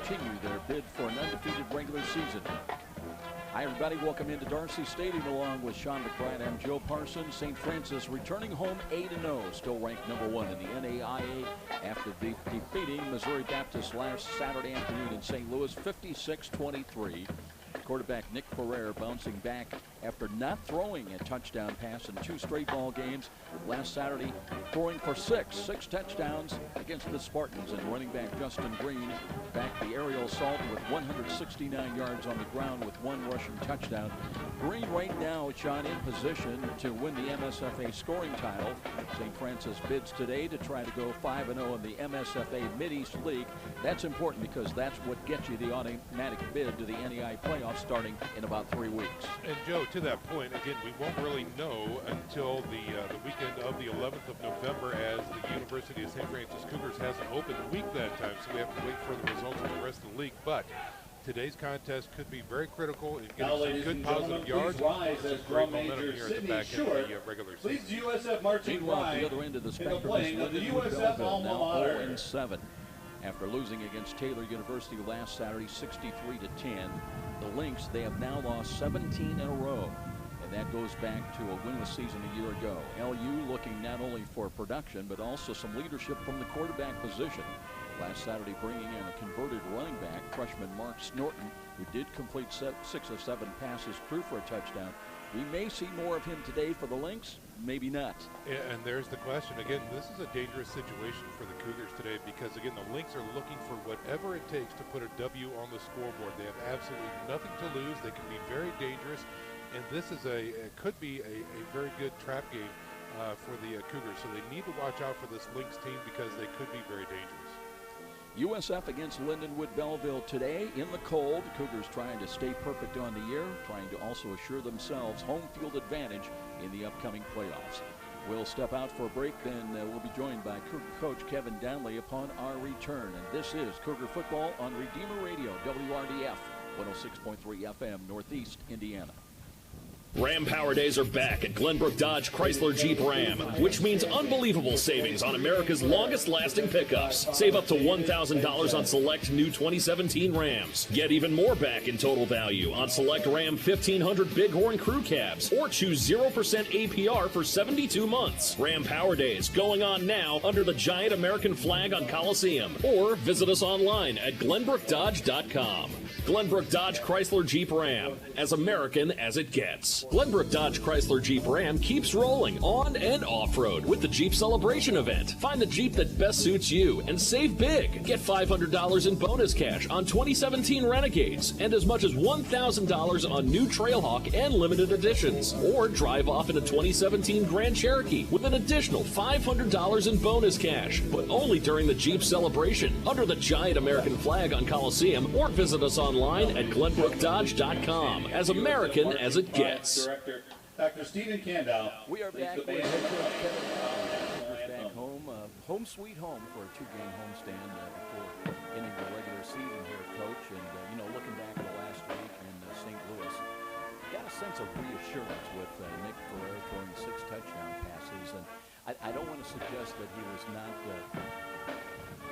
continue their bid for an undefeated regular season. Hi, everybody. Welcome into Darcy Stadium along with Sean McBride. I'm Joe Parsons. St. Francis returning home 8-0, still ranked number 1 in the NAIA after defeating Missouri Baptist last Saturday afternoon in St. Louis, 56-23. Quarterback Nick Ferrer bouncing back after not throwing a touchdown pass in 2 straight ball games. Last Saturday, throwing for six touchdowns against the Spartans, and running back Justin Green back the aerial assault with 169 yards on the ground with 1 rushing touchdown. Green right now, Sean, in position to win the MSFA scoring title. St. Francis bids today to try to go 5-0 in the MSFA Mid-East League. That's important because that's what gets you the automatic bid to the NAIA playoffs starting in about 3 weeks. And Joe, to that point, again, we won't really know until the weekend of the 11th of November, as the University of St. Francis Cougars has an open week that time, so we have to wait for the results of the rest of the league. But today's contest could be very critical in getting some good positive yards. Some great momentum here at the back end of the regular season. Please, USF marching meanwhile, at the other end of the spectrum is Lindenwood Belleville, now 0-7. After losing against Taylor University last Saturday, 63-10. The Lynx, they have now lost 17 in a row, and that goes back to a winless season a year ago. LU looking not only for production, but also some leadership from the quarterback position. Last Saturday, bringing in a converted running back, freshman Mark Snorton, who did complete 6 of 7 passes, threw for a touchdown. We may see more of him today for the Lynx, maybe not. And there's the question. Again, this is a dangerous situation for the Cougars today because, again, the Lynx are looking for whatever it takes to put a W on the scoreboard. They have absolutely nothing to lose. They can be very dangerous, and this is could be a very good trap game for the Cougars. So they need to watch out for this Lynx team because they could be very dangerous. USF against Lindenwood Belleville today in the cold. Cougars trying to stay perfect on the year, trying to also assure themselves home field advantage in the upcoming playoffs. We'll step out for a break, then we'll be joined by Cougar coach Kevin Donley upon our return. And this is Cougar Football on Redeemer Radio, WRDF, 106.3 FM, Northeast Indiana. Ram Power Days are back at Glenbrook Dodge Chrysler Jeep Ram, which means unbelievable savings on America's longest-lasting pickups. Save up to $1,000 on select new 2017 Rams. Get even more back in total value on select Ram 1500 Bighorn Crew Cabs, or choose 0% APR for 72 months. Ram Power Days going on now under the giant American flag on Coliseum, or visit us online at glenbrookdodge.com. Glenbrook Dodge Chrysler Jeep Ram, as American as it gets. Glenbrook Dodge Chrysler Jeep Ram keeps rolling on and off-road with the Jeep Celebration event. Find the Jeep that best suits you and save big. Get $500 in bonus cash on 2017 Renegades and as much as $1,000 on new Trailhawk and limited editions. Or drive off in a 2017 Grand Cherokee with an additional $500 in bonus cash, but only during the Jeep Celebration under the giant American flag on Coliseum, or visit us online at glenbrookdodge.com, as American as it gets. Director Dr. Stephen Candow. We are back with head coach Kevin Donley. Back home, home sweet home for a 2-game homestand before ending the regular season here, coach. And looking back at the last week in St. Louis, got a sense of reassurance with Nick Ferrer throwing 6 touchdown passes. And I don't want to suggest that he was not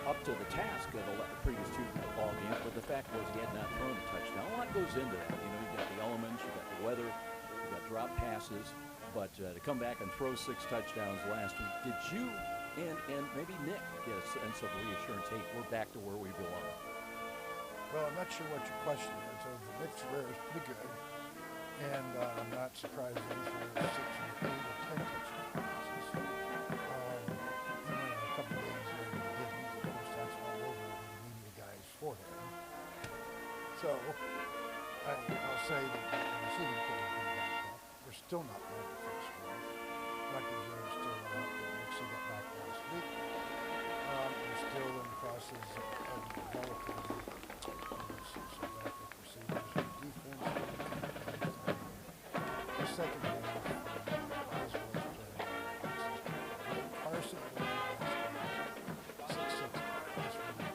up to the task of the previous 2 ball games, but the fact was he had not thrown a touchdown. A lot goes into that. You got the elements, you got the weather, you got drop passes, but to come back and throw 6 touchdowns last week, did you and maybe Nick get a sense of reassurance? Hey, we're back to where we belong. Well, I'm not sure what your question is. Nick Ferrer is pretty good, and I'm not surprised that he's thrown 6 or 8 or 10 touchdown passes. A couple of games there he didn't. Of course, that's all over. We need the guys for him. So I'll say that the receiving core has been backed up. We're still not ready to fix growth. Rutgers are still out. Nixie got back last week. We're still in the process of developing some backup receivers and defense. The second half, Boswell's playing. Carson playing last game. 6-6. That's really good.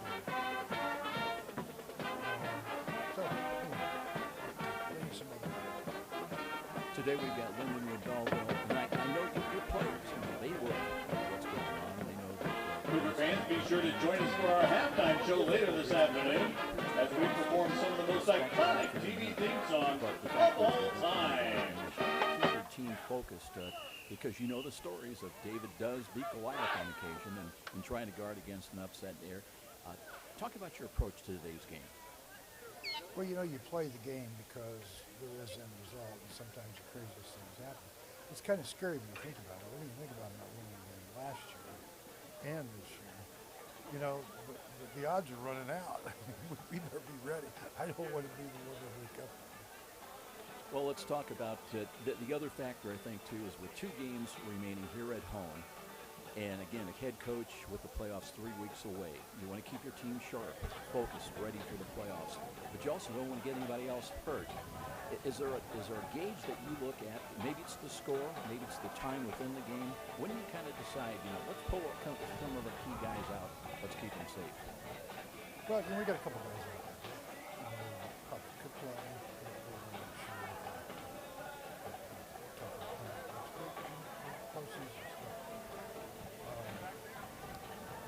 Today we've got Lindenwood Belleville, and I know your players, they will know what's going on, and they know that fans, be sure to join us for our halftime show later this afternoon as we perform some of the most iconic TV theme songs of all time. Cougar team focused because you know the stories of David does beat Goliath on occasion and trying to guard against an upset there. Talk about your approach to today's game. Well, you know, you play the game because there is end result, and sometimes the craziest things happen. It's kind of scary when you think about it. When you think about not winning the game last year and this year, you know, the odds are running out. We better be ready. I don't want to be the one to wake up. Well, let's talk about the other factor, I think, too, is with 2 games remaining here at home. And again, a head coach with the playoffs 3 weeks away. You want to keep your team sharp, focused, ready for the playoffs. But you also don't want to get anybody else hurt. Is there a gauge that you look at? Maybe it's the score, maybe it's the time within the game. When do you kind of decide, you know, let's pull some of our key guys out. Let's keep them safe. Well, you know, we got a couple guys out there. Probably could play.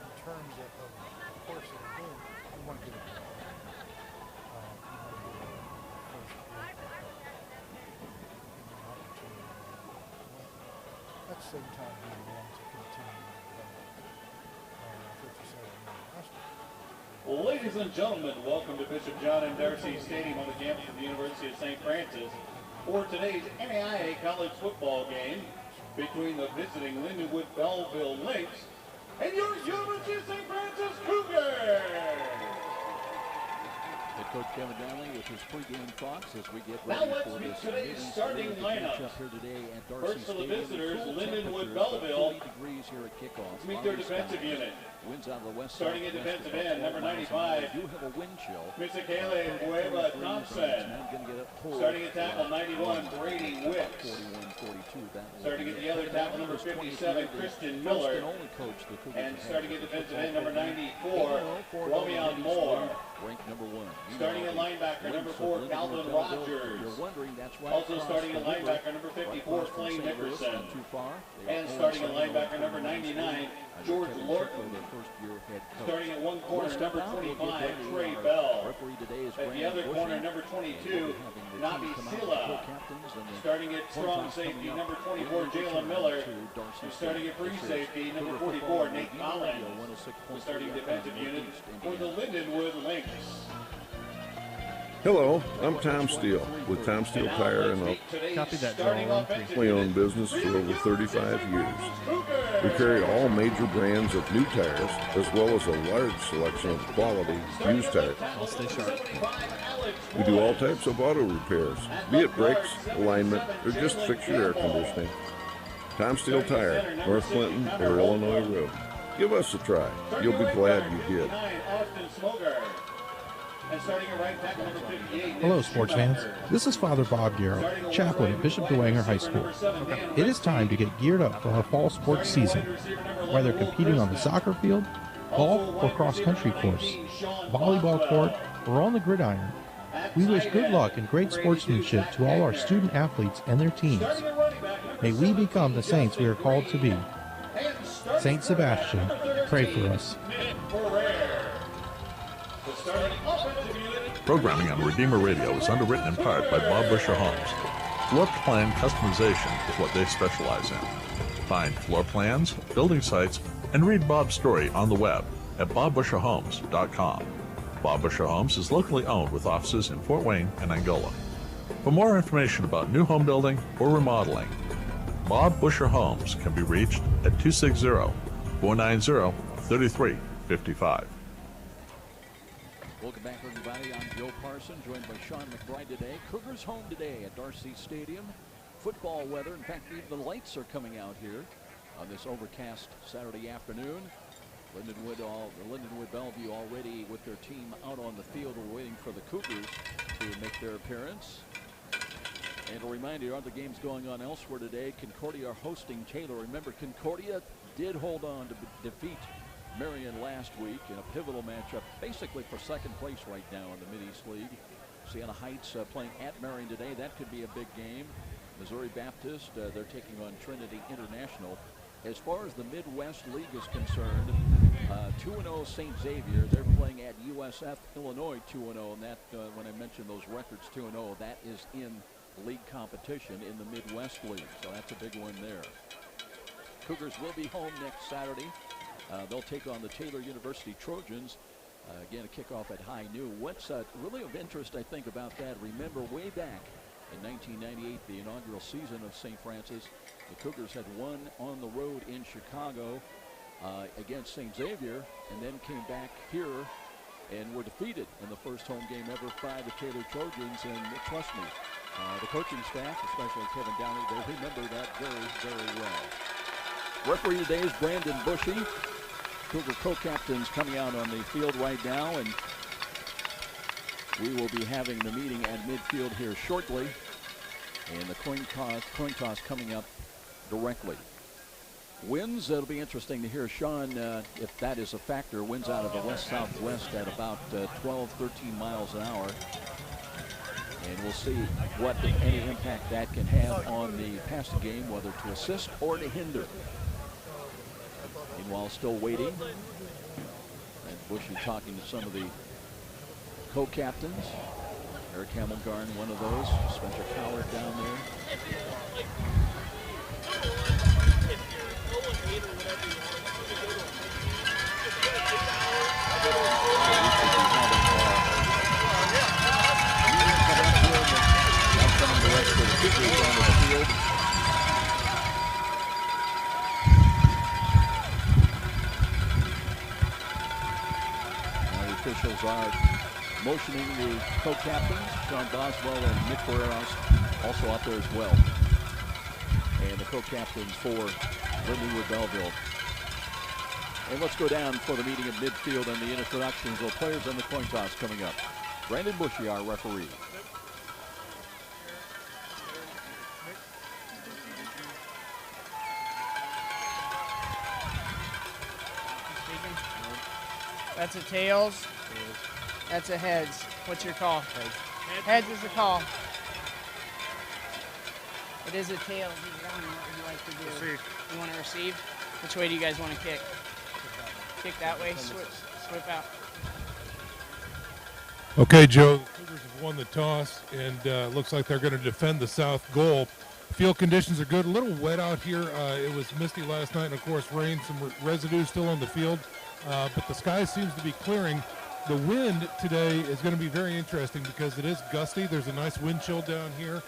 In terms of the course of the game, we want to get it right. At the same time, we want to continue Well, ladies and gentlemen, welcome to Bishop John M. Darcy Stadium on the campus of the University of St. Francis for today's NAIA College football game between the visiting Lindenwood Belleville Lynx and your University of St. Francis Cougars. Head coach Kevin Donley with his pregame thoughts as we get Now ready let's for meet this today's starting lineup. Up here today at Darcy First for the Stadium. visitors, Cool Lindenwood temperatures, Belleville. 40 degrees here at kickoff. Let's meet their defensive unit. Winds out of the west Starting side. at defensive end, number 95. You have a wind chill. Misekele Bueva Thompson. Starting at tackle 91, Brady Wicks. 41-42. Starting at the other tackle, number 57, Christian Miller. And starting at defensive end, number 94, Romion Moore. Ranked number 1. Starting at linebacker, number 4, Calvin Rogers. Also starting at linebacker, number 54, Flame Nickerson. And starting at linebacker, number 99, George Lorton. Starting at one corner, number 25, Trey Bell. At the other corner, number 22, Nabi Silla. Starting at strong safety, number 24, Jalen Miller. And starting at free safety, number 44, Nate Collins. The starting defensive unit for the Lindenwood Lynx. Hello, I'm Tom Steele with Tom Steele Tire and Copy that, Joel. family-owned business for over 35 years. We carry all major brands of new tires as well as a large selection of quality used tires. I'll stay sharp. We do all types of auto repairs, be it brakes, alignment, or just fix your air conditioning. Tom Steele Tire, North Clinton or Illinois Road. Give us a try. You'll be glad you did. Hello, sports fans. This is Father Bob Darrow, chaplain at Bishop DeWanger High School. It is time to get geared up for our fall sports season. Whether competing on the soccer field, golf or cross-country course, volleyball court, or on the gridiron, we wish good luck and great sportsmanship to all our student athletes and their teams. May we become the saints we are called to be. Saint Sebastian, pray for us. Programming on Redeemer Radio is underwritten in part by Bob Busher Homes. Floor plan customization is what they specialize in. Find floor plans, building sites, and read Bob's story on the web at bobbusherhomes.com. Bob Busher Homes is locally owned with offices in Fort Wayne and Angola. For more information about new home building or remodeling, Bob Busher Homes can be reached at 260-490-3355. Welcome back, everybody. I'm Joe Parson, joined by Sean McBride today. Cougars home today at Darcy Stadium. Football weather. In fact, even the lights are coming out here on this overcast Saturday afternoon. Lindenwood Bellevue already with their team out on the field. We're waiting for the Cougars to make their appearance. And a reminder, other games going on elsewhere today. Concordia are hosting Taylor. Remember, Concordia did hold on to defeat Marion last week in a pivotal matchup, basically for second place right now in the Mid-East League. Siena Heights playing at Marion today. That could be a big game. Missouri Baptist, they're taking on Trinity International. As far as the Midwest League is concerned, 2-0 St. Xavier. They're playing at USF, Illinois, 2-0. And that, when I mentioned those records, 2-0, that is in league competition in the Midwest League. So that's a big one there. Cougars will be home next Saturday. They'll take on the Taylor University Trojans. Again, a kickoff at high noon. What's really of interest, I think, about that, remember way back in 1998, the inaugural season of St. Francis, the Cougars had won on the road in Chicago against St. Xavier, and then came back here and were defeated in the first home game ever by the Taylor Trojans. And trust me, the coaching staff, especially Kevin Donley, they remember that very, very well. Referee today is Brandon Bushy. Cougar co-captains coming out on the field right now, and we will be having the meeting at midfield here shortly, and the coin toss coming up directly. Winds, it'll be interesting to hear, Sean, if that is a factor. Winds out of the west-southwest at about 12, 13 miles an hour. And we'll see what, if any, impact that can have on the passing game, whether to assist or to hinder. Meanwhile, still waiting. And Bushy talking to some of the co-captains. Eric Hamilgarn, one of those. Spencer Coward down there. Officials are motioning the co-captains, Sean Boswell and Nick Barreras, also out there as well. And the co-captains for Lindenwood Belleville. And let's go down for the meeting at midfield and the introductions of players and the coin toss coming up. Brandon Bushy, our referee. That's a tails. That's a heads. What's your call? Heads is a call. It is a tails. What would you like to do? Receive. You want to receive? Which way do you guys want to kick? Kick that way. Swip out. Okay, Joe. The Cougars have won the toss, and looks like they're going to defend the south goal. Field conditions are good. A little wet out here. It was misty last night, and of course rain. Some residue still on the field. But the sky seems to be clearing. The wind today is going to be very interesting because it is gusty. There's a nice wind chill down here,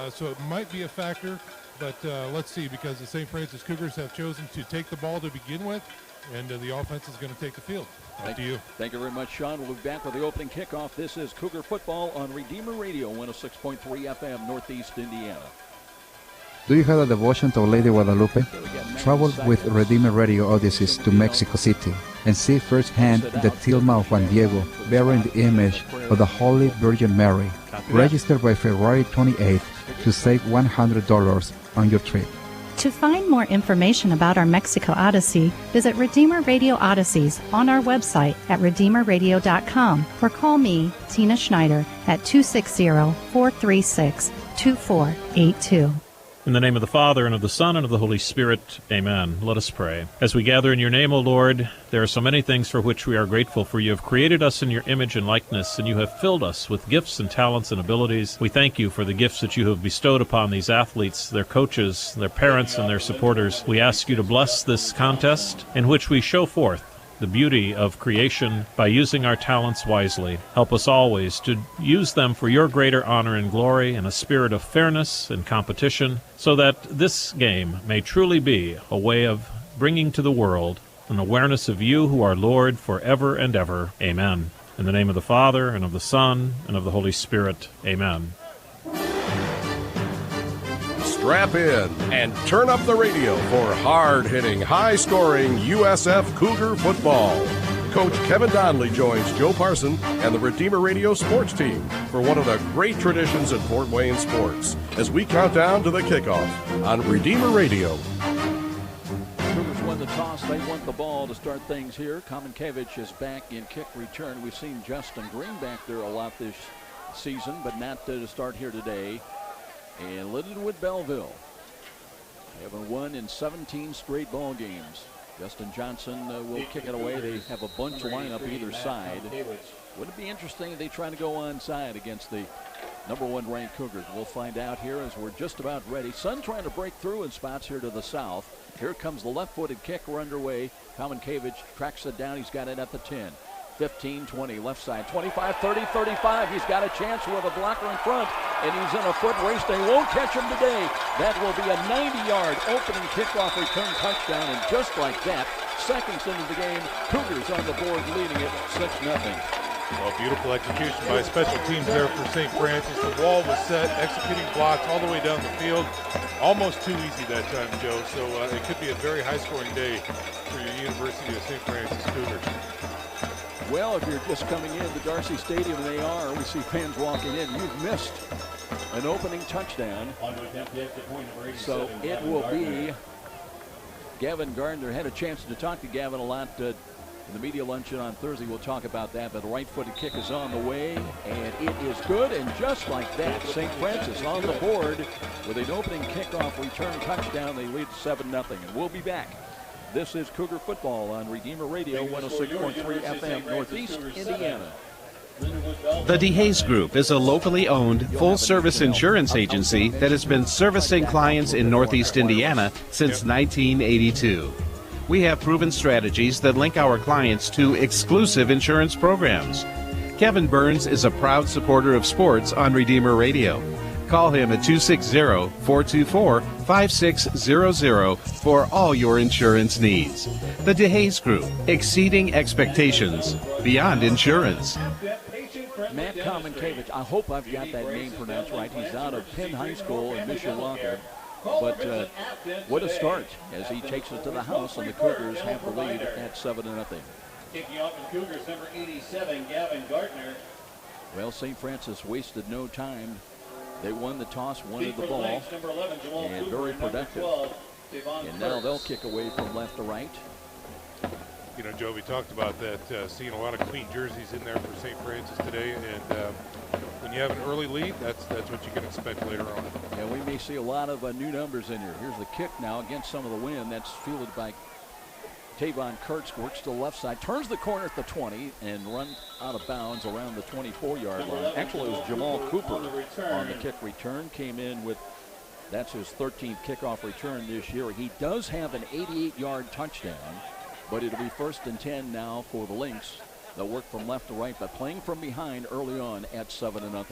so it might be a factor. But let's see, because the St. Francis Cougars have chosen to take the ball to begin with, and the offense is going to take the field. Back to you. Thank you very much, Sean. We'll be back with the opening kickoff. This is Cougar Football on Redeemer Radio, 106.3 FM, Northeast Indiana. Do you have a devotion to Lady Guadalupe? Travel with Redeemer Radio Odysseys to Mexico City and see firsthand the tilma of Juan Diego bearing the image of the Holy Virgin Mary. Register by February 28th to save $100 on your trip. To find more information about our Mexico Odyssey, visit Redeemer Radio Odysseys on our website at redeemerradio.com or call me, Tina Schneider, at 260-436-2482. In the name of the Father, and of the Son, and of the Holy Spirit, amen. Let us pray. As we gather in your name, O Lord, there are so many things for which we are grateful, for you have created us in your image and likeness, and you have filled us with gifts and talents and abilities. We thank you for the gifts that you have bestowed upon these athletes, their coaches, their parents, and their supporters. We ask you to bless this contest in which we show forth the beauty of creation by using our talents wisely. Help us always to use them for your greater honor and glory in a spirit of fairness and competition, so that this game may truly be a way of bringing to the world an awareness of you who are Lord forever and ever. Amen. In the name of the Father, and of the Son, and of the Holy Spirit. Amen. Strap in and turn up the radio for hard-hitting, high-scoring USF Cougar football. Coach Kevin Donley joins Joe Parson and the Redeemer Radio sports team for one of the great traditions in Fort Wayne sports as we count down to the kickoff on Redeemer Radio. Cougars won the toss. They want the ball to start things here. Kamenkevich is back in kick return. We've seen Justin Green back there a lot this season, but not to start here today. And Lindenwood Belleville, they haven't won in 17 straight ball games. Justin Johnson will kick it away. They have a bunch line up either side. Wouldn't it be interesting if they try to go onside against the #1 ranked Cougars? We'll find out here as we're just about ready. Sun trying to break through in spots here to the south. Here comes the left-footed kick. We're underway. Kamenkevich tracks it down. He's got it at the 10. 15, 20, left side, 25, 30, 35. He's got a chance with a blocker in front, and he's in a foot race. They won't catch him today. That will be a 90-yard opening kickoff return touchdown, and just like that, seconds into the game, Cougars on the board leading it 6-0. Well, beautiful execution by special teams there for St. Francis. The wall was set, executing blocks all the way down the field. Almost too easy that time, Joe. So it could be a very high-scoring day for your University of St. Francis Cougars. Well, if you're just coming in to Darcy Stadium, and they are, we see fans walking in. You've missed an opening touchdown. So it will be Gavin Gardner. Had a chance to talk to Gavin a lot in the media luncheon on Thursday. We'll talk about that. But the right-footed kick is on the way, and it is good. And just like that, St. Francis on the board with an opening kickoff return touchdown. They lead 7-0, and we'll be back. This is Cougar Football on Redeemer Radio, 106.3 FM, Northeast Indiana. The DeHaze Group is a locally owned, full-service insurance agency that has been servicing clients in Northeast Indiana since 1982. We have proven strategies that link our clients to exclusive insurance programs. Kevin Burns is a proud supporter of sports on Redeemer Radio. Call him at 260-424-5600 for all your insurance needs. The DeHaze Group, exceeding expectations beyond insurance. Matt Kamenkevich, I hope I've got that name pronounced right. He's out of Penn High School in Mishawaka. But what a start as he takes it to the house, and the Cougars have the lead at 7-0. Kicking off in Cougars, number 87, Gavin Gardner. Well, St. Francis wasted no time. They won the toss, wanted the ball, and very productive. And now they'll kick away from left to right. You know, Joe, we talked about that, seeing a lot of clean jerseys in there for St. Francis today, and when you have an early lead, that's what you can expect later on. Yeah, we may see a lot of new numbers in here. Here's the kick now against some of the wind. That's fielded by Tavon Kurtz, works to the left side, turns the corner at the 20, and runs out of bounds around the 24-yard line. Actually, it was Jamal Cooper on the kick return. Came in with, that's his 13th kickoff return this year. He does have an 88-yard touchdown, but it'll be 1st and 10 now for the Lynx. They'll work from left to right, but playing from behind early on at 7-0.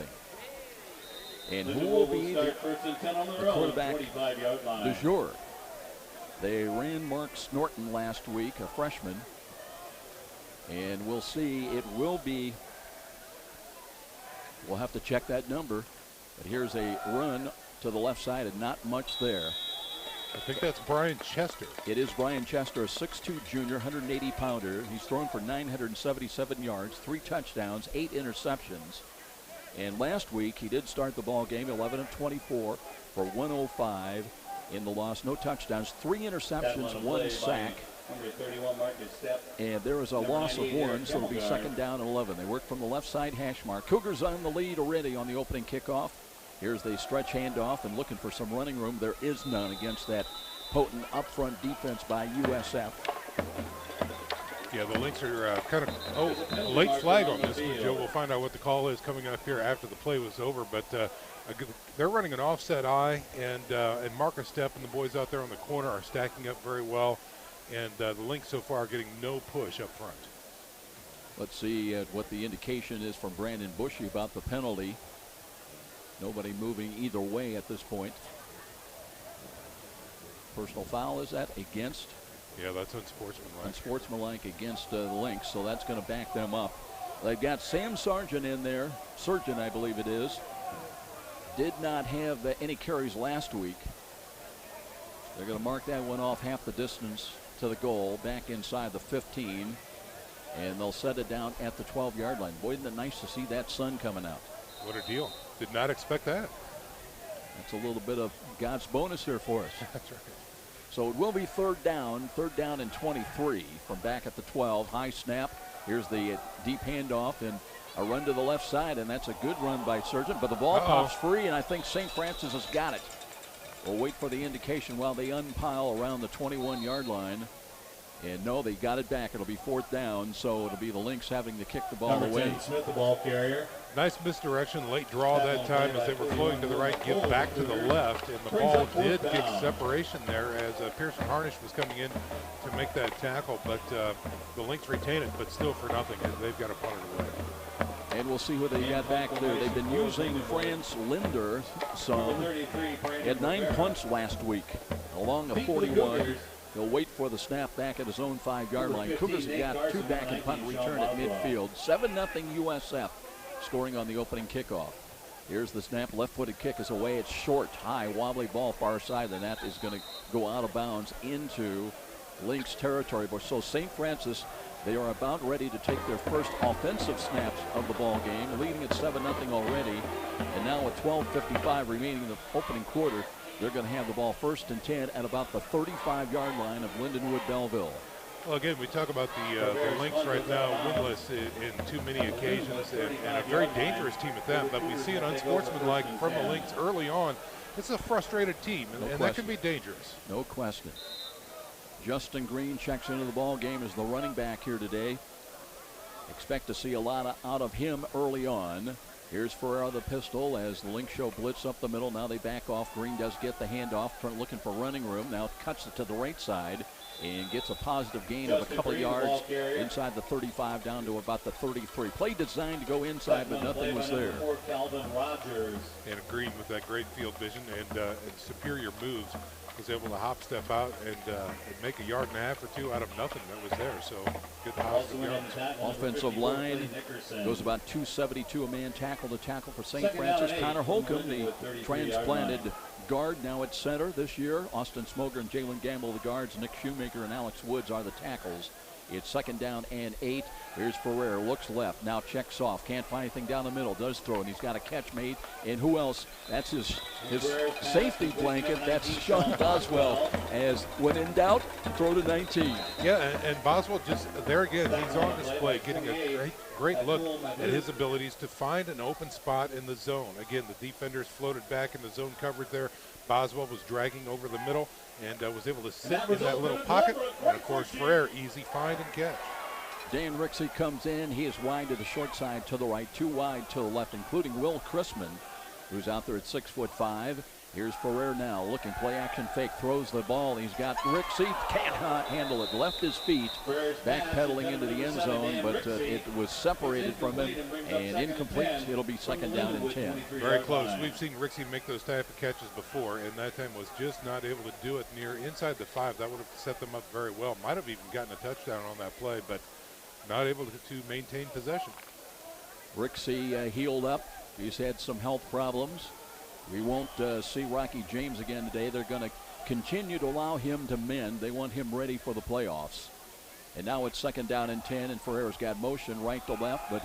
And who will be the quarterback du jour? They ran Mark Snorton last week, a freshman. And we'll see. It will be, we'll have to check that number. But here's a run to the left side and not much there. I think that's Brian Chester. It is Brian Chester, a 6'2 junior, 180-pounder. He's thrown for 977 yards, 3 touchdowns, 8 interceptions. And last week, he did start the ball game, 11 of 24 for 105 in the loss. No touchdowns, 3 interceptions, 1 sack. And there is a loss of 1, so it'll be 2nd down and 11. They work from the left side hash mark. Cougars on the lead already on the opening kickoff. Here's the stretch handoff and looking for some running room. There is none against that potent up-front defense by USF. Yeah, the Lynx are kind of, late flag on this one, Joe. We'll find out what the call is coming up here after the play was over. But they're running an offset eye, and Marcus Stepp and the boys out there on the corner are stacking up very well. And the Lynx so far are getting no push up front. Let's see what the indication is from Brandon Bushy about the penalty. Nobody moving either way at this point. Personal foul, is that against? Yeah, that's unsportsmanlike. Unsportsmanlike against the Lynx, so that's going to back them up. They've got Sam Sargent in there. Surgeon, I believe it is. Did not have any carries last week. They're going to mark that one off half the distance to the goal, back inside the 15. And they'll set it down at the 12-yard line. Boy, isn't it nice to see that sun coming out. What a deal. Did not expect that. That's a little bit of God's bonus here for us. That's right. So it will be 3rd down and 23 from back at the 12. High snap. Here's the deep handoff and a run to the left side, and that's a good run by Sargent, but the ball pops free, and I think St. Francis has got it. We'll wait for the indication while they unpile around the 21-yard line. And no, they got it back. It'll be 4th down, so it'll be the Lynx having to kick the ball Number away. 10, Smith, the ball carrier. Nice misdirection, late draw that time as they were flowing to the right, give back to the left, and the ball did give separation there as Pearson Harnish was coming in to make that tackle, but the Lynx retain it, but still for nothing, and they've got to punt it away. And we'll see who they got back there. They've been using France Linder some. He had 9 punts last week, along a 41. He'll wait for the snap back at his own 5-yard line. Cougars have got 2 back and punt return at midfield. 7-0 USF scoring on the opening kickoff. Here's the snap. Left-footed kick is away. It's short, high, wobbly ball far side. The net is going to go out of bounds into Lynx territory. So St. Francis, they are about ready to take their first offensive snaps of the ball game, leading at 7-0 already. And now with 12:55 remaining in the opening quarter, they're going to have the ball 1st and 10 at about the 35-yard line of Lindenwood, Belleville. Well, again, we talk about the Lynx right now, winless in too many occasions, and a very dangerous team at that. But we see it unsportsmanlike from the Lynx early on. It's a frustrated team, and that can be dangerous. No question. Justin Green checks into the ball game as the running back here today. Expect to see a lot out of him early on. Here's Ferreira the pistol as the Lynx show blitz up the middle. Now they back off. Green does get the handoff, looking for running room. Now cuts it to the right side and gets a positive gain of a couple of yards inside the 35 down to about the 33. Play designed to go inside, but nothing was there. And Green with that great field vision and superior moves was able to hop step out and make a yard and a half or 2 out of nothing that was there. So good positive yards. Offensive line goes about 272 a man tackle to tackle for St. Francis. Connor Holcomb, the transplanted guard, now at center this year. Austin Smoger and Jalen Gamble the guards. Nick Shoemaker and Alex Woods are the tackles. It's 2nd down and 8. Here's Ferrer, looks left, now checks off, can't find anything down the middle, does throw, and he's got a catch made. And who else? That's his safety blanket. That's Sean Boswell. As when in doubt, throw to 19. Yeah, and Boswell just there again. He's on display, getting a great look at his abilities to find an open spot in the zone. Again, the defenders floated back in the zone coverage there. Boswell was dragging over the middle and was able to sit in that little pocket. And, of course, Ferrer, easy find and catch. Dan Rixey comes in. He is wide to the short side to the right, 2 wide to the left, including Will Chrisman, who's out there at 6'5". Here's Ferrer now, looking, play action fake, throws the ball. He's got Rixey, can't handle it, left his feet, backpedaling into the end zone, but it was separated from him and incomplete. It'll be 2nd down and 10. Very close. We've seen Rixey make those type of catches before, and that time was just not able to do it near inside the 5. That would have set them up very well. Might have even gotten a touchdown on that play, but not able to maintain possession. Rixey healed up. He's had some health problems. We won't see Rocky James again today. They're going to continue to allow him to mend. They want him ready for the playoffs. And now it's 2nd down and 10, and Ferrera's got motion right to left, but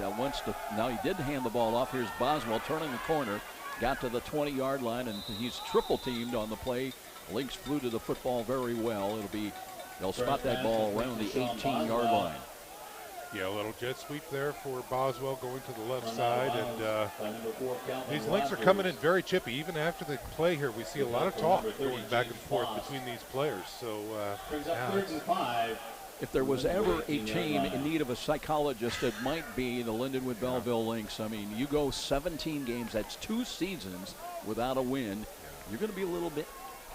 now he did hand the ball off. Here's Boswell turning the corner, got to the 20-yard line, and he's triple teamed on the play. Lynx flew to the football very well. They'll spot that ball around the 18-yard line. Yeah, a little jet sweep there for Boswell going to the left side, and these Lynx are coming in very chippy. Even after the play here, we see a lot of talk going back and forth between these players. So, if there was ever a team in need of a psychologist, it might be the Lindenwood Belleville Lynx. I mean, you go 17 games, that's 2 seasons without a win. You're going to be a little bit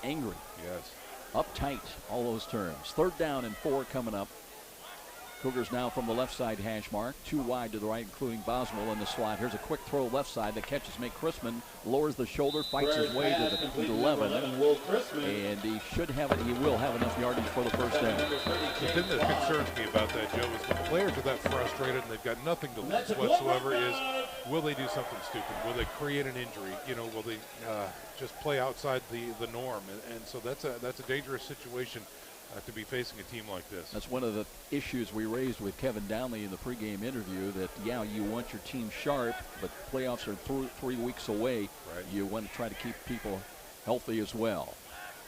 angry. Yes. Uptight, all those terms. 3rd down and 4 coming up. Cougars now from the left side hash mark, 2 wide to the right, including Boswell in the slot. Here's a quick throw left side. The catches make Chrisman, lowers the shoulder, fights his way to the 11, and he will have enough yardage for the 1st down. The thing that concerns me about that, Joe, is when players are that frustrated and they've got nothing to lose whatsoever is, will they do something stupid? Will they create an injury? Will they just play outside the norm? And so that's a dangerous situation to be facing a team like this. That's one of the issues we raised with Kevin Donley in the pregame interview, that, yeah, you want your team sharp, but playoffs are 3 weeks away. Right. You want to try to keep people healthy as well.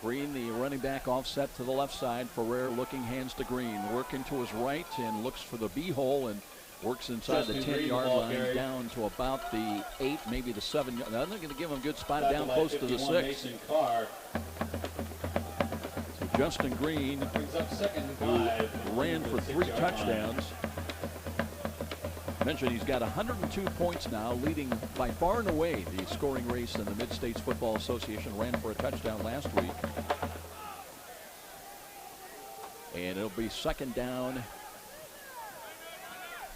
Green, the running back, offset to the left side. Ferrer looking, hands to Green, working to his right and looks for the B-hole and works inside the 10-yard line down to about the 8, maybe the 7. Now they're going to give him a good spot down close to the 6. Justin Green, who ran for 3 touchdowns. Mentioned he's got 102 points now, leading by far and away the scoring race in the Mid-States Football Association. Ran for a touchdown last week. And it'll be second down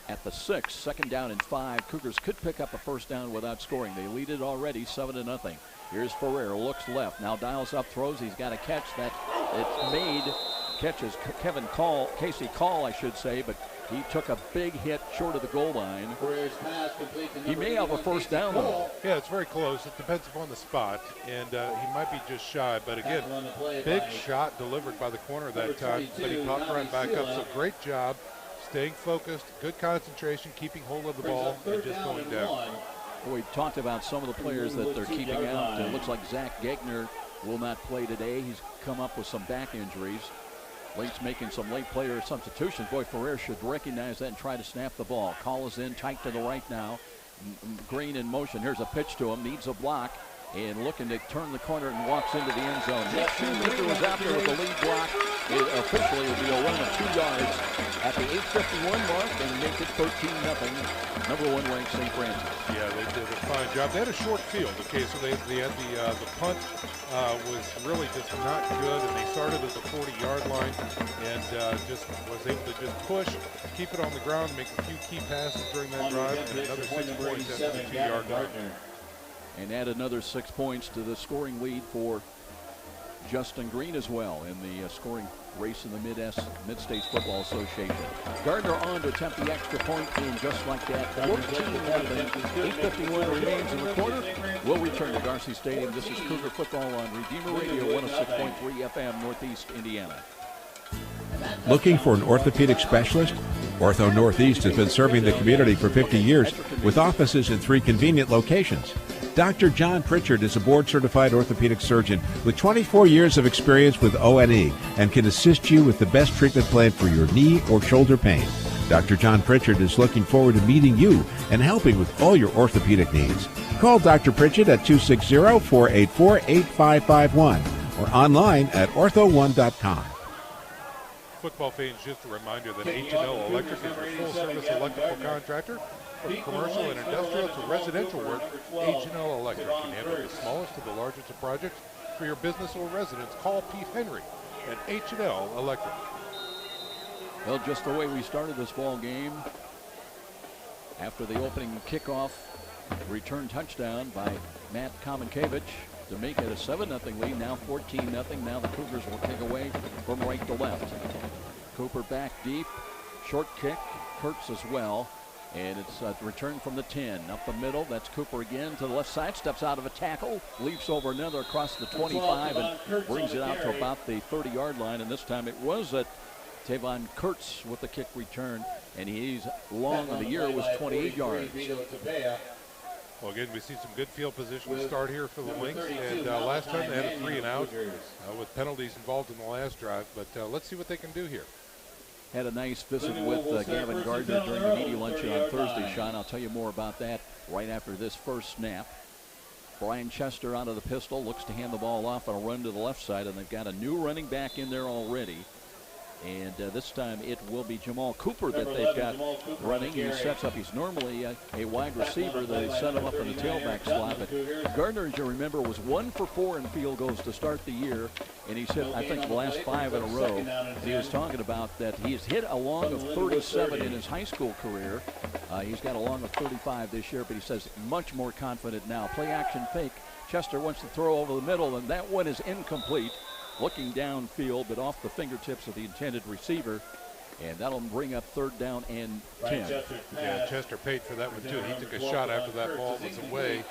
at the 6, second down and 5. Cougars could pick up a first down without scoring. They lead it already 7-0. Here's Ferrer, looks left, now dials up, throws. He's got a catch that it's made. Catches Casey Call, I should say, but he took a big hit short of the goal line. He may have a first down, though. Yeah, it's very close. It depends upon the spot, and he might be just shy. But again, big shot delivered by the corner that time, but he popped right back up. So great job staying focused, good concentration, keeping hold of the ball, and just going down. We talked about some of the players that they're keeping out. It looks like Zach Gegner will not play today. He's come up with some back injuries. Late's making some late player substitutions. Boy, Ferrer should recognize that and try to snap the ball. Call is in, tight to the right now. Green in motion. Here's a pitch to him. Needs a block. And looking to turn the corner and walks into the end zone. Nick Shoemaker was out there with the lead block. It officially will be a run of 2 yards at the 8:51 mark and make it 13-0. Number 1 ranked St. Francis. Yeah, they did a fine job. They had a short field. Okay, so they had the punt was really just not good, and they started at the 40-yard line and just was able to just push, keep it on the ground, make a few key passes during that drive, and another 6 points at the 2-yard line. And add another 6 points to the scoring lead for Justin Green as well in the scoring race in the Mid-States Football Association. Gardner on to attempt the extra point, and just like that, 14-0. 8:51 remains in the quarter. We'll return to Darcy Stadium. This is Cougar Football on Redeemer Radio 106.3 FM, Northeast Indiana. Looking for an orthopedic specialist? Ortho Northeast has been serving the community for 50 years with offices in 3 convenient locations. Dr. John Pritchard is a board-certified orthopedic surgeon with 24 years of experience with O&E and can assist you with the best treatment plan for your knee or shoulder pain. Dr. John Pritchard is looking forward to meeting you and helping with all your orthopedic needs. Call Dr. Pritchard at 260-484-8551 or online at ortho1.com. Football fans, just a reminder that H&L Electric is a full-service electrical contractor. From commercial and industrial to residential work, H&L Electric can handle the smallest to the largest of projects for your business or residence. Call Pete Henry at H&L Electric. Well, just the way we started this ball game, after the opening kickoff, return touchdown by Matt Kominkevich to make it a 7-0 lead. Now 14-0. Now the Cougars will kick away from right to left. Cooper back deep, short kick, Kurtz as well. And it's a return from the 10. Up the middle, that's Cooper again to the left side. Steps out of a tackle, leaps over another across the 25 and brings it out to about the 30-yard line. And this time it was Tavon Kurtz with the kick return. And he's long in the year, was 28 yards. Well, again, we see some good field position to start here for the Lynx. And last time they had a 3-and-out with penalties involved in the last drive. But let's see what they can do here. Had a nice visit with Gavin Gardner during the media luncheon on Thursday, Sean. I'll tell you more about that right after this first snap. Brian Chester out of the pistol, looks to hand the ball off on a run to the left side, and they've got a new running back in there already. And this time it will be Jamal Cooper that they've got running. He sets up. He's normally a wide receiver. They set him up in the tailback slot. But Gardner, as you remember, was 1 for 4 in field goals to start the year. And he's hit, I think, the last 5 in a row. He was talking about that he's hit a long of 37 in his high school career. He's got a long of 35 this year, but he says much more confident now. Play action fake. Chester wants to throw over the middle, and that one is incomplete. Looking downfield, but off the fingertips of the intended receiver. And that'll bring up 3rd down and 10. Yeah, Chester paid for that one, too. He took a shot after that ball was away.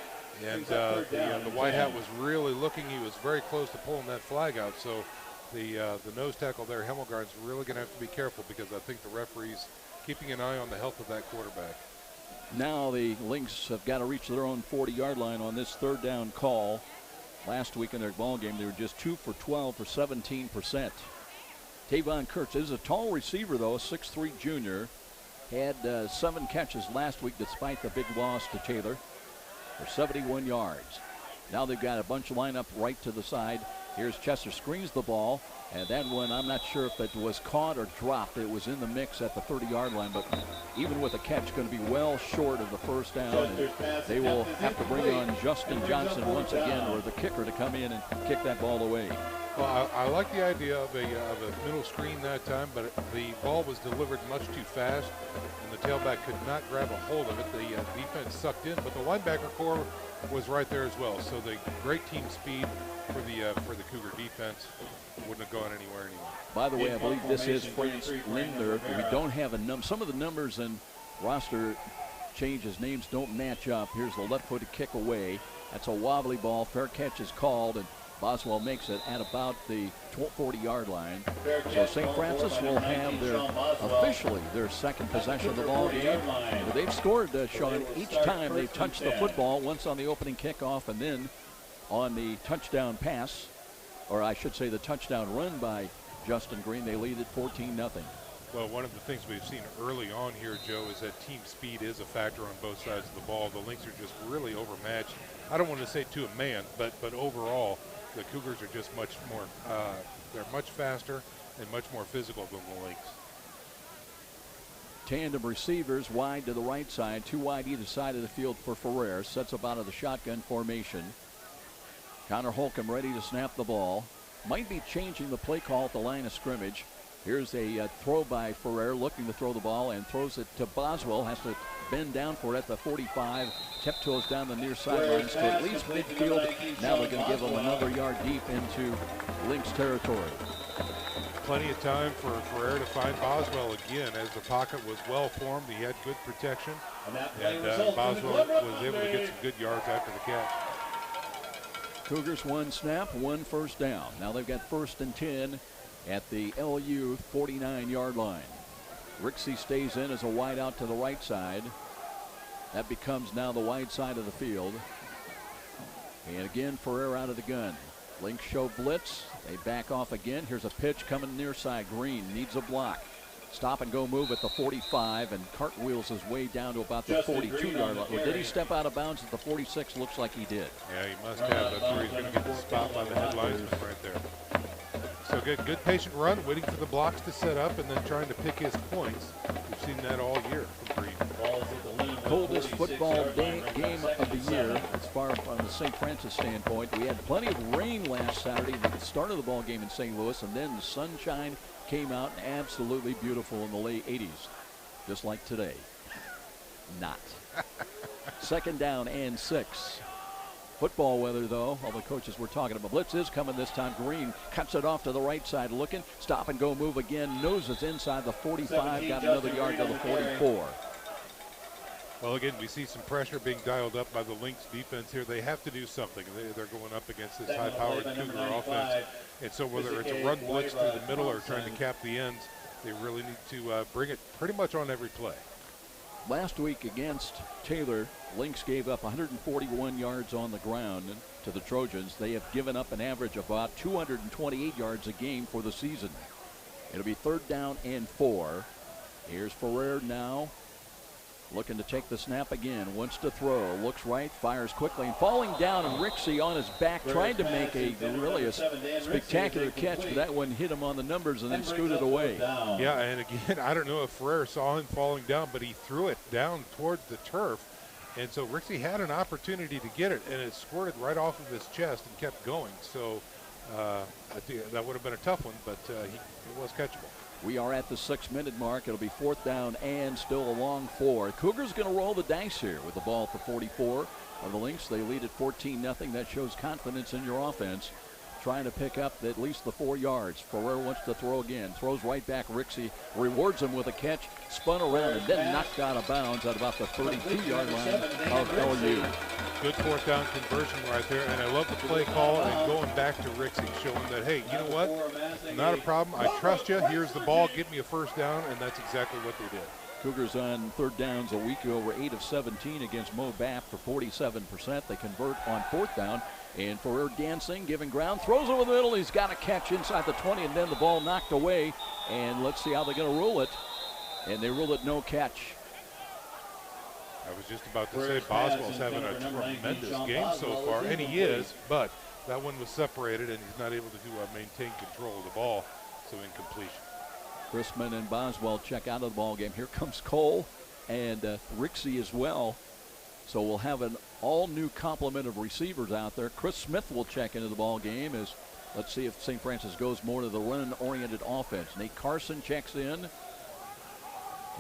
And the white hat was really looking. He was very close to pulling that flag out. So the nose tackle there, Hemmelgarn's really going to have to be careful because I think the referee's keeping an eye on the health of that quarterback. Now the Lynx have got to reach their own 40-yard line on this 3rd down call. Last week in their ball game, they were just 2 for 12 for 17%. Tavon Kurtz is a tall receiver, though, a 6'3 junior. Had 7 catches last week despite the big loss to Taylor for 71 yards. Now they've got a bunch lined up right to the side. Here's Chester screens the ball, and that one, I'm not sure if it was caught or dropped. It was in the mix at the 30-yard line, but even with a catch, going to be well short of the first down. And they will have to bring on Justin Johnson once again, or the kicker, to come in and kick that ball away. Well, I like the idea of a middle screen that time, but the ball was delivered much too fast, and the tailback could not grab a hold of it. The defense sucked in, but the linebacker core was right there as well. So the great team speed for the Cougar defense wouldn't have gone anywhere anyway. By the way, I believe this is France Linder. We don't have a number. Some of the numbers and roster changes, names don't match up. Here's the left-footed kick away. That's a wobbly ball. Fair catch is called, and Boswell makes it at about the 40-yard line. So St. Francis will have officially their second possession of the ball game. They've scored, Sean, each time they've touched the football, once on the opening kickoff and then on the touchdown pass, or I should say the touchdown run by Justin Green. They lead at 14-0. Well, one of the things we've seen early on here, Joe, is that team speed is a factor on both sides of the ball. The Lynx are just really overmatched. I don't want to say to a man, but overall, the Cougars are just much more, they're much faster and much more physical than the Lynx. Tandem receivers wide to the right side, two wide either side of the field for Ferrer. Sets up out of the shotgun formation. Connor Holcomb ready to snap the ball. Might be changing the play call at the line of scrimmage. Here's a throw by Ferrer, looking to throw the ball, and throws it to Boswell. Has to bend down for it at the 45. Tiptoes down the near sidelines to at least midfield. Now they're going to give him another yard deep into Lynx territory. Plenty of time for Ferrer to find Boswell again, as the pocket was well formed. He had good protection, and Boswell was able to get some good yards after the catch. Cougars one snap, one first down. Now they've got 1st and 10 at the LU 49-yard line. Rixey stays in as a wide out to the right side. That becomes now the wide side of the field. And again, Ferrer out of the gun. Lynx show blitz. They back off again. Here's a pitch coming near side. Green needs a block. Stop and go move at the 45 and cartwheels his way down to about the 42-yard line. Or did he step out of bounds at the 46? Looks like he did. Yeah, he must have. That's where he's going to get the spot by the headlinesman right there. So good patient run, waiting for the blocks to set up and then trying to pick his points. We've seen that all year from Green. Coldest football game of the year as far from the St. Francis standpoint. We had plenty of rain last Saturday at the start of the ball game in St. Louis, and then the sunshine came out absolutely beautiful in the late 80s, just like today. Not. 2nd down and 6. Football weather, though, all the coaches were talking about. Blitz is coming this time. Green cuts it off to the right side, looking. Stop and go move again. Noses inside the 45. Got another yard to the 44. Well, again, we see some pressure being dialed up by the Lynx defense here. They have to do something. They're going up against this high-powered Cougar offense. And so whether it's a run blitz through the middle or trying to cap the ends, they really need to bring it pretty much on every play. Last week against Taylor, Lynx gave up 141 yards on the ground to the Trojans. They have given up an average of about 228 yards a game for the season. It'll be 3rd down and 4. Here's Ferrer now, looking to take the snap again. Wants to throw, looks right, fires quickly, and falling down, and Rixey on his back trying to make a spectacular catch, but that one hit him on the numbers and then scooted away. Yeah, and again, I don't know if Ferrer saw him falling down, but he threw it down towards the turf, and so Rixey had an opportunity to get it, and it squirted right off of his chest and kept going. So I think that would have been a tough one, but it was catchable. We are at the 6-minute mark. It'll be 4th down and still a long 4. Cougars going to roll the dice here with the ball at the 44 of the Lynx. They lead at 14-0. That shows confidence in your offense. Trying to pick up at least the 4 yards. Ferrer wants to throw again. Throws right back. Rixey rewards him with a catch. Spun around and then knocked out of bounds at about the 32-yard line of LU. Good 4th down conversion right there, and I love the play call and going back to Rixey, showing that, hey, you know what? Not a problem. I trust you. Here's the ball. Give me a 1st down, and that's exactly what they did. Cougars on 3rd downs a week over 8 of 17 against Mo Bapp for 47%. They convert on 4th down. And Ferrer dancing, giving ground, throws over the middle. He's got a catch inside the 20, and then the ball knocked away. And let's see how they're going to rule it. And they rule it no catch. I was just about to say Boswell's having a tremendous game so far, and he is, but That one was separated, and he's not able to maintain control of the ball, so incompletion. Chrisman and Boswell check out of the ball game. Here comes Cole and Rixey as well. So we'll have an all-new complement of receivers out there. Chris Smith will check into the ball game as let's see if St. Francis goes more to the run-oriented offense. Nate Carson checks in.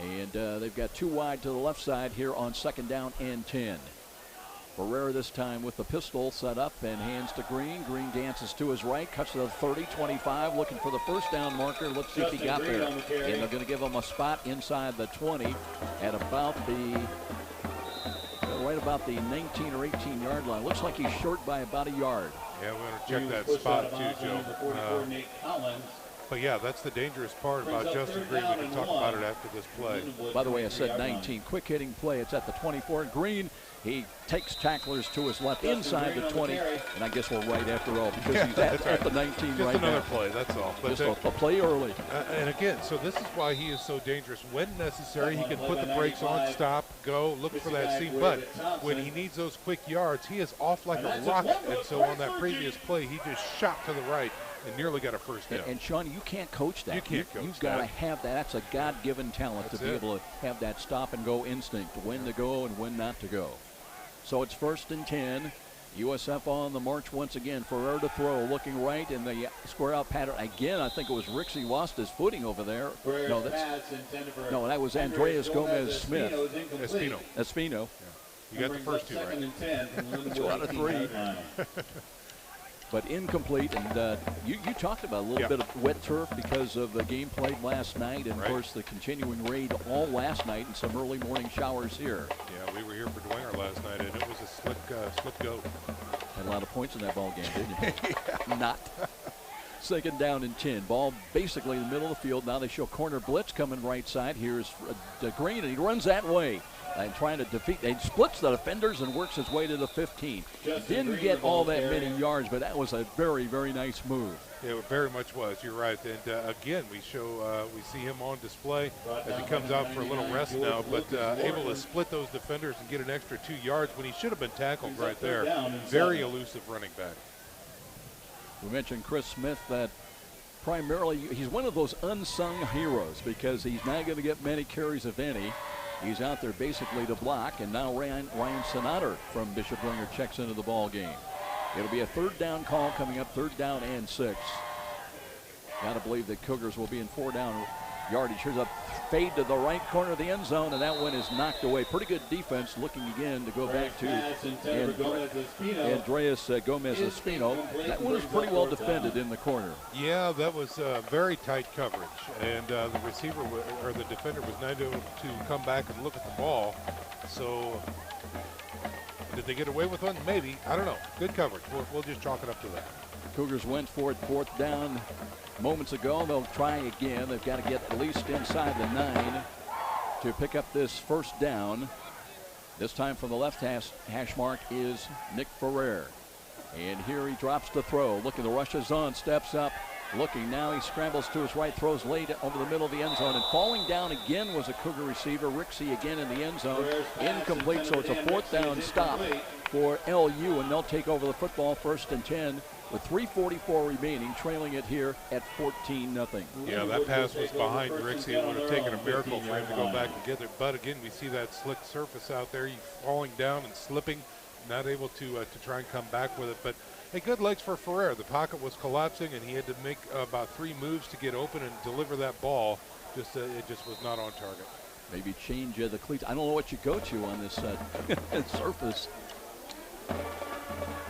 And they've got 2 wide to the left side here on 2nd down and 10. Ferrer this time with the pistol set up and hands to Green. Green dances to his right, cuts to the 30, 25, looking for the first down marker. Let's see if he got there. And they're going to give him a spot inside the 20 at about the, right about the 19 or 18 yard line. Looks like he's short by about a yard. Yeah, we're going to check that spot too, Joe. But yeah, that's the dangerous part about Justin Green. We can talk about it after this play. By the way, I said 19. Quick hitting play. It's at the 24. Green, he takes tacklers to his left inside the 20. And I guess we're right after all because he's at the 19 just right now. Just another play, that's all. But just a play early. And again, so this is why he is so dangerous. When necessary, he can put the brakes on, stop, go, look for that seam. But when he needs those quick yards, he is off like a rocket. And so on that previous play, he just shot to the right and nearly got a first down. And Sean, you can't coach that. You can't coach You've got to have that. That's a God-given talent to be able to have that stop-and-go instinct, when to go and when not to go. So it's 1st and 10. USF on the march once again. Ferrer to throw, looking right in the square-out pattern. Again, I think it was Rixey lost his footing over there. No, that was Andreas Gomez-Smith. Espino. Yeah. You got the first 2 right. 2 out of 3. But incomplete, and you talked about a little bit of wet turf because of the game played last night, and of course the continuing rain all last night and some early morning showers here. Yeah, we were here for Dwenger last night, and it was a slick go. Had a lot of points in that ball game, didn't you? Not. 2nd down and 10. Ball basically in the middle of the field. Now they show corner blitz coming right side. Here's Green, and he runs that way. And trying to defeat, he splits the defenders and works his way to the 15. Didn't get all that many yards, but that was a very, very nice move. Yeah, it very much was. You're right. And again, we see him on display as he comes out for a little rest now, but able to split those defenders and get an extra 2 yards when he should have been tackled right there. Very elusive running back. We mentioned Chris Smith, that primarily he's one of those unsung heroes because he's not going to get many carries, if any. He's out there basically to block, and now Ryan Sonater from Bishop Dwenger checks into the ball game. It'll be a 3rd down call coming up, 3rd down and 6. Got to believe that Cougars will be in 4 down yardage. Here's a fade to the right corner of the end zone, and that one is knocked away. Pretty good defense, looking again to go back to Andreas Gomez-Espino. That one was pretty well defended in the corner. Yeah, that was very tight coverage, and the receiver or the defender was not able to come back and look at the ball. So did they get away with one? Maybe. I don't know. Good coverage. We'll just chalk it up to that. Cougars went for it 4th down moments ago. They'll try again. They've got to get at least inside the 9 to pick up this 1st down. This time from the left hash mark is Nick Ferrer. And here he drops to throw. Looking, the rush is on, steps up. Looking now, he scrambles to his right, throws late over the middle of the end zone, and falling down again was a Cougar receiver. Rixey again in the end zone, incomplete, so it's a 4th down stop for LU, and they'll take over the football 1st and 10 with 3:44 remaining, trailing it here at 14-0. Yeah, that pass was behind Rixey. It would have taken a miracle for him to go back and get it, but again, we see that slick surface out there. He's falling down and slipping, not able to try and come back with it, but hey, good legs for Ferrer. The pocket was collapsing, and he had to make about 3 moves to get open and deliver that ball. It just was not on target. Maybe change the cleats. I don't know what you go to on this surface.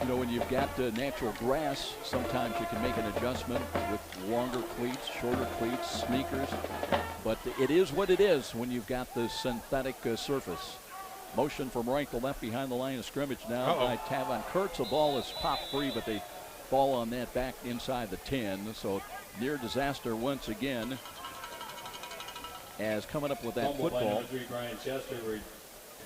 You know, when you've got natural grass, sometimes you can make an adjustment with longer cleats, shorter cleats, sneakers. But it is what it is when you've got this synthetic surface. Motion from right to left behind the line of scrimmage now by Tavon Kurtz. The ball is popped free, but they fall on that back inside the 10. So near disaster once again as coming up with that football. By number 3, Brian Chester,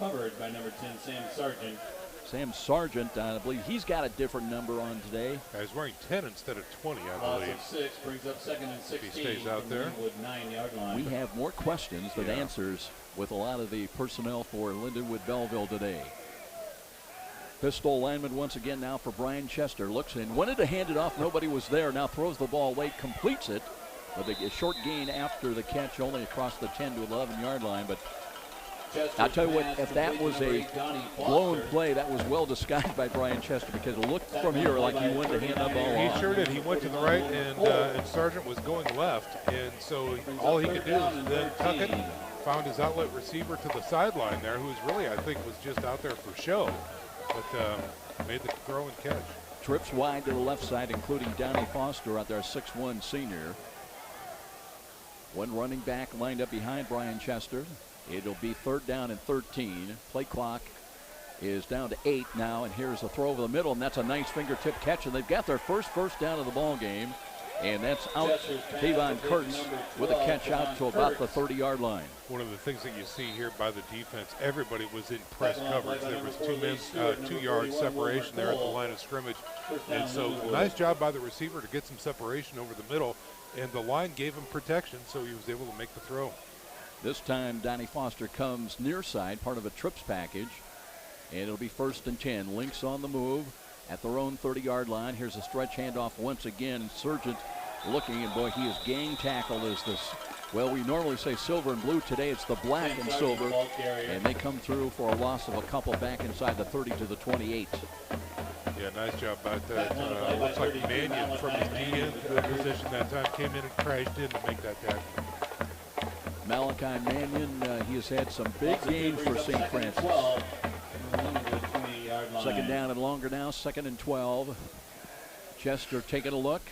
recovered by number 10, Sam Sargent. Sam Sargent, I believe he's got a different number on today. He's wearing 10 instead of 20, I believe. 6 brings up 2nd and 16. If he stays out there. Lindenwood 9-yard line. We have more questions than answers with a lot of the personnel for Lindenwood Belleville today. Pistol lineman once again now for Brian Chester. Looks and wanted to hand it off. Nobody was there. Now throws the ball late, completes it. But a short gain after the catch, only across the 10 to 11 yard line. But I'll tell you what, if that was a blown play, that was well disguised by Brian Chester, because it looked from here like he wanted to hand that ball off. He sure did. He went to the right, and Sargent was going left, and so all he could do was then tuck it, found his outlet receiver to the sideline there, who was really, I think, was just out there for show, but made the throw and catch. Trips wide to the left side, including Donnie Foster out there, 6'1" senior. One running back lined up behind Brian Chester. It'll be 3rd down and 13. Play clock is down to 8 now, and here's a throw over the middle, and that's a nice fingertip catch, and they've got their first down of the ball game, and that's out Kevin Kurtz with a catch out to about the 30-yard line. One of the things that you see here by the defense, everybody was in press coverage. There was 2 men, 2 yard separation there at the line of scrimmage, and so nice job by the receiver to get some separation over the middle, and the line gave him protection, so he was able to make the throw. This time, Donnie Foster comes near side, part of a trips package, and it'll be 1st and 10. Lynx on the move at their own 30-yard line. Here's a stretch handoff once again. Sargent looking, and boy, he is gang tackled as this, well, we normally say silver and blue. Today it's the black and silver, and they come through for a loss of a couple back inside the 30 to the 28. Yeah, nice job about that. Looks like Mannion from his D-end position that time came in and crashed in to make that tackle. Malachi Mannion, he has had some big games for St. Francis. 2nd down and longer now, 2nd and 12. Chester taking a look.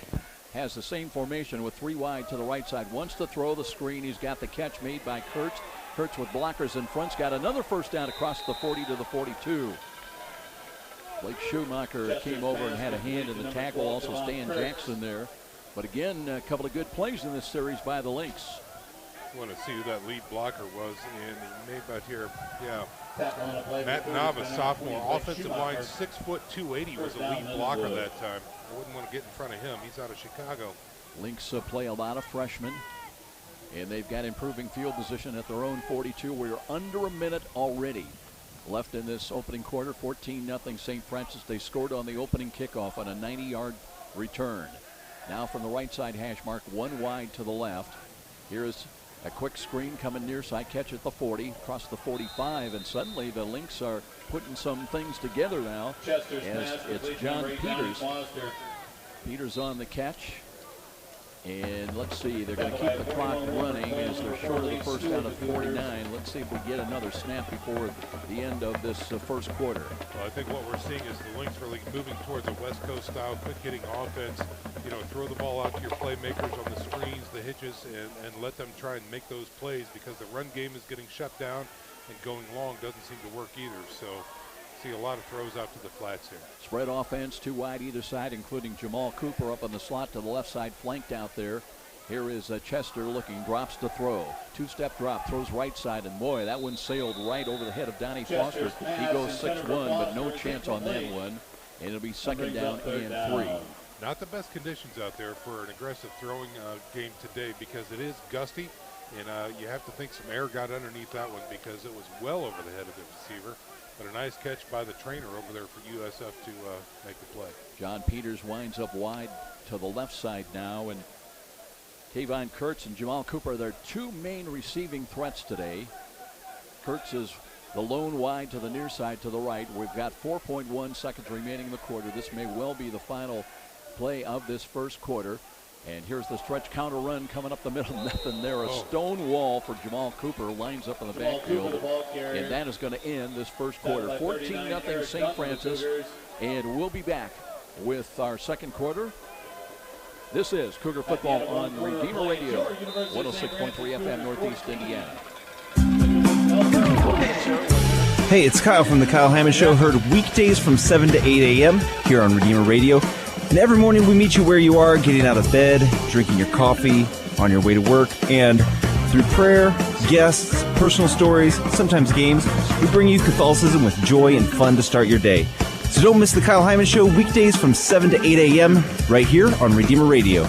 Has the same formation with 3 wide to the right side. Wants to throw the screen. He's got the catch made by Kurtz. Kurtz with blockers in front. Got another 1st down across the 40 to the 42. Blake Schumacher came over and had a hand in the tackle. Also Stan Jackson there. But again, a couple of good plays in this series by the Lynx. Want to see who that lead blocker was, and he made that here. Yeah, Matt Nava, sophomore, offensive line, 6 foot 280, was a lead blocker that time. I wouldn't want to get in front of him. He's out of Chicago. Lynx play a lot of freshmen, and they've got improving field position at their own 42. We're under a minute already left in this opening quarter. 14-0 St. Francis. They scored on the opening kickoff on a 90-yard return. Now from the right side hash mark, 1 wide to the left. Here is a quick screen coming near side, catch at the 40, across the 45, and suddenly the Lynx are putting some things together now. As it's John Peters. Peters on the catch. And let's see, they're going to keep the clock running as they're short of the 1st down of 49. Let's see if we get another snap before the end of this first quarter. Well, I think what we're seeing is the Lynx really moving towards a West Coast style quick hitting offense. You know, throw the ball out to your playmakers on the screens, the hitches, and let them try and make those plays, because the run game is getting shut down and going long doesn't seem to work either. So see a lot of throws out to the flats here. Spread offense, 2 wide either side, including Jamal Cooper up on the slot to the left side, flanked out there. Here is Chester looking, drops to throw. 2-step drop, throws right side, and boy, that one sailed right over the head of Donnie Foster. He goes 6'1", but no chance on that one. And it'll be 2nd down and 3. Not the best conditions out there for an aggressive throwing game today, because it is gusty, and you have to think some air got underneath that one, because it was well over the head of the receiver. But a nice catch by the trainer over there for USF to make the play. John Peters winds up wide to the left side now, and Kevin Kurtz and Jamal Cooper are their 2 main receiving threats today. Kurtz is the lone wide to the near side to the right. We've got 4.1 seconds remaining in the quarter. This may well be the final play of this first quarter. And here's the stretch counter run coming up the middle. Nothing there. A stone wall for Jamal Cooper, lines up in the backfield. And that is going to end this first quarter. 14-0 St. Francis. And we'll be back with our second quarter. This is Cougar Football on Redeemer Radio, 106.3 FM, Northeast Indiana. Hey, it's Kyle from The Kyle Hammond Show, heard weekdays from 7 to 8 a.m. here on Redeemer Radio. And every morning we meet you where you are, getting out of bed, drinking your coffee, on your way to work, and through prayer, guests, personal stories, sometimes games, we bring you Catholicism with joy and fun to start your day. So don't miss The Kyle Hyman Show weekdays from 7 to 8 a.m. right here on Redeemer Radio.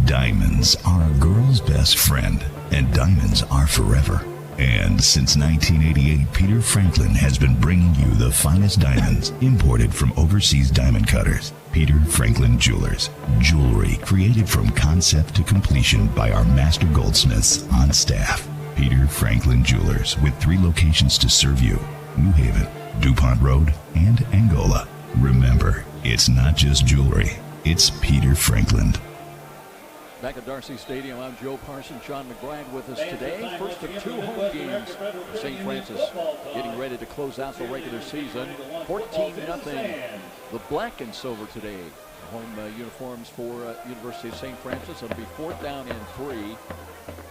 Diamonds are a girl's best friend, and diamonds are forever. And since 1988, Peter Franklin has been bringing you the finest diamonds imported from overseas diamond cutters. Peter Franklin Jewelers. Jewelry created from concept to completion by our master goldsmiths on staff. Peter Franklin Jewelers, with 3 locations to serve you: New Haven, DuPont Road, and Angola. Remember, it's not just jewelry, it's Peter Franklin. Back at Darcy Stadium, I'm Joe Parsons. Sean McBride with us today. First of 2 home games. St. Francis getting ready to close out the regular season. 14-0. The black and silver today. Home uniforms for University of St. Francis. It'll be 4th down and 3.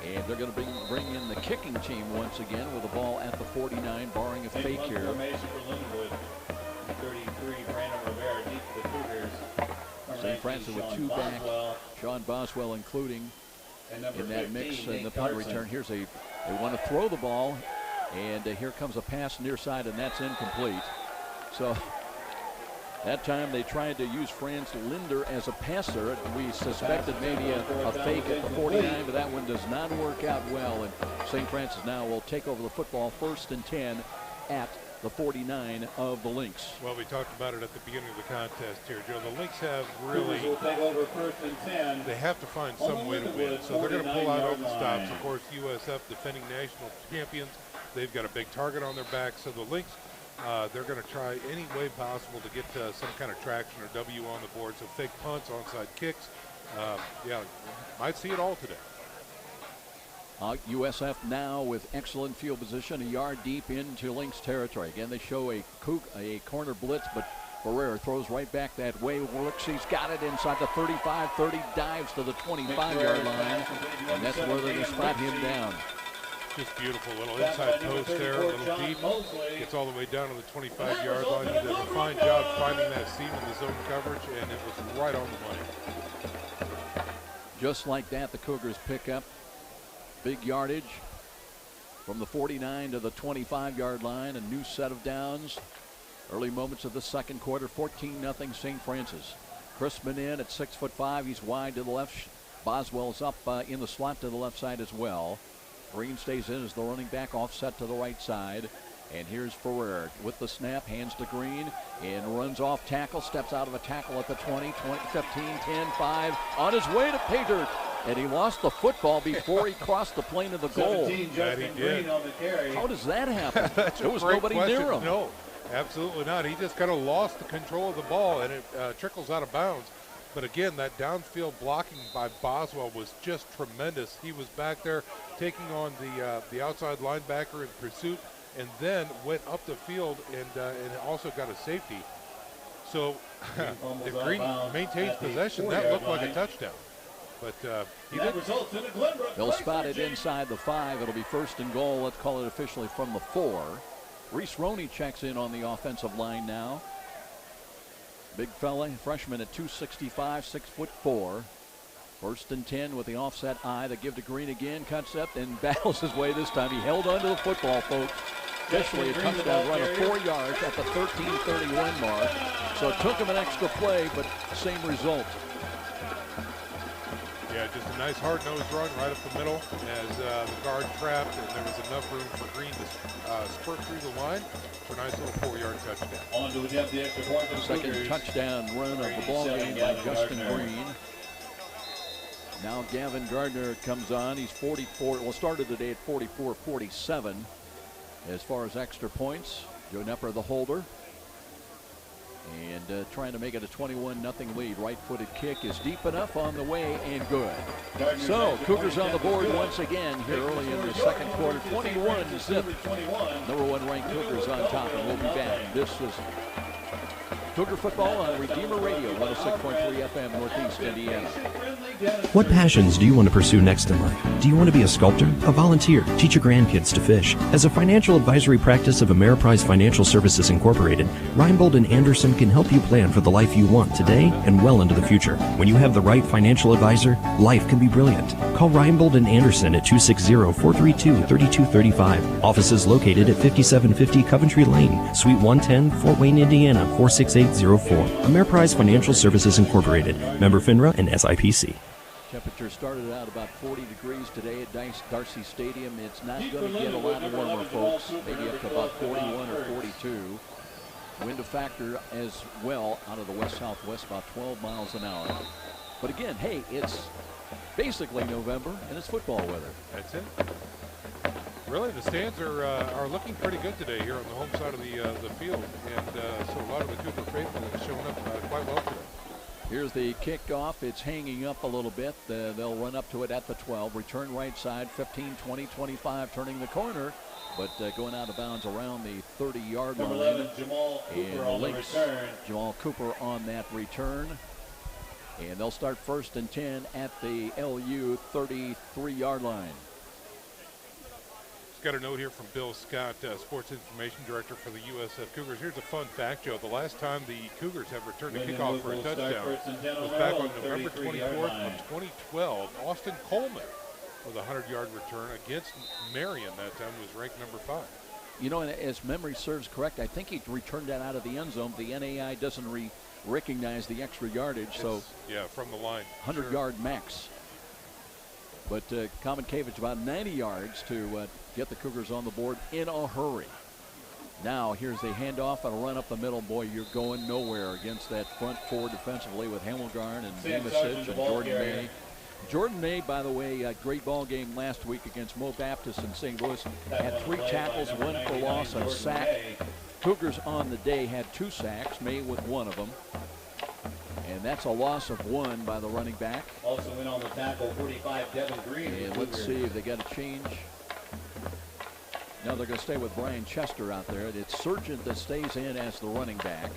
And they're going to bring in the kicking team once again with the ball at the 49, barring a fake here. St. Francis with 2 back. Sean Boswell including in that mix in the punt return. They want to throw the ball, and here comes a pass near side, and that's incomplete. So that time they tried to use Franz Linder as a passer. We suspected maybe a fake at the 49, but that one does not work out well. And St. Francis now will take over the football, 1st and 10 at the 49 of the Lynx. Well, we talked about it at the beginning of the contest here, Joe. The Lynx have really, they have to find some way to win. So they're going to pull out all the stops. Of course, USF, defending national champions, they've got a big target on their back. So the Lynx, they're going to try any way possible to get some kind of traction or W on the board. So fake punts, onside kicks. Yeah, might see it all today. USF now with excellent field position, a yard deep into Lynx territory. Again, they show a corner blitz, but Ferrer throws right back that way. Looks, he's got it inside the 35, 30, dives to the 25-yard line, and that's where they're going to spot him down. Just beautiful little inside post there, a little deep. Gets all the way down to the 25-yard line. He did a fine job finding that seam in the zone coverage, and it was right on the money. Just like that, the Cougars pick up big yardage from the 49 to the 25-yard line. A new set of downs. Early moments of the second quarter, 14-0 St. Francis. Crispin in at 6'5". He's wide to the left. Boswell's up in the slot to the left side as well. Green stays in as the running back, offset to the right side. And here's Ferrer with the snap, hands to Green, and runs off tackle, steps out of a tackle at the 20, 15, 10, 5, on his way to pay dirt. And he lost the football before he crossed the plane of the goal. That he did. How does that happen? There was nobody question. near him. No, absolutely not. He just kind of lost the control of the ball, and it trickles out of bounds. But again, that downfield blocking by Boswell was just tremendous. He was back there taking on the outside linebacker in pursuit, and then went up the field and also got a safety. So if Green maintains possession, that looked like a touchdown. But he didn't. They'll spot it inside the 5. It'll be 1st and goal. Let's call it officially from the 4. Reese Roney checks in on the offensive line now. Big fella, freshman at 265, 6'4". 1st and 10 with the offset eye. They give to Green again, cuts up and battles his way this time. He held onto the football, folks. Officially a touchdown run of 4 yards at the 13:31 mark. So it took him an extra play, but same result. Yeah, just a nice hard-nosed run right up the middle as the guard trapped, and there was enough room for Green to spurt through the line for a nice little 4-yard touchdown. On to attempt the extra point. Second touchdown run of the ball game by Justin Green. Now Gavin Gardner comes on. He's 44. Well, started the day at 44-47 as far as extra points. Joe Nepper, the holder. And trying to make it a 21-0 lead. Right-footed kick is deep enough on the way and good. So Cougars on the board once again here early in the second quarter. 21-zip. Number 1 ranked Cougars on top, and we'll be back. This is Cougar football on Redeemer Radio, 106.3 FM, Northeast Indiana. What passions do you want to pursue next in life? Do you want to be a sculptor, a volunteer, teach your grandkids to fish? As a financial advisory practice of Ameriprise Financial Services Incorporated, Reinbold and Anderson can help you plan for the life you want today and well into the future. When you have the right financial advisor, life can be brilliant. Call Reinbold and Anderson at 260-432-3235. Offices located at 5750 Coventry Lane, Suite 110, Fort Wayne, Indiana, 46804. Ameriprise Financial Services Incorporated, member FINRA and SIPC. Temperature started out about 40 degrees today at Darcy Stadium. It's not going to get a lot warmer, folks. Maybe up to about 41 or 42. Wind factor as well out of the west-southwest, about 12 miles an hour. But again, hey, it's basically November, and it's football weather. That's it. Really, the stands are looking pretty good today here on the home side of the field, and so a lot of the Cougar faithful is showing up quite well today. Here's the kickoff. It's hanging up a little bit. They'll run up to it at the 12. Return right side, 15, 20, 25, turning the corner, but going out of bounds around the 30-yard line. Number 11, Jamal Cooper on the return. Jamal Cooper on that return. And they'll start 1st and 10 at the LU 33-yard line. Got a note here from Bill Scott, Sports Information Director for the USF Cougars. Here's a fun fact, Joe. The last time the Cougars have returned a kickoff for a touchdown was back on November 24th of 2012. Austin Coleman with a 100-yard return against Marion that time was ranked number 5. You know, and as memory serves correct, I think he returned that out of the end zone. The NAI doesn't recognize the extra yardage, so yeah, from the line, 100-yard max. But Common Cavage about 90 yards to get the Cougars on the board in a hurry. Now here's the handoff and a run up the middle. Boy, you're going nowhere against that front four defensively with Hamilgarn and Nemesic and Jordan May. Jordan May, by the way, a great ball game last week against Mo Baptist in St. Louis. Had 3 tackles, 1 for loss, and a sack. Cougars on the day had 2 sacks, May with 1 of them. And that's a loss of 1 by the running back. Also in on the tackle, 45, Devin Green. And let's see if they got a change. No, they're going to stay with Brian Chester out there. It's Sargent that stays in as the running back.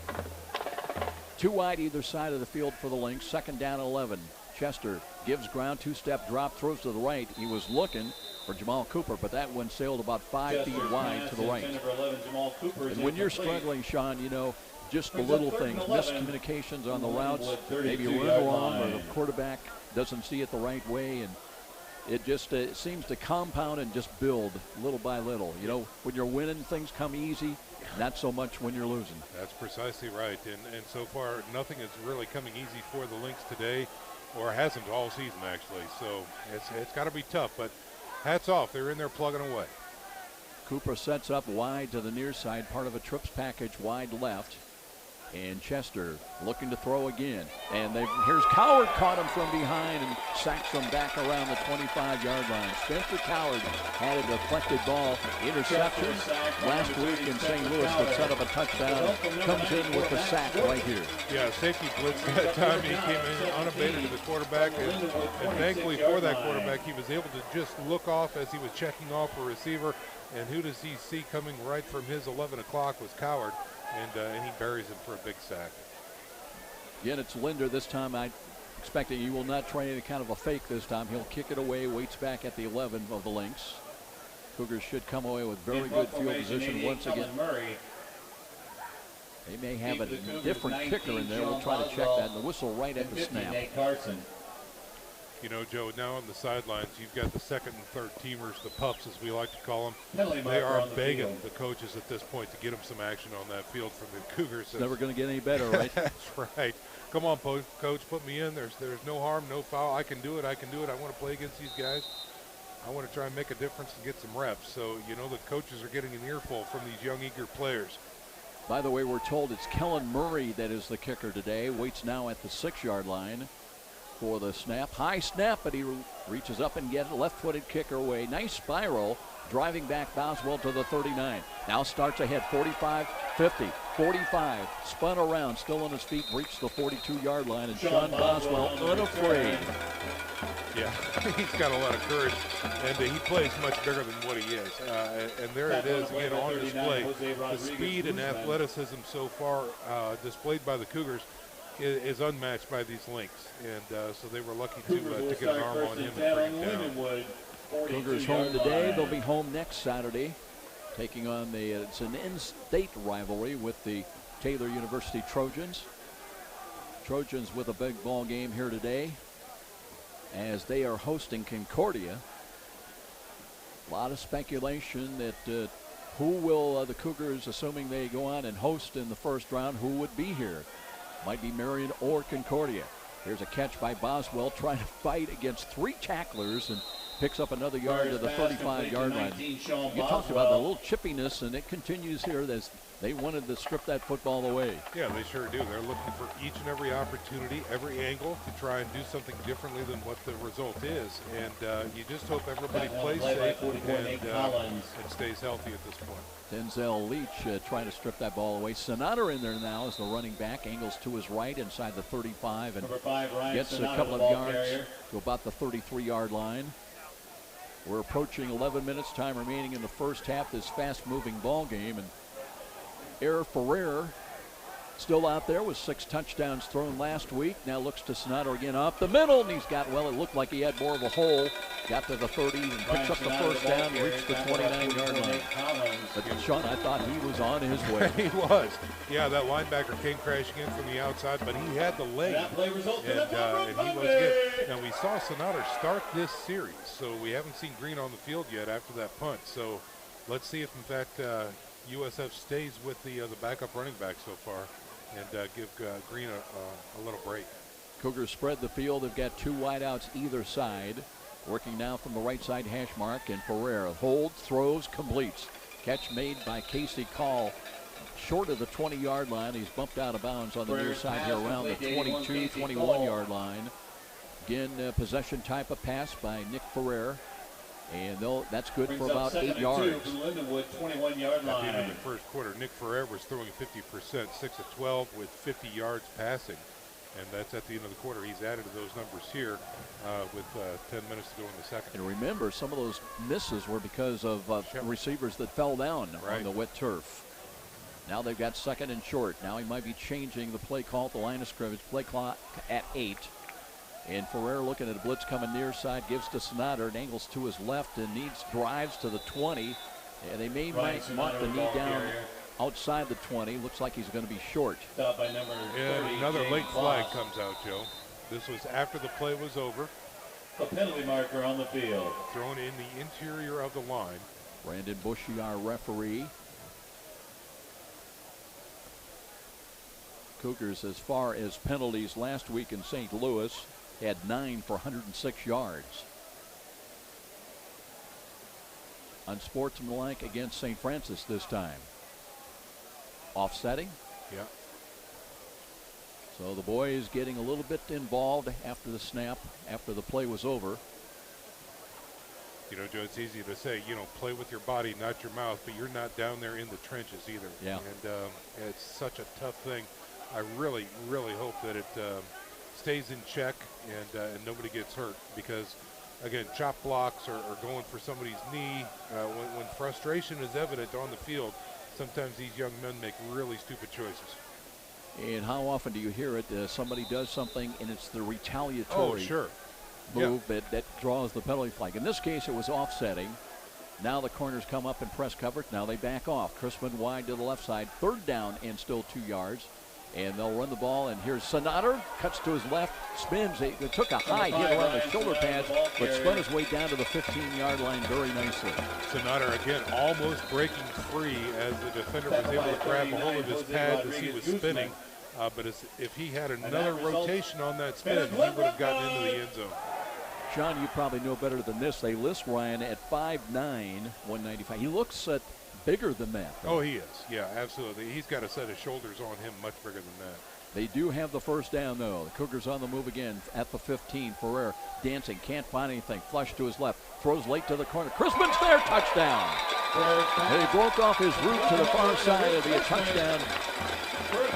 2 wide either side of the field for the Lynx. 2nd down 11. Chester gives ground, 2-step drop, throws to the right. He was looking for Jamal Cooper, but that one sailed about 5 feet wide to the right. And when you're struggling, Sean, you know, just the little things, miscommunications on the routes, maybe you run wrong or the quarterback doesn't see it the right way, and it just it seems to compound and just build little by little. You know, when you're winning, things come easy, not so much when you're losing. That's precisely right, and so far nothing is really coming easy for the Lynx today, or hasn't all season actually, so it's got to be tough, but hats off, they're in there plugging away. Cooper sets up wide to the near side, part of a trips package wide left. And Chester looking to throw again. And here's Coward, caught him from behind and sacks him back around the 25-yard line. Spencer Coward had a deflected ball, interception last week in St. Louis, but set up a touchdown. Comes in with the sack right here. Yeah, safety blitz that time. He came in unabated to the quarterback, and thankfully for that quarterback, he was able to just look off as he was checking off a receiver. And who does he see coming right from his 11 o'clock was Coward. And he buries him for a big sack. Again, it's Linder this time. I expect that he will not try any kind of a fake this time. He'll kick it away, waits back at the 11 of the Lynx. Cougars should come away with very good field position once again. They may have a different kicker in there. We'll try to check that. And the whistle right at the snap. You know, Joe, now on the sidelines, you've got the 2nd and 3rd teamers, the pups as we like to call them. They are begging the coaches at this point to get them some action on that field from the Cougars. It's never going to get any better, right? That's right. Come on, coach, put me in. There's no harm, no foul. I can do it. I want to play against these guys. I want to try and make a difference and get some reps. So, you know, the coaches are getting an earful from these young, eager players. By the way, we're told it's Kellen Murray that is the kicker today. Waits now at the 6-yard line for the snap. High snap, but he reaches up and gets a left-footed kicker away. Nice spiral, driving back Boswell to the 39. Now starts ahead, 45, 50, 45, spun around, still on his feet, reached the 42-yard line, and Sean Boswell unafraid. Yeah, he's got a lot of courage, and he plays much bigger than what he is. And there it is again on display. The speed and athleticism so far displayed by the Cougars is unmatched by these Lynx, and so they were lucky to get an arm on him and bring him down. Cougars home today. They'll be home next Saturday, taking on it's an in-state rivalry with the Taylor University Trojans. Trojans with a big ball game here today as they are hosting Concordia. A lot of speculation that who will the Cougars, assuming they go on and host in the first round, who would be here? Might be Marion or Concordia. Here's a catch by Boswell trying to fight against 3 tacklers and picks up another yard to the 35-yard line. You talked about the little chippiness, and it continues here. They wanted to strip that football away. Yeah, they sure do. They're looking for each and every opportunity, every angle to try and do something differently than what the result is. And you just hope everybody plays safe and stays healthy at this point. Denzel Leach trying to strip that ball away. Sonata in there now as the running back. Angles to his right inside the 35 and gets a couple of yards to about the 33-yard line. We're approaching 11 minutes time remaining in the first half, this fast-moving ball game. And Air Ferrer still out there with 6 touchdowns thrown last week. Now looks to Sonata again up the middle, and he's got, well, it looked like he had more of a hole. Got to the 30 and picks up the first down, reached the 29-yard line. But Sean, I thought he was on his way. He was. Yeah, that linebacker came crashing in from the outside, but he had the lane, and he was good. Now, we saw Sonata start this series, so we haven't seen Green on the field yet after that punt. So let's see if, in fact, USF stays with the backup running back so far and give Green a little break. Cougars spread the field. They've got 2 wideouts either side. Working now from the right side hash mark, and Ferrer holds, throws, completes. Catch made by Casey Call short of the 20-yard line. He's bumped out of bounds on the near side here around the 22, 21-yard line. Again, possession type of pass by Nick Ferrer. And that's good for about 8 yards. Lindenwood, 21-yard line. At the end of the first quarter, Nick Ferrer was throwing 50%, 6 of 12 with 50 yards passing. And that's at the end of the quarter. He's added to those numbers here with 10 minutes to go in the second. And remember, some of those misses were because of receivers that fell down on the wet turf. Now they've got 2nd and short. Now he might be changing the play call at the line of scrimmage. Play clock at 8. And Ferrer looking at a blitz coming near side, gives to Sonata and angles to his left and drives to the 20. And they might mark the knee down outside the 20. Looks like he's going to be short. Stop by number 30, and another late flag Foss. comes out, Joe. This was after the play was over. A penalty marker on the field. Thrown in the interior of the line. Brandon Bushy, our referee. Cougars, as far as penalties last week in St. Louis, had 9 for 106 yards. Unsportsmanlike against St. Francis this time. Offsetting. Yeah. So the boys getting a little bit involved after the snap, after the play was over. You know, Joe, it's easy to say, play with your body, not your mouth, but you're not down there in the trenches either. Yeah. And it's such a tough thing. I really, really hope that it stays in check and nobody gets hurt because, again, chop blocks or going for somebody's knee, when frustration is evident on the field, sometimes these young men make really stupid choices. And how often do you hear it? Somebody does something and it's the retaliatory move that draws the penalty flag. In this case, it was offsetting. Now the corners come up and press coverage. Now they back off. Crispin wide to the left side. 3rd down and still 2 yards. And they'll run the ball, and here's Sonata, cuts to his left, spins. They took a high hit around the shoulder pads, but spun his way down to the 15-yard line very nicely. Sonata, again, almost breaking free as the defender was able to grab a hold of his pad as he was spinning. But if he had another rotation on that spin, he would have gotten into the end zone. Sean, you probably know better than this. They list Ryan at 5'9", 195. He looks bigger than that, though. Oh, he is. Yeah, absolutely. He's got a set of shoulders on him much bigger than that. They do have the first down, though. The Cougars on the move again at the 15. Ferrer dancing, can't find anything. Flush to his left, throws late to the corner. Crispin's there, touchdown. He broke off his route to the far side of the touchdown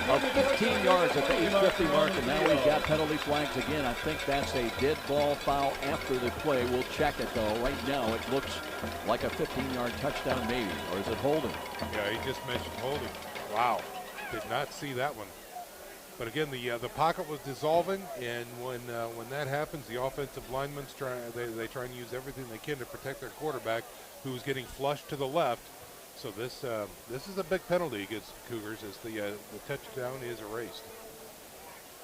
of 15 yards at the 8:50 mark, and now we've got penalty flags again. I think that's a dead ball foul after the play. We'll check it, though. Right now, it looks like a 15-yard touchdown maybe, or is it holding? Yeah, he just mentioned holding. Wow, did not see that one. But again, the pocket was dissolving, and when that happens, the offensive linemen try and use everything they can to protect their quarterback, who's getting flushed to the left. So this is a big penalty against Cougars as the touchdown is erased.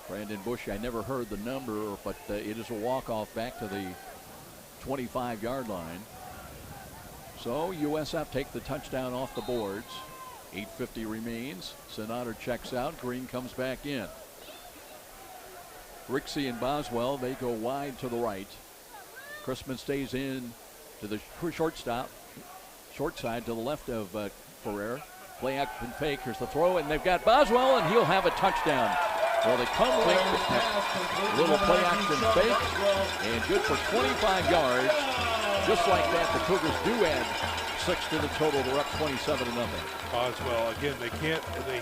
Brandon Bush, I never heard the number, but it is a walk-off back to the 25-yard line. So USF take the touchdown off the boards. 8:50 remains. Sonata checks out. Green comes back in. Rixey and Boswell, they go wide to the right. Chrisman stays in to the short side to the left of Ferrer. Play action fake. Here's the throw, and they've got Boswell, and he'll have a touchdown. Well, they come late with that little play action fake, and good for 25 yards. Just like that, the Cougars do add 6 to the total. They're up 27-0. Boswell, again,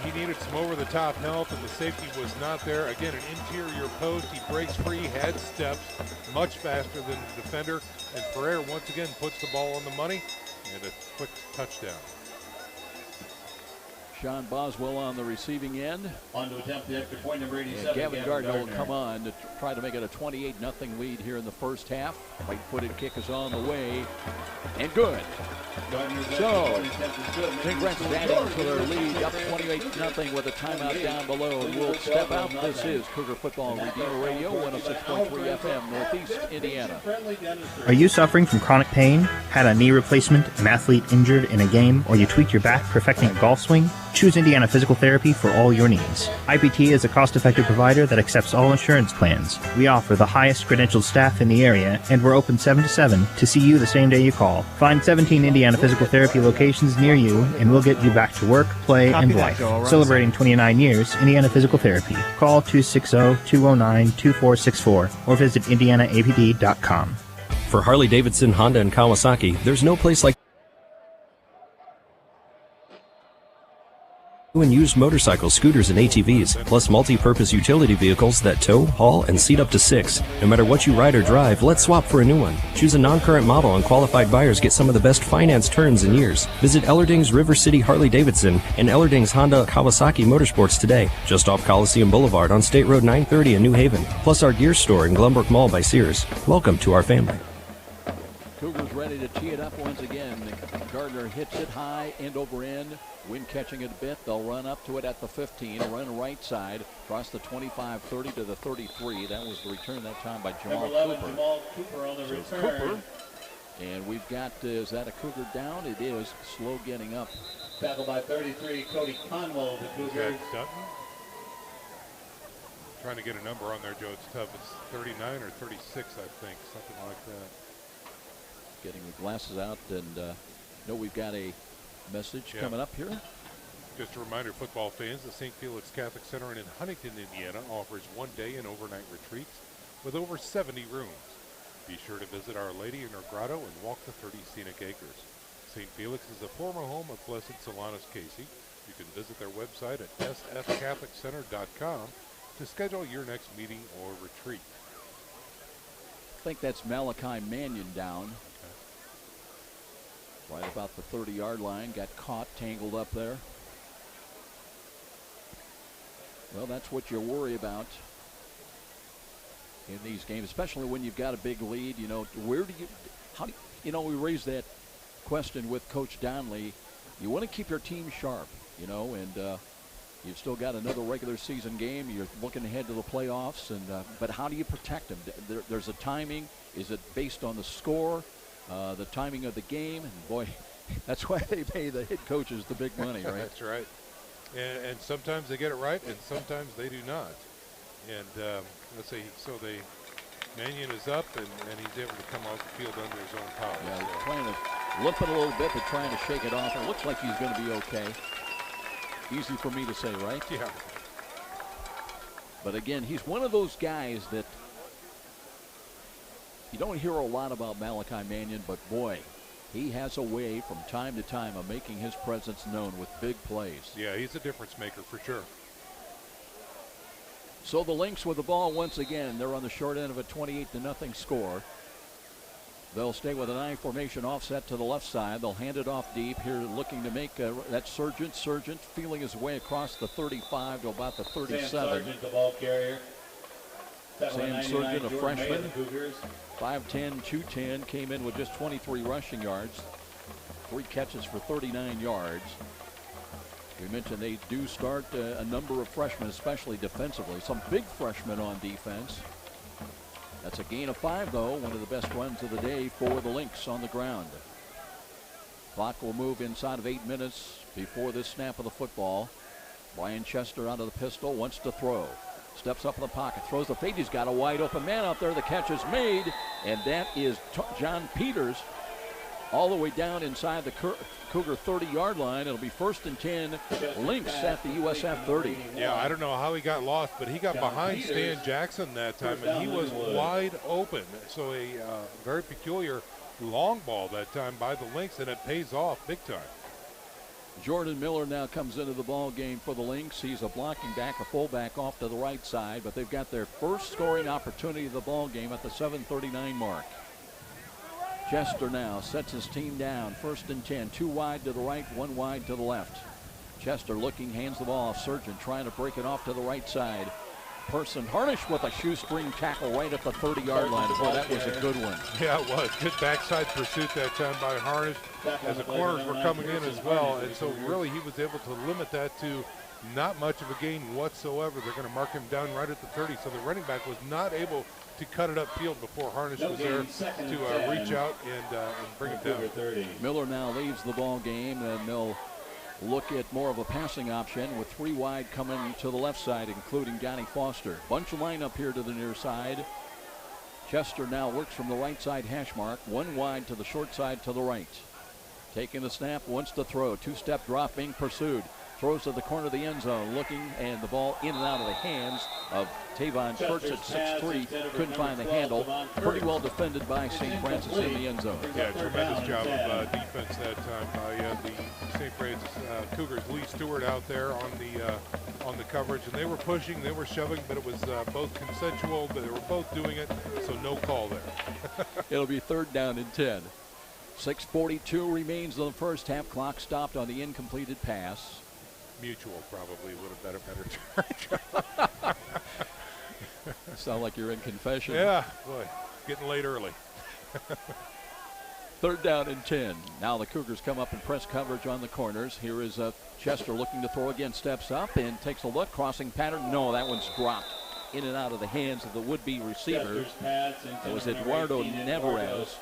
he needed some over-the-top help, and the safety was not there. Again, an interior post. He breaks free, had steps, much faster than the defender. And Ferrer once again puts the ball on the money, and a quick touchdown. Sean Boswell on the receiving end. On to attempt the extra point, number 87. And Gavin Gardner will come on to try to make it a 28-0 lead here in the first half. Right-footed kick is on the way, and good. So, St. Francis adding to their lead, up 28-0 with a timeout down below. We'll step out. This is Cougar Football on Redeemer Radio, 106.3 FM, Northeast Indiana. Are you suffering from chronic pain, had a knee replacement, an athlete injured in a game, or you tweaked your back perfecting a golf swing? Choose Indiana Physical Therapy for all your needs. IPT is a cost-effective provider that accepts all insurance plans. We offer the highest credentialed staff in the area, and we're open 7 to 7 to see you the same day you call. Find 17 Indiana Physical Therapy locations near you, and we'll get you back to work, play, and life. Celebrating 29 years, Indiana Physical Therapy. Call 260-209-2464 or visit indianaapd.com. For Harley-Davidson, Honda, and Kawasaki, there's no place like and used motorcycles, scooters, and ATVs, plus multi-purpose utility vehicles that tow, haul, and seat up to 6. No matter what you ride or drive, let's swap for a new one. Choose a non-current model, and qualified buyers get some of the best finance terms in years. Visit Ellerding's River City Harley-Davidson and Ellerding's Honda Kawasaki Motorsports today, just off Coliseum Boulevard on State Road 930 in New Haven, plus our gear store in Glenbrook Mall by Sears. Welcome to our family. Cougars ready to tee it up once again. Gardner hits it high, end over end. Wind catching it a bit. They'll run up to it at the 15. A run right side across the 25-30 to the 33. That was the return that time by Jamal Number 11, Cooper. Jamal Cooper on the return. Cooper. And we've got, is that a Cougar down? It is. Slow getting up. Tackled by 33, Cody Conwell of the Cougars. Dutton. Trying to get a number on there, Joe. It's tough. It's 39 or 36, I think. Something like that. Getting the glasses out, and know we've got a message coming up here. Just a reminder, football fans, the St. Felix Catholic Center in Huntington, Indiana offers one-day and overnight retreats with over 70 rooms. Be sure to visit Our Lady in her grotto and walk the 30 scenic acres. St. Felix is the former home of Blessed Solanus Casey. You can visit their website at sfcatholiccenter.com to schedule your next meeting or retreat. I think that's Malachi Mannion down. Right about the 30-yard line. Got caught, tangled up there. Well, that's what you worry about in these games, especially when you've got a big lead. You know, we raised that question with Coach Donley. You want to keep your team sharp, you know, and you've still got another regular season game. You're looking ahead to the playoffs, and but how do you protect them? There's a timing. Is it based on the score? The timing of the game, and boy, that's why they pay the head coaches the big money, right? That's right. And sometimes they get it right, and sometimes they do not. And let's see, Mannion is up, and he's able to come off the field under his own power. Yeah, he's trying to limp it a little bit, but trying to shake it off. It looks like he's going to be okay. Easy for me to say, right? Yeah. But again, he's one of those guys that you don't hear a lot about Malachi Mannion, but boy, he has a way from time to time of making his presence known with big plays. Yeah, he's a difference maker for sure. So the Lynx with the ball once again. They're on the short end of a 28-0 score. They'll stay with an I formation offset to the left side. They'll hand it off deep here, looking to make that Sargent feeling his way across the 35 to about the 37. Sam Sargent, the ball carrier. Sam Sargent, a freshman, 5'10", 210, came in with just 23 rushing yards, 3 catches for 39 yards. We mentioned they do start a number of freshmen, especially defensively. Some big freshmen on defense. That's a gain of 5, though. One of the best runs of the day for the Lynx on the ground. Clock will move inside of 8 minutes before this snap of the football. Brian Chester out of the pistol, wants to throw. Steps up in the pocket, throws the fade. He's got a wide open man out there. The catch is made, and that is John Peters all the way down inside the Cougar 30-yard line. It'll be 1st and 10, Lynx at the USF 30. Yeah, I don't know how he got lost, but he got behind Stan Jackson that time, and he was wide open. So a very peculiar long ball that time by the Lynx, and it pays off big time. Jordan Miller now comes into the ball game for the Lynx. He's a blocking back, a fullback off to the right side, but they've got their first scoring opportunity of the ball game at the 7:39 mark. Chester now sets his team down. 1st and 10, 2 wide to the right, 1 wide to the left. Chester looking, hands the ball off. Surgeon trying to break it off to the right side. Person Harnish with a shoestring tackle right at the 30-yard line. Boy, that was a good one. Yeah, it was. Good backside pursuit that time by Harnish as the corners were coming in as well. And so really he was able to limit that to not much of a gain whatsoever. They're going to mark him down right at the 30. So the running back was not able to cut it upfield before Harnish was there to reach out and bring him down. Miller now leaves the ball game, and they'll look at more of a passing option with 3 wide coming to the left side, including Johnny Foster. Bunch of line up here to the near side. Chester now works from the right side hash mark. 1 wide to the short side to the right. Taking the snap, wants to throw. 2-step drop being pursued. Throws to the corner of the end zone, looking, and the ball in and out of the hands of Tavon Kurtz at 6'3". Couldn't find the handle. Pretty well defended by St. Francis in the end zone. Yeah, tremendous job of defense that time by the St. Francis Cougars. Lee Stewart out there on the coverage, and they were pushing, they were shoving, but it was both consensual, but they were both doing it, so no call there. It'll be 3rd down and 10. 6:42 remains in the first half. Clock stopped on the incompleted pass. Mutual probably would have been a better term. Sound like you're in confession. Yeah, boy, getting late early. 3rd down and 10. Now the Cougars come up and press coverage on the corners. Here is Chester looking to throw again. Steps up and takes a look. Crossing pattern. No, that one's dropped in and out of the hands of the would-be receiver. It was Eduardo Navarez.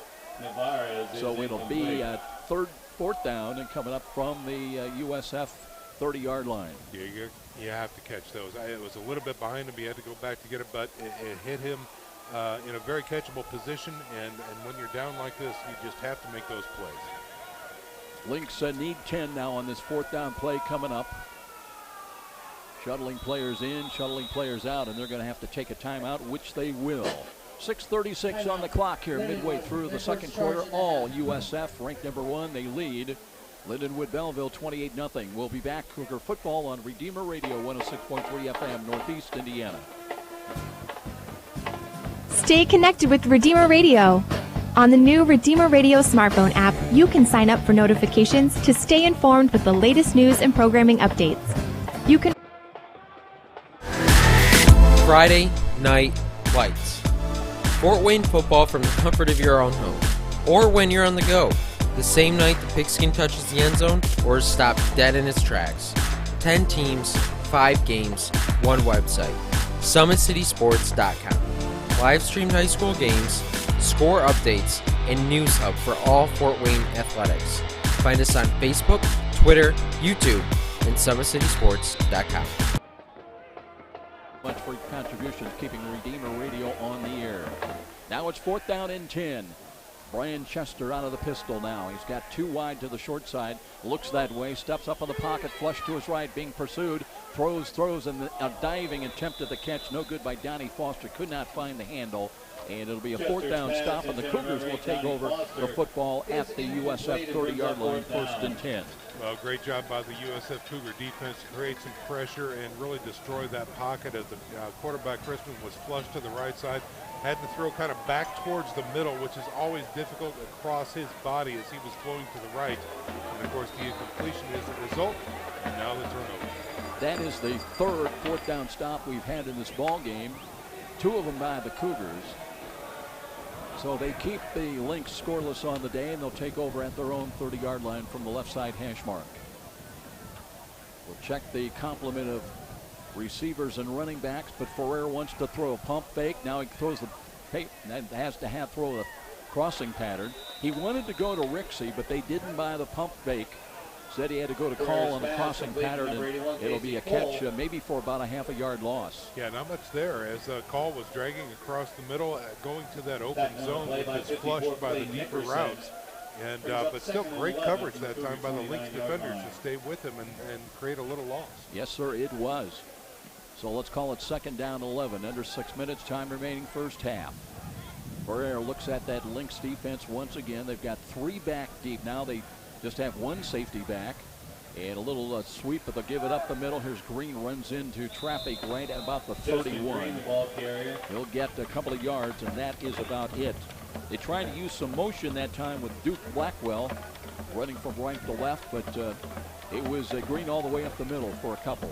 So it'll be 4th down and coming up from the USF 30-yard line. Yeah, you have to catch those. It was a little bit behind him. He had to go back to get it, but it hit him in a very catchable position, and when you're down like this, you just have to make those plays. Lynx need 10 now on this 4th down play coming up. Shuttling players in, shuttling players out, and they're going to have to take a timeout, which they will. 6:36 on the clock here, midway through the second quarter. All USF, ranked number 1, they lead. Lindenwood Belleville 28-0. We'll be back. Cougar football on Redeemer Radio 106.3 FM, Northeast Indiana. Stay connected with Redeemer Radio. On the new Redeemer Radio smartphone app, you can sign up for notifications to stay informed with the latest news and programming updates. You can Friday Night Lights. Fort Wayne football from the comfort of your own home, or when you're on the go. The same night the pigskin touches the end zone or is stopped dead in its tracks. 10 teams, 5 games, 1 website. SummitCitySports.com. Live streamed high school games, score updates, and news hub for all Fort Wayne athletics. Find us on Facebook, Twitter, YouTube, and SummitCitySports.com. Much for your contributions keeping Redeemer Radio on the air. Now it's 4th down and 10. Brian Chester out of the pistol now. He's got 2 wide to the short side. Looks that way. Steps up in the pocket. Flush to his right. Being pursued. Throws, and a diving attempt at the catch. No good by Donnie Foster. Could not find the handle. And it'll be a 4th down stop, and the Cougars will take over the football at the USF 30-yard line, 1st and 10. Well, great job by the USF Cougar defense to create some pressure and really destroy that pocket as the quarterback, Christman, was flushed to the right side. Had to throw kind of back towards the middle, which is always difficult across his body as he was flowing to the right. And, of course, the incompletion is the result, and now the turnover. That is the 3rd 4th down stop we've had in this ball game, 2 of them by the Cougars. So they keep the Lynx scoreless on the day, and they'll take over at their own 30-yard line from the left side hash mark. We'll check the complement of receivers and running backs, but Ferrer wants to throw a pump fake. Now he throws the fake, has to throw a crossing pattern. He wanted to go to Rixey, but they didn't buy the pump fake. said he had to go to call on the crossing pattern, and it'll be a catch maybe for about a half a yard loss. Yeah, not much there as Call was dragging across the middle, going to that open zone, which was flushed by the deeper routes. And but still great coverage that time by the Lynx defenders to stay with him and create a little loss. Yes, sir, it was. So let's call it 2nd down 11. Under 6 minutes, time remaining first half. Ferrer looks at that Lynx defense once again. They've got 3 back deep. Now they just have 1 safety back. And a little sweep, but they'll give it up the middle. Here's Green, runs into traffic right at about the 31. He'll get a couple of yards, and that is about it. They tried to use some motion that time with Duke Blackwell running from right to left, but it was Green all the way up the middle for a couple.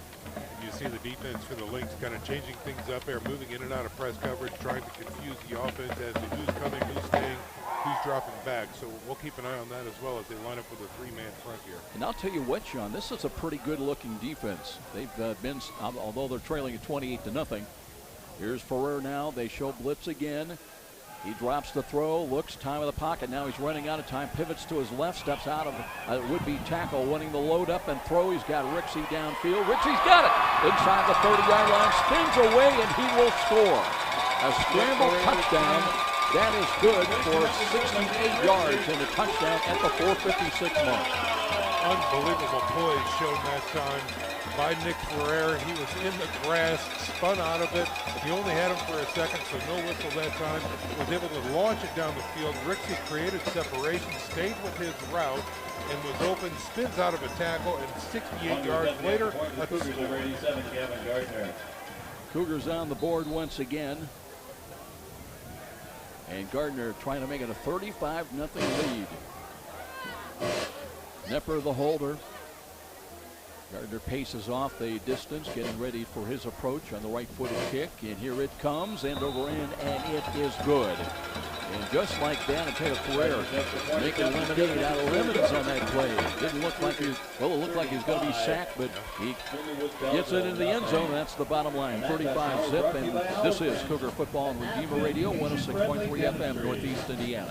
You see the defense for the Lynx kind of changing things up there, moving in and out of press coverage, trying to confuse the offense as to who's coming, who's staying, who's dropping back. So we'll keep an eye on that as well as they line up with a 3-man front here. And I'll tell you what, Sean, this is a pretty good-looking defense. They've been, although they're trailing at 28-0. Here's Ferrer now. They show blitz again. He drops the throw, looks, time of the pocket. Now he's running out of time, pivots to his left, steps out of a would-be tackle, wanting to load up and throw. He's got Rixey downfield. Rixey's got it inside the 30-yard line, spins away, and he will score. A scramble touchdown. That is good for 68 yards and a touchdown at the 4:56 mark. Unbelievable poise shown that time by Nick Ferrer. He was in the grass, spun out of it. He only had him for a second, so no whistle that time. Was able to launch it down the field. Rixey created separation, stayed with his route, and was open, spins out of a tackle, and 68 yards later, a score. Cougars on the board once again. And Gardner trying to make it a 35-0 lead. Nepper the holder. Gardner paces off the distance, getting ready for his approach on the right-footed kick. And here it comes, end over end, and it is good. And just like that, Taylor Ferrer making lemonade out of lemons on that play. Didn't look like he, well, it looked like he was going to be sacked, but he gets it into the end zone. That's the bottom line, 35-0. And this is Cougar Football on Redeemer Radio, 106.3 FM, Northeast Indiana.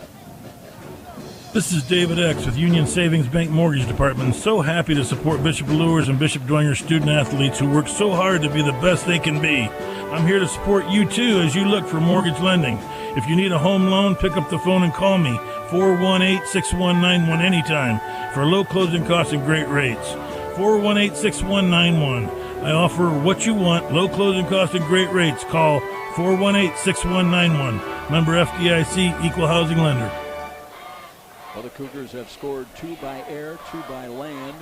This is David X with Union Savings Bank Mortgage Department. So happy to support Bishop Lures and Bishop Dwenger student athletes who work so hard to be the best they can be. I'm here to support you too as you look for mortgage lending. If you need a home loan, pick up the phone and call me, 418-6191 anytime for low closing costs and great rates. 418-6191. I offer what you want, low closing costs and great rates. Call 418-6191. Member FDIC, Equal Housing Lender. Well, the Cougars have scored 2 by air, 2 by land.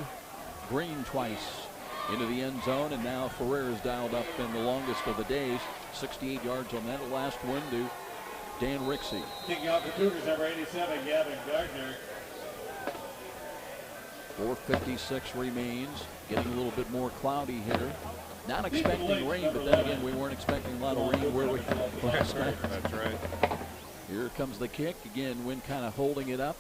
Green twice into the end zone, and now Ferrer is dialed up in the longest of the days. 68 yards on that last one to Dan Rixey. Kicking off the Cougars, number 87, Gavin Gardner. 4:56 remains. Getting a little bit more cloudy here. Not expecting rain, but then again, we weren't expecting a lot of rain where we last night. That's right. Here comes the kick. Again, wind kind of holding it up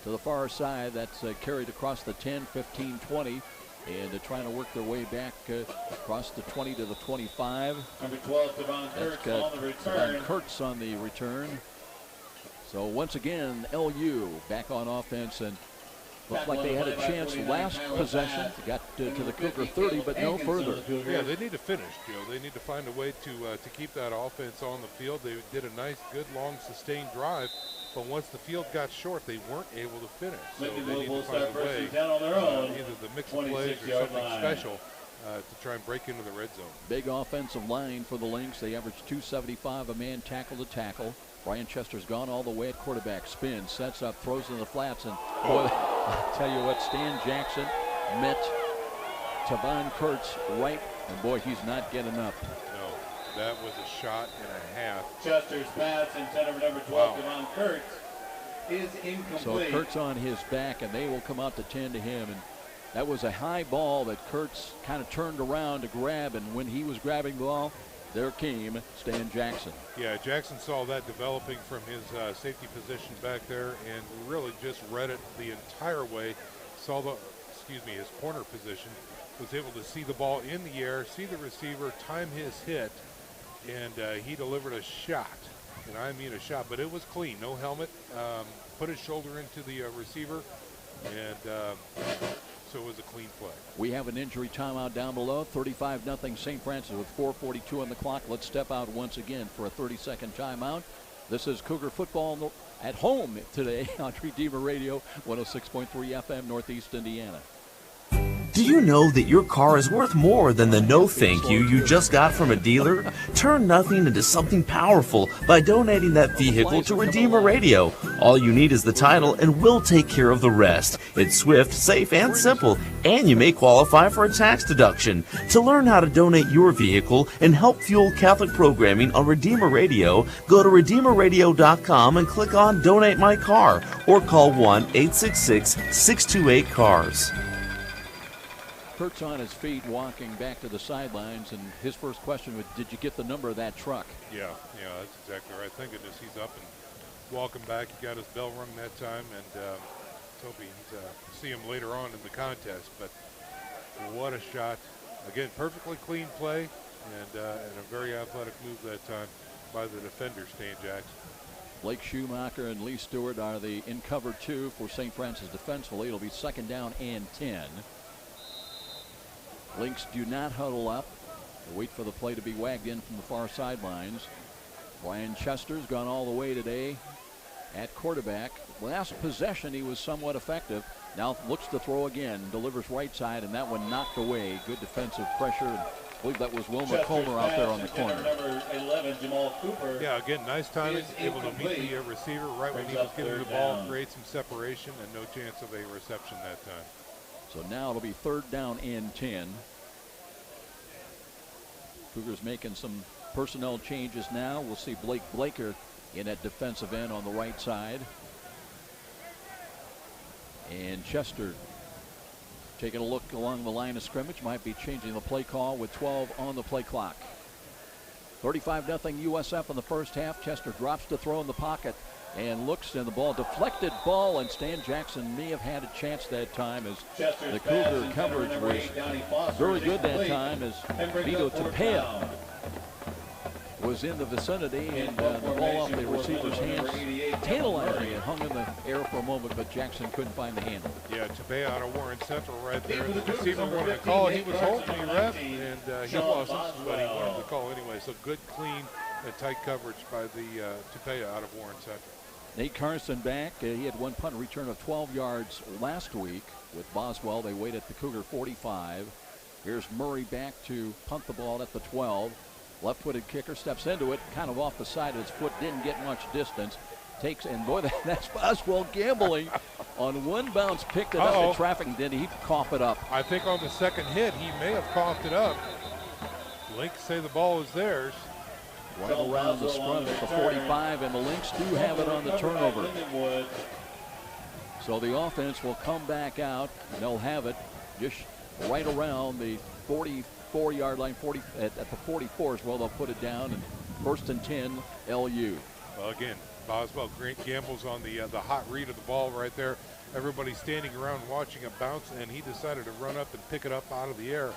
to the far side. That's carried across the 10, 15, 20. And trying to work their way back across the 20 to the 25. Number 12, Devon Kurtz on the return. Devon Kurtz on the return. So once again, LU back on offense, and looked like they had a chance last possession. Got to the Cougar 30, but no further. Yeah, they need to finish, Joe. They need to find a way to keep that offense on the field. They did a nice, good, long, sustained drive. But once the field got short, they weren't able to finish. So they need to find a way, either the mix of plays or something special to try and break into the red zone. Big offensive line for the Lynx. They average 275 a man tackle to tackle. Brian Chester's gone all the way at quarterback. Spins, sets up, throws in the flats, and boy, I'll tell you what, Stan Jackson met Tavon Kurtz right, and boy, he's not getting up. No, that was a shot and a half. Chester's pass intended for number 12, Tavon Kurtz, is incomplete. So Kurtz on his back, and they will come out to 10 to him. And that was a high ball that Kurtz kind of turned around to grab, and when he was grabbing the ball, there came Stan Jackson. Yeah, Jackson saw that developing from his safety position back there and really just read it the entire way. Saw the, his corner position, was able to see the ball in the air, see the receiver, time his hit, and he delivered a shot. And I mean a shot, but it was clean, no helmet. Put his shoulder into the receiver and so it was a clean play. We have an injury timeout down below. 35-0 St. Francis with 4:42 on the clock. Let's step out once again for a 30-second timeout. This is Cougar football at home today on Redeemer Radio, 106.3 FM, Northeast Indiana. Do you know that your car is worth more than the no thank you just got from a dealer? Turn nothing into something powerful by donating that vehicle to Redeemer Radio. All you need is the title and we'll take care of the rest. It's swift, safe, and simple, and you may qualify for a tax deduction. To learn how to donate your vehicle and help fuel Catholic programming on Redeemer Radio, go to RedeemerRadio.com and click on Donate My Car or call 1-866-628-CARS. Kurt's on his feet walking back to the sidelines, and his first question was, did you get the number of that truck? Yeah, that's exactly right. Thank goodness he's up and walking back. He got his bell rung that time, and let's hope he's see him later on in the contest. But what a shot. Again, perfectly clean play, and a very athletic move that time by the defender, Stan Jackson. Blake Schumacher and Lee Stewart are the in cover two for St. Francis defensively. It'll be 2nd down and 10. Lynx do not huddle up. They wait for the play to be wagged in from the far sidelines. Brian Chester's gone all the way today at quarterback. Last possession, he was somewhat effective. Now looks to throw again, delivers right side, and that one knocked away. Good defensive pressure. I believe that was Wilmer Comer out there on the corner. Number 11, Jamal Cooper. Yeah, again, nice timing, able to meet the receiver right when he was getting the ball, create some separation, and no chance of a reception that time. So now it'll be 3rd down and 10. Cougars making some personnel changes now. We'll see Blake Blaker in at defensive end on the right side. And Chester taking a look along the line of scrimmage. Might be changing the play call with 12 on the play clock. 35-0 USF in the first half. Chester drops to throw in the pocket and looks, and the ball, deflected ball, and Stan Jackson may have had a chance that time as the Cougar coverage was very good that time as Vito Tapia was in the vicinity, and the ball off the receiver's hands. Tantalizing, it hung in the air for a moment, but Jackson couldn't find the handle. Yeah, Tapia out of Warren Central right there. The receiver wanted to call it. He was holding the ref, and he lost it, but he wanted to call anyway. So good, clean, and tight coverage by the Tapia out of Warren Central. Nate Carson back. He had one punt return of 12 yards last week with Boswell. They wait at the Cougar 45. Here's Murray back to punt the ball at the 12. Left-footed kicker steps into it, kind of off the side of his foot, didn't get much distance. Takes, and boy, that's Boswell gambling. On one bounce, picked it up in traffic, and then he coughed it up. I think on the second hit, he may have coughed it up. Lynx say the ball is theirs. Right around the scrum at the 45, and the Lynx do have it on the turnover. So the offense will come back out, and they'll have it just right around the 44-yard line, at the 44 is where they'll put it down, and 1st and 10, LU. Well, again, Boswell gambles on the hot read of the ball right there. Everybody's standing around watching it bounce, and he decided to run up and pick it up out of the air.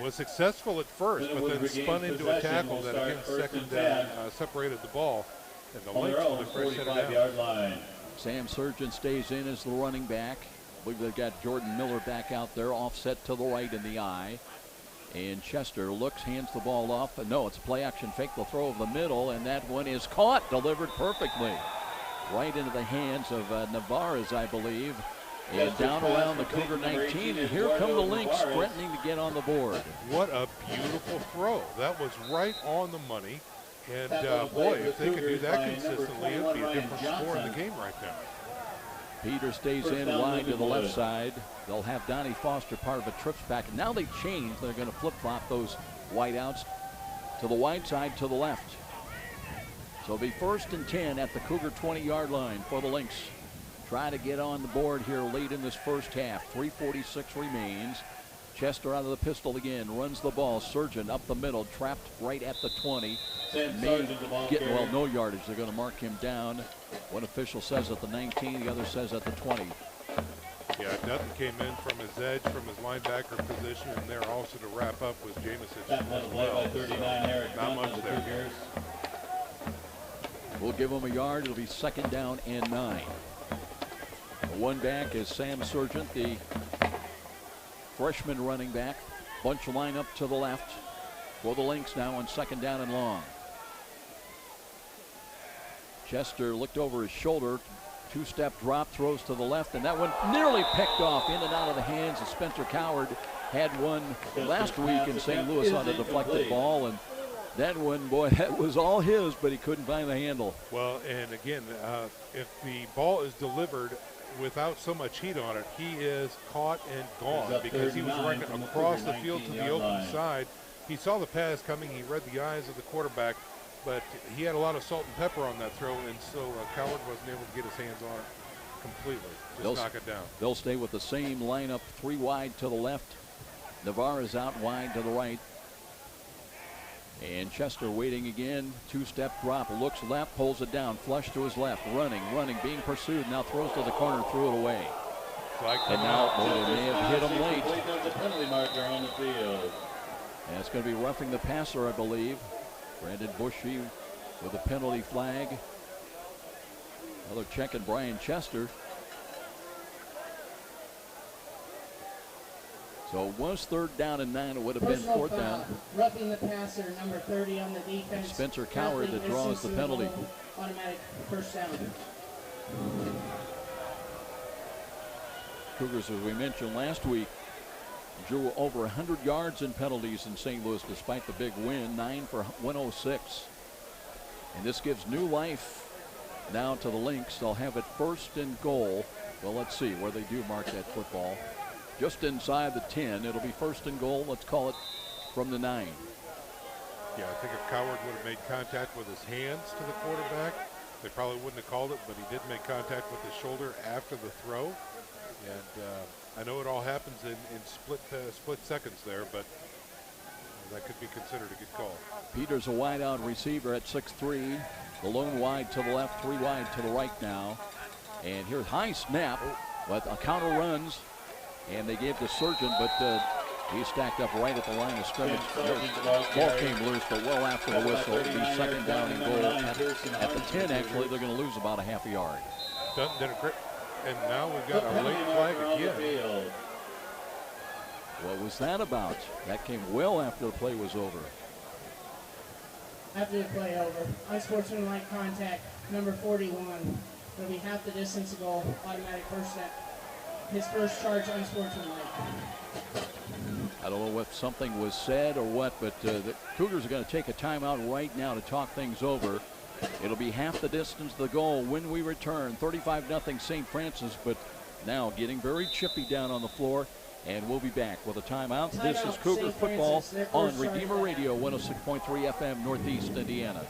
Was successful at first, but then spun into a tackle that again separated the ball, and the Lynx with a fresh set it down. Sam Surgeon stays in as the running back. I believe they've got Jordan Miller back out there, offset to the right in the eye. And Chester looks, hands the ball off. No, it's a play action fake. The throw of the middle, and that one is caught, delivered perfectly. Right into the hands of Navarez, I believe. And down around the Cougar 19, and here come the Lynx threatening to get on the board. What a beautiful throw. That was right on the money. And boy, if they could do that consistently, it would be a different score in the game right there. Peter stays in wide to the left side. They'll have Donnie Foster part of a trips back. Now they've changed. They're going to flip-flop those wideouts to the wide side to the left. So it'll be 1st and 10 at the Cougar 20-yard line for the Lynx. Try to get on the board here late in this first half. 3:46 remains. Chester out of the pistol again, runs the ball. Surgeon up the middle, trapped right at the 20. May get, well, no yardage. They're going to mark him down. One official says at the 19, the other says at the 20. Yeah, nothing came in from his edge, from his linebacker position, and there also to wrap up was Jamison as well. Not much there. We'll give him a yard. It'll be 2nd down and 9. The one back is Sam Surgeon, the freshman running back. Bunch line up to the left for the Lynx now on 2nd down and long. Chester looked over his shoulder. 2-step drop, throws to the left, and that one nearly picked off in and out of the hands of Spencer Coward. Had one last week in St. Louis on a deflected ball, and that one, boy, that was all his, but he couldn't find the handle. Well, and again, if the ball is delivered without so much heat on it, he is caught and gone because he was running across the field to the open side. He saw the pass coming. He read the eyes of the quarterback, but he had a lot of salt and pepper on that throw, and so Coward wasn't able to get his hands on it completely. Just knock it down. They'll stay with the same lineup, 3 wide to the left. Navarre is out wide to the right. And Chester waiting again. 2-step drop, looks left, pulls it down, flush to his left, running, being pursued. Now throws to the corner, threw it away. And now they may have hit him late. There's a penalty marker on the field. And it's going to be roughing the passer, I believe. Brandon Bushy with a penalty flag. Another check at Brian Chester. So it was 3rd down and 9. It would have been 4th down. Roughing the passer, number 30 on the defense. Spencer Coward that draws the penalty. Automatic first down. Cougars, as we mentioned last week, drew over 100 yards in penalties in St. Louis despite the big win, 9 for 106. And this gives new life now to the Lynx. They'll have it 1st and goal. Well, let's see where they do mark that football. Just inside the 10. It'll be 1st and goal. Let's call it from the 9. Yeah, I think if Coward would have made contact with his hands to the quarterback, they probably wouldn't have called it, but he did make contact with his shoulder after the throw. And I know it all happens in split seconds there, but that could be considered a good call. Peters a wide out receiver at 6'3". The lone wide to the left, 3 wide to the right now. And here's high snap, but a counter runs. And they gave the Surgeon, but he stacked up right at the line of scrimmage. Ball came loose, but well after the whistle. It'll be 2nd down and goal. At the 10, actually, they're going to lose about a half a yard. And now we've got a late flag again. What was that about? That came well after the play was over. After the play over, unsportsmanlike contact, number 41. It'll be half the distance to goal, automatic first down. His first charge unsportsmanlike. I don't know if something was said or what, but the Cougars are going to take a timeout right now to talk things over. It'll be half the distance to the goal when we return. 35-0 St. Francis, but now getting very chippy down on the floor. And we'll be back with a timeout. This is Cougar football on Redeemer Radio, 106.3 FM, Northeast Indiana.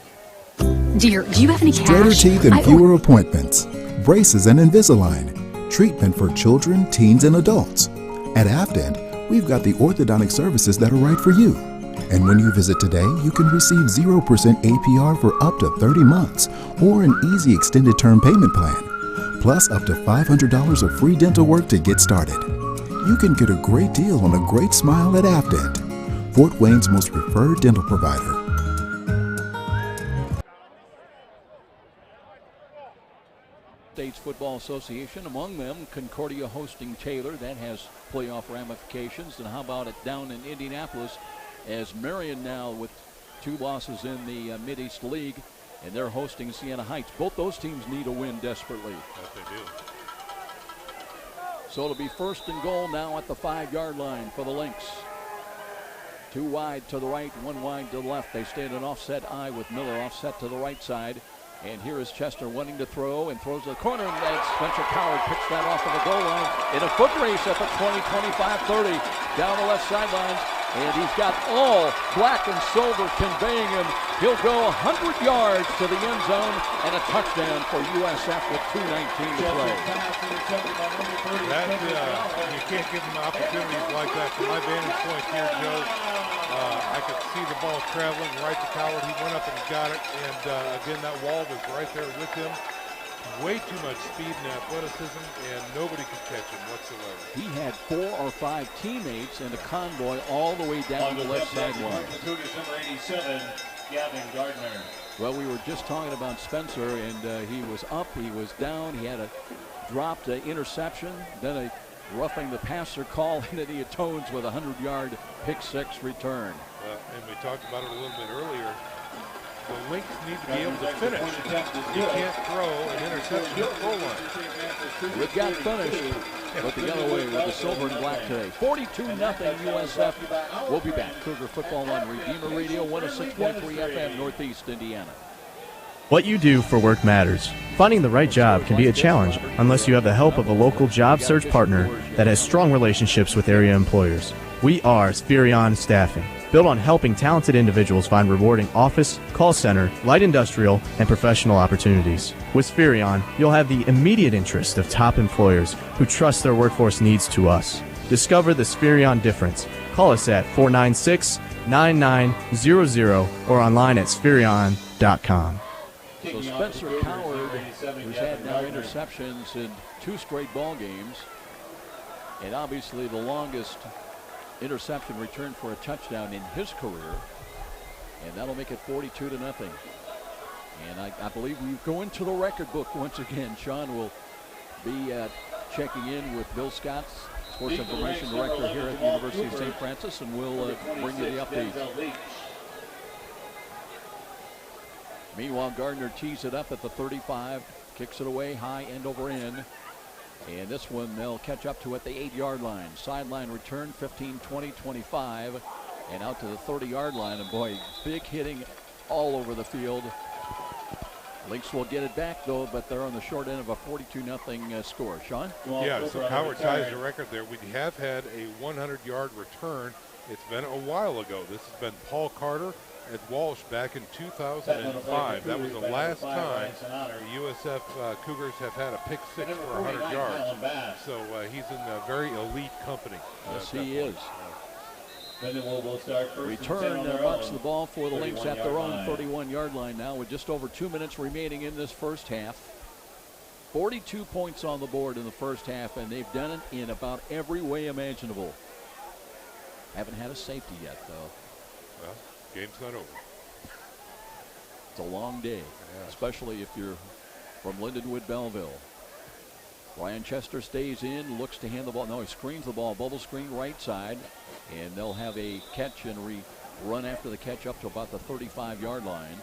Dear, do you have any cash? Straighter teeth and fewer appointments. Braces and Invisalign. Treatment for children, teens, and adults. At Afdent, we've got the orthodontic services that are right for you. And when you visit today, you can receive 0% APR for up to 30 months or an easy extended term payment plan, plus up to $500 of free dental work to get started. You can get a great deal on a great smile at Afdent, Fort Wayne's most preferred dental provider. States Football Association, among them Concordia hosting Taylor. That has playoff ramifications. And how about it down in Indianapolis, as Marion now with 2 losses in the Mid-East League, and they're hosting Siena Heights. Both those teams need a win desperately. Yes, they do. So it'll be 1st and goal now at the 5-yard line for the Lynx. 2 wide to the right, 1 wide to the left. They stay at an offset eye with Miller offset to the right side. And here is Chester wanting to throw and throws to the corner, and Spencer Coward picks that off of the goal line in a foot race at the 20, 25, 30 down the left sidelines. And he's got all black and silver conveying him. He'll go 100 yards to the end zone and a touchdown for USF with 2:19 to play. You can't give him opportunities like that. From my vantage point here, Joe, I could see the ball traveling right to Coward. He went up and got it. And again, that wall was right there with him. Way too much speed and athleticism, and nobody could catch him whatsoever. He had 4 or 5 teammates and a convoy all the way down the left sideline. Cougars number 87, Gavin Gardner. Well, we were just talking about Spencer, and he was up, he was down, he had a dropped interception, then a roughing the passer call, and then he atones with a 100-yard pick-6 return. And we talked about it a little bit earlier. The Lynx need to be able to finish. You can't throw an interception at the goal line. We've got finished, but the other way with the silver and black today. 42-0 USF. We'll be back. Cougar football on Redeemer Radio, 106.3 FM, Northeast Indiana. What you do for work matters. Finding the right job can be a challenge unless you have the help of a local job search partner that has strong relationships with area employers. We are Spherion Staffing, built on helping talented individuals find rewarding office, call center, light industrial, and professional opportunities. With Spherion, you'll have the immediate interest of top employers who trust their workforce needs to us. Discover the Spherion difference. Call us at 496-9900 or online at spherion.com. So Spencer Coward, who's had now interceptions in 2 straight ball games, and obviously the longest interception return for a touchdown in his career, and that'll make it 42-0. And I believe we go into the record book once again. Sean will be checking in with Bill Scott, Sports Information Director here at the University of Saint Francis, and we'll bring you the update. Meanwhile, Gardner tees it up at the 35, kicks it away high end over end. And this one they'll catch up to at the 8-yard line. Sideline return, 15, 20, 25, and out to the 30-yard line. And boy, big hitting all over the field. Lynx will get it back though, but they're on the short end of a 42-0 score. Sean? Yeah, so Howard ties the record there. We have had a 100-yard return. It's been a while ago. This has been Paul Carter at Walsh back in 2005. That was the last time the USF Cougars have had a pick 6 for 100 yards. So he's in a very elite company. Yes, he is. Return bucks the ball for the Lynx at their own 31-yard line now with just over 2 minutes remaining in this first half. 42 points on the board in the first half, and they've done it in about every way imaginable. Haven't had a safety yet, though. Well, game's not over. It's a long day, especially if you're from Lindenwood, Belleville. Ryan Chester stays in, looks to hand the ball. No, he screens the ball, bubble screen right side, and they'll have a catch and run after the catch up to about the 35-yard line.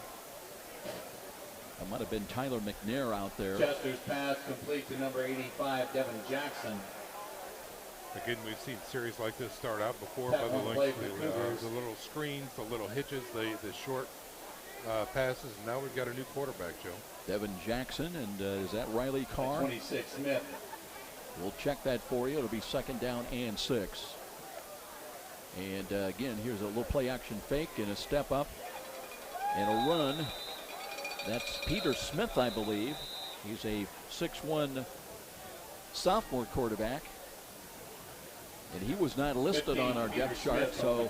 That might have been Tyler McNair out there. Chester's pass complete to number 85, Devin Jackson. Again, we've seen series like this start out before by the Lynx. The little screens, the little hitches, the short passes. And now we've got a new quarterback, Joe. Devin Jackson, and is that Riley Carr? 26 Smith. We'll check that for you. It'll be 2nd down and 6. And again, here's a little play action fake and a step up and a run. That's Peter Smith, I believe. He's a 6'1" sophomore quarterback. And he was not listed on our depth chart, so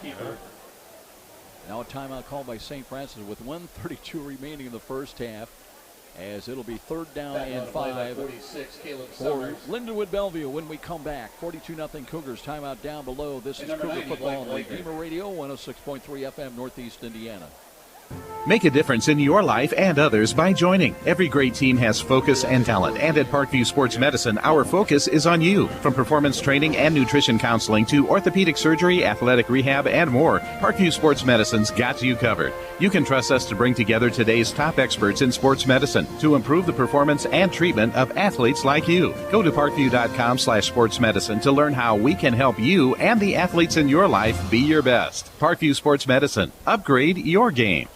now a timeout called by St. Francis with 1:32 remaining in the first half, as it'll be 3rd down and 5 for Lindenwood Belleville when we come back. 42-0 Cougars. Timeout down below. This is Cougar Football on Redeemer Radio, 106.3 FM, Northeast Indiana. Make a difference in your life and others by joining. Every great team has focus and talent, and at Parkview Sports Medicine, our focus is on you. From performance training and nutrition counseling to orthopedic surgery, athletic rehab, and more, Parkview Sports Medicine's got you covered. You can trust us to bring together today's top experts in sports medicine to improve the performance and treatment of athletes like you. Go to parkview.com/sportsmedicine to learn how we can help you and the athletes in your life be your best. Parkview Sports Medicine. Upgrade your game.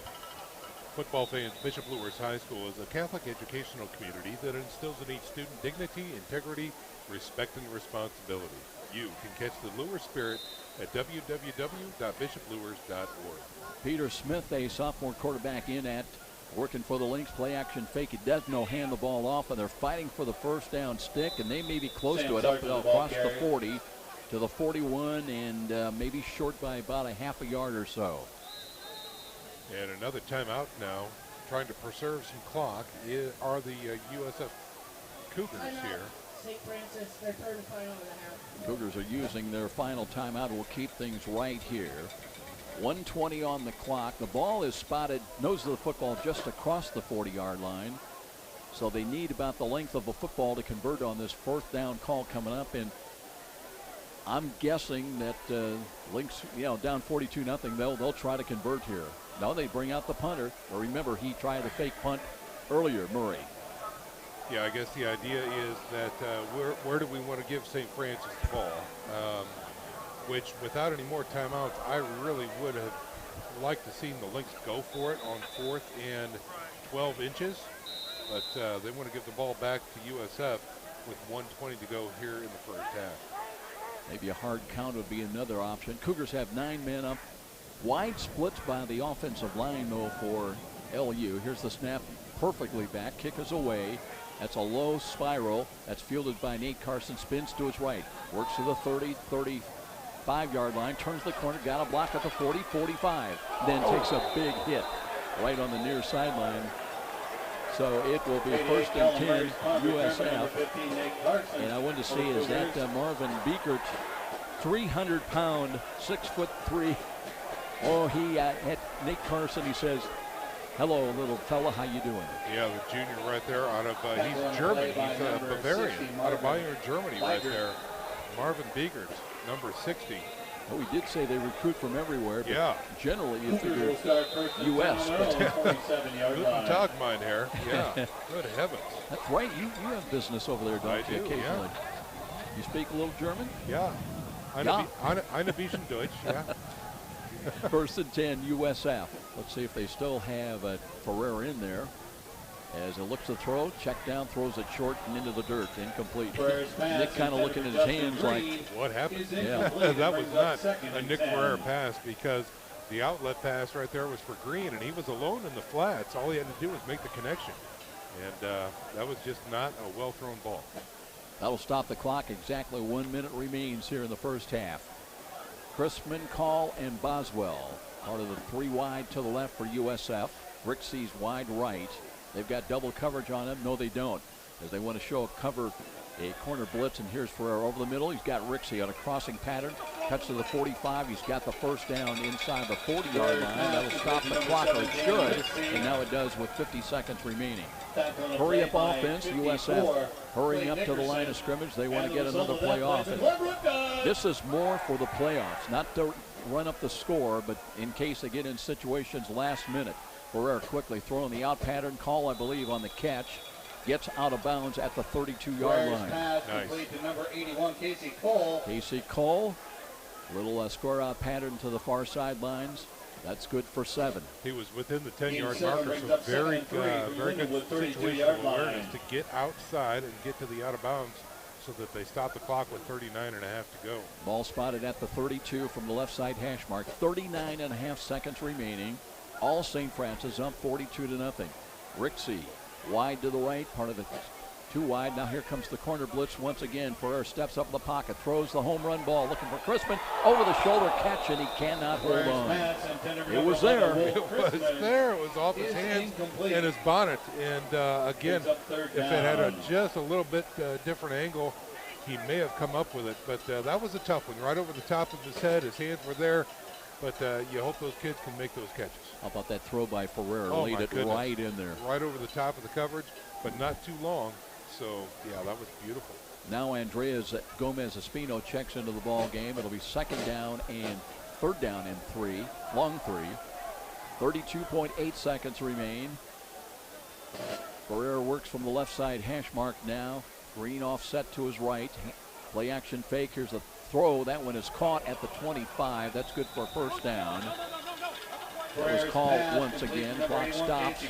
Football fans, Bishop Lewis High School is a Catholic educational community that instills in each student dignity, integrity, respect, and responsibility. You can catch the Lewis spirit at www.bishoplewis.org. Peter Smith, a sophomore quarterback in at working for the Lynx. Play action fake. It does no hand the ball off, and they're fighting for the first down stick, and they may be close to it up across the 40 to the 41, and maybe short by about a half a yard or so. And another timeout now, trying to preserve some clock, are the USF Cougars here. St. Francis, their 3rd and final and a half. Cougars are using their final timeout. We'll keep things right here. 1:20 on the clock. The ball is spotted, nose of the football, just across the 40-yard line. So they need about the length of a football to convert on this 4th down call coming up. And I'm guessing that Lynx, down 42-0, they'll try to convert here. Now they bring out the punter. Well, remember, he tried a fake punt earlier, Murray. Yeah, I guess the idea is that where do we want to give St. Francis the ball? Which, without any more timeouts, I really would have liked to see the Lynx go for it on 4th and 12 inches. But they want to give the ball back to USF with 1:20 to go here in the first half. Maybe a hard count would be another option. Cougars have 9 men up. Wide splits by the offensive line, though, for LU. Here's the snap, perfectly back. Kick is away. That's a low spiral. That's fielded by Nate Carson. Spins to his right. Works to the 30, 35-yard line. Turns the corner. Got a block at the 40, 45. Then takes a big hit right on the near sideline. So it will be 1st and 10 USF. And I wanted to see, is that Marvin Beekert, 300-pound, 6'3". Oh, he had Nate Carson. He says, "Hello, little fella. How you doing?" Yeah, the junior right there out of he's German. He's Bavarian, out of Bayern, Germany, right there. Marvin Beekert, number 60. Oh, he did say they recruit from everywhere. But yeah. Generally, you figure U.S. Guten Tag, mein Herr. Yeah. Good heavens. That's right. You have business over there, don't you? Occasionally. Yeah. You speak a little German? Yeah. Eine bisschen Deutsch. Yeah. 1st and 10 USF. Let's see if they still have Ferrer in there. As it looks to throw, check down, throws it short and into the dirt, incomplete. Nick kind of looking at his hands like, what happened? Yeah. That was not a Nick Ferrer pass, because the outlet pass right there was for Green, and he was alone in the flats. All he had to do was make the connection. And that was just not a well-thrown ball. That'll stop the clock. Exactly 1 minute remains here in the first half. Chrisman, Call, and Boswell. Part of the 3 wide to the left for USF. Rixey's wide right. They've got double coverage on him. No, they don't, as they want to show a corner blitz. And here's Ferrer over the middle. He's got Rixey on a crossing pattern. Cuts to the 45. He's got the first down inside the 40-yard line. That'll stop the clock, or it should. And now it does with 50 seconds remaining. Hurry up offense. USF hurrying up to the line of scrimmage. They want to get another play off. And this is more for the playoffs, not to run up the score, but in case they get in situations last minute. Ferrer quickly throwing the out pattern. Call, I believe, on the catch. Gets out of bounds at the 32-yard line. Nice. To number 81, Casey Cole. Casey Cole. Little score out pattern to the far sidelines. That's good for 7. He was within the 10-yard marker, so very good situational awareness to get outside and get to the out of bounds so that they stop the clock with 39.5 to go. Ball spotted at the 32 from the left side hash mark. 39.5 seconds remaining. All St. Francis up 42-0. Rixey wide to the right, part of it 2 wide. Now here comes the corner blitz once again. Ferrer steps up in the pocket, throws the home run ball, looking for Chrisman. Over the shoulder catch, and he cannot hold on. It was there. It was there. It was off his hands and his bonnet. And again, if it had just a little bit different angle, he may have come up with it. But that was a tough one. Right over the top of his head. His hands were there. But you hope those kids can make those catches. How about that throw by Ferrer? Oh, laid it right in there. Right over the top of the coverage, but not too long. So, yeah, that was beautiful. Now Andreas Gomez-Espino checks into the ball game. It'll be 2nd down and 3rd down and 3. Long 3. 32.8 seconds remain. Ferrer works from the left side hash mark now. Green offset to his right. Play action fake. Here's a throw. That one is caught at the 25. That's good for a 1st down. That was called once again. Clock stops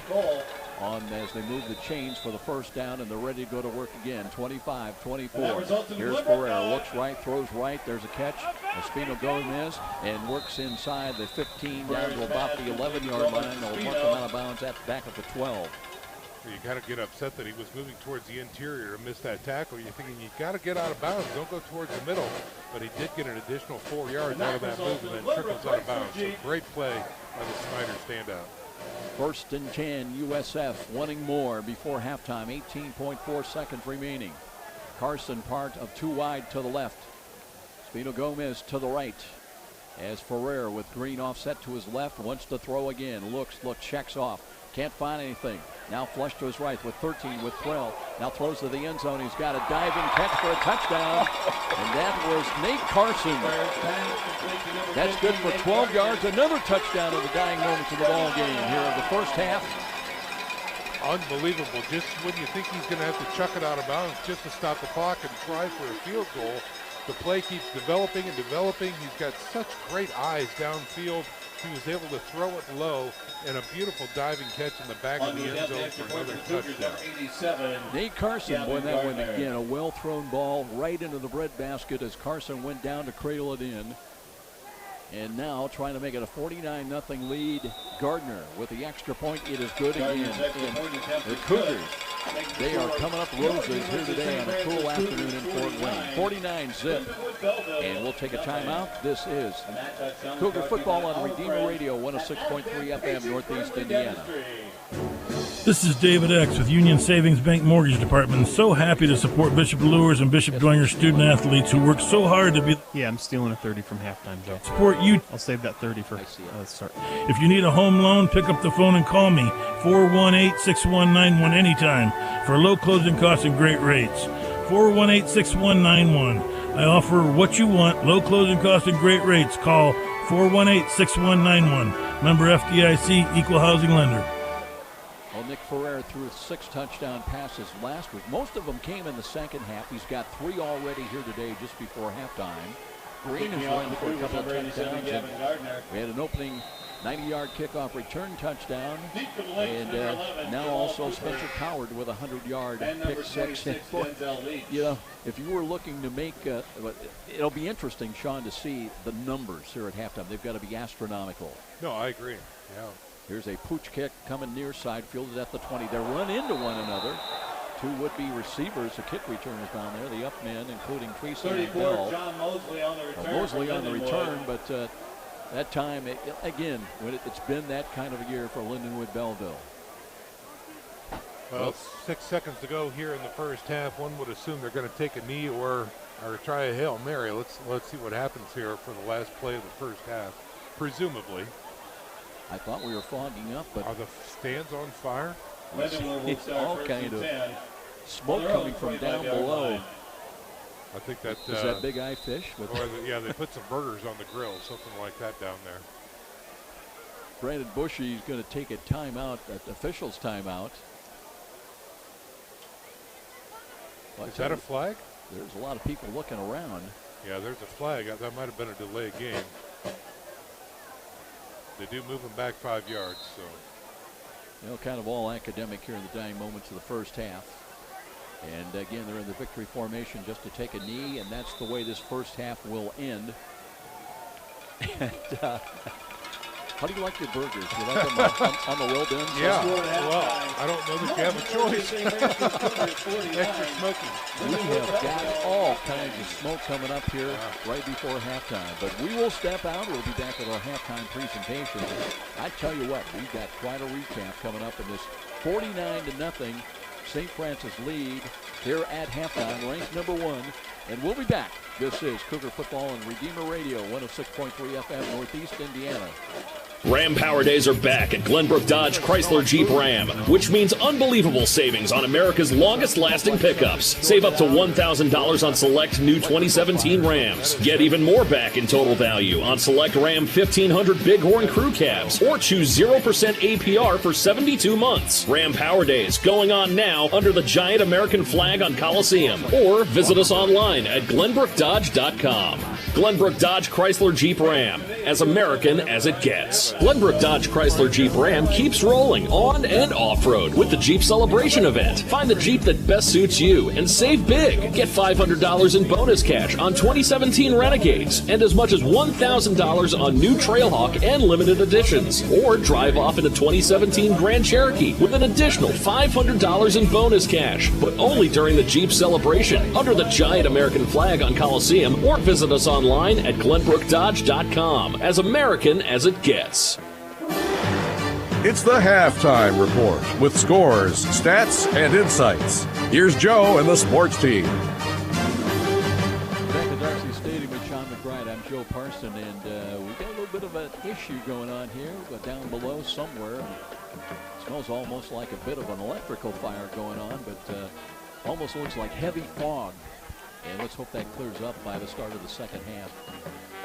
on as they move the chains for the 1st down, and they're ready to go to work again. 25-24. Here's Ferrer. Looks right, throws right. There's a catch. Espino Gomez and works inside the 15 down to about the 11-yard line. They'll mark him out of bounds back at the 12. You got to get upset that he was moving towards the interior to miss that tackle. You're thinking you got to get out of bounds. Don't go towards the middle. But he did get an additional 4 yards out of that move and then trickles out of bounds. So great play by the Snyder standout. 1st and 10, USF wanting more before halftime. 18.4 seconds remaining. Carson part of 2 wide to the left. Espino Gomez to the right. As Ferrer with Green offset to his left, wants to throw again. Looks, checks off. Can't find anything. Now flush to his right with 13, with 12. Now throws to the end zone. He's got a diving catch for a touchdown. And that was Nate Carson. That's good for 12 yards. Another touchdown in the dying moments of the ball game here in the first half. Unbelievable. Just when you think he's going to have to chuck it out of bounds just to stop the clock and try for a field goal, the play keeps developing and developing. He's got such great eyes downfield. He was able to throw it low, and a beautiful diving catch in the back of the end zone for another touchdown. Nate Carson, boy, that one again, a well-thrown ball right into the breadbasket as Carson went down to cradle it in. And now trying to make it a 49-0 lead. Gardner with the extra point. It is good again. And the Cougars, they are coming up roses here today on a cool afternoon in Fort Wayne. 49-0. And we'll take a timeout. This is Cougar football on Redeemer Radio, 106.3 FM, Northeast Indiana. This is David X with Union Savings Bank Mortgage Department. So happy to support Bishop Lures and Bishop Dwenger student athletes who work so hard to be. Yeah, I'm stealing a 30 from halftime, Joe. Support you. I'll save that 30 for start. If you need a home loan, pick up the phone and call me 418-6191 anytime for low closing costs and great rates. 418-6191. I offer what you want, low closing costs and great rates. Call 418-6191. Member FDIC, equal housing lender. Well, Nick Ferrer threw 6 touchdown passes last week. Most of them came in the second half. He's got 3 already here today just before halftime. Green has run for a couple of touchdowns. We had an opening 90-yard kickoff return touchdown. And now also Spencer Coward with a 100-yard pick 6. You know, if you were looking to make, it'll be interesting, Sean, to see the numbers here at halftime. They've got to be astronomical. No, I agree. Yeah. Here's a pooch kick coming near side, fielded at the 20. They run into one another. 2 would-be receivers, the kick returners down there, the up men, including Tracy and Bell. John Mosley on the return. Mosley on the return, but that time, again, when it's been that kind of a year for Lindenwood Belleville. Well, 6 seconds to go here in the first half. One would assume they're going to take a knee or try a Hail Mary. Let's see what happens here for the last play of the first half, presumably. I thought we were fogging up, but are the stands on fire? It's all kind of smoke coming from down below. I think that is that Big Eye Fish. Yeah, they put some burgers on the grill, something like that down there. Brandon Bushy is going to take a timeout, official's timeout. Is that a flag? There's a lot of people looking around. Yeah, there's a flag. That might have been a delayed game. They do move them back 5 yards, so. You know, kind of all academic here in the dying moments of the first half. And again, they're in the victory formation just to take a knee, and that's the way this first half will end. And how do you like your burgers? You like them on the well done? Yeah, well, I don't know that you have a choice. Extra smoky. We have got all kinds of smoke coming up here right before halftime. But we will step out. We'll be back with our halftime presentation. I tell you what, we've got quite a recap coming up in this 49-0 St. Francis lead here at halftime, ranked number 1. And we'll be back. This is Cougar Football on Redeemer Radio, 106.3 FM, Northeast Indiana. Ram Power Days are back at Glenbrook Dodge Chrysler Jeep Ram, which means unbelievable savings on America's longest-lasting pickups. Save up to $1,000 on select new 2017 Rams. Get even more back in total value on select Ram 1500 Bighorn Crew Cabs, or choose 0% APR for 72 months. Ram Power Days going on now under the giant American flag on Coliseum, or visit us online at glenbrookdodge.com. Glenbrook Dodge Chrysler Jeep Ram, as American as it gets. Glenbrook Dodge Chrysler Jeep Ram keeps rolling on and off-road with the Jeep Celebration event. Find the Jeep that best suits you and save big. Get $500 in bonus cash on 2017 Renegades and as much as $1,000 on new Trailhawk and limited editions. Or drive off in a 2017 Grand Cherokee with an additional $500 in bonus cash, but only during the Jeep Celebration under the giant American flag on Coliseum, or visit us online at glenbrookdodge.com. As American as it gets. It's the Halftime Report with scores, stats, and insights. Here's Joe and the sports team. Back at Darcy Stadium with Sean McBride. I'm Joe Parson, and we've got a little bit of an issue going on here, but down below somewhere. Smells almost like a bit of an electrical fire going on, but almost looks like heavy fog. And let's hope that clears up by the start of the second half.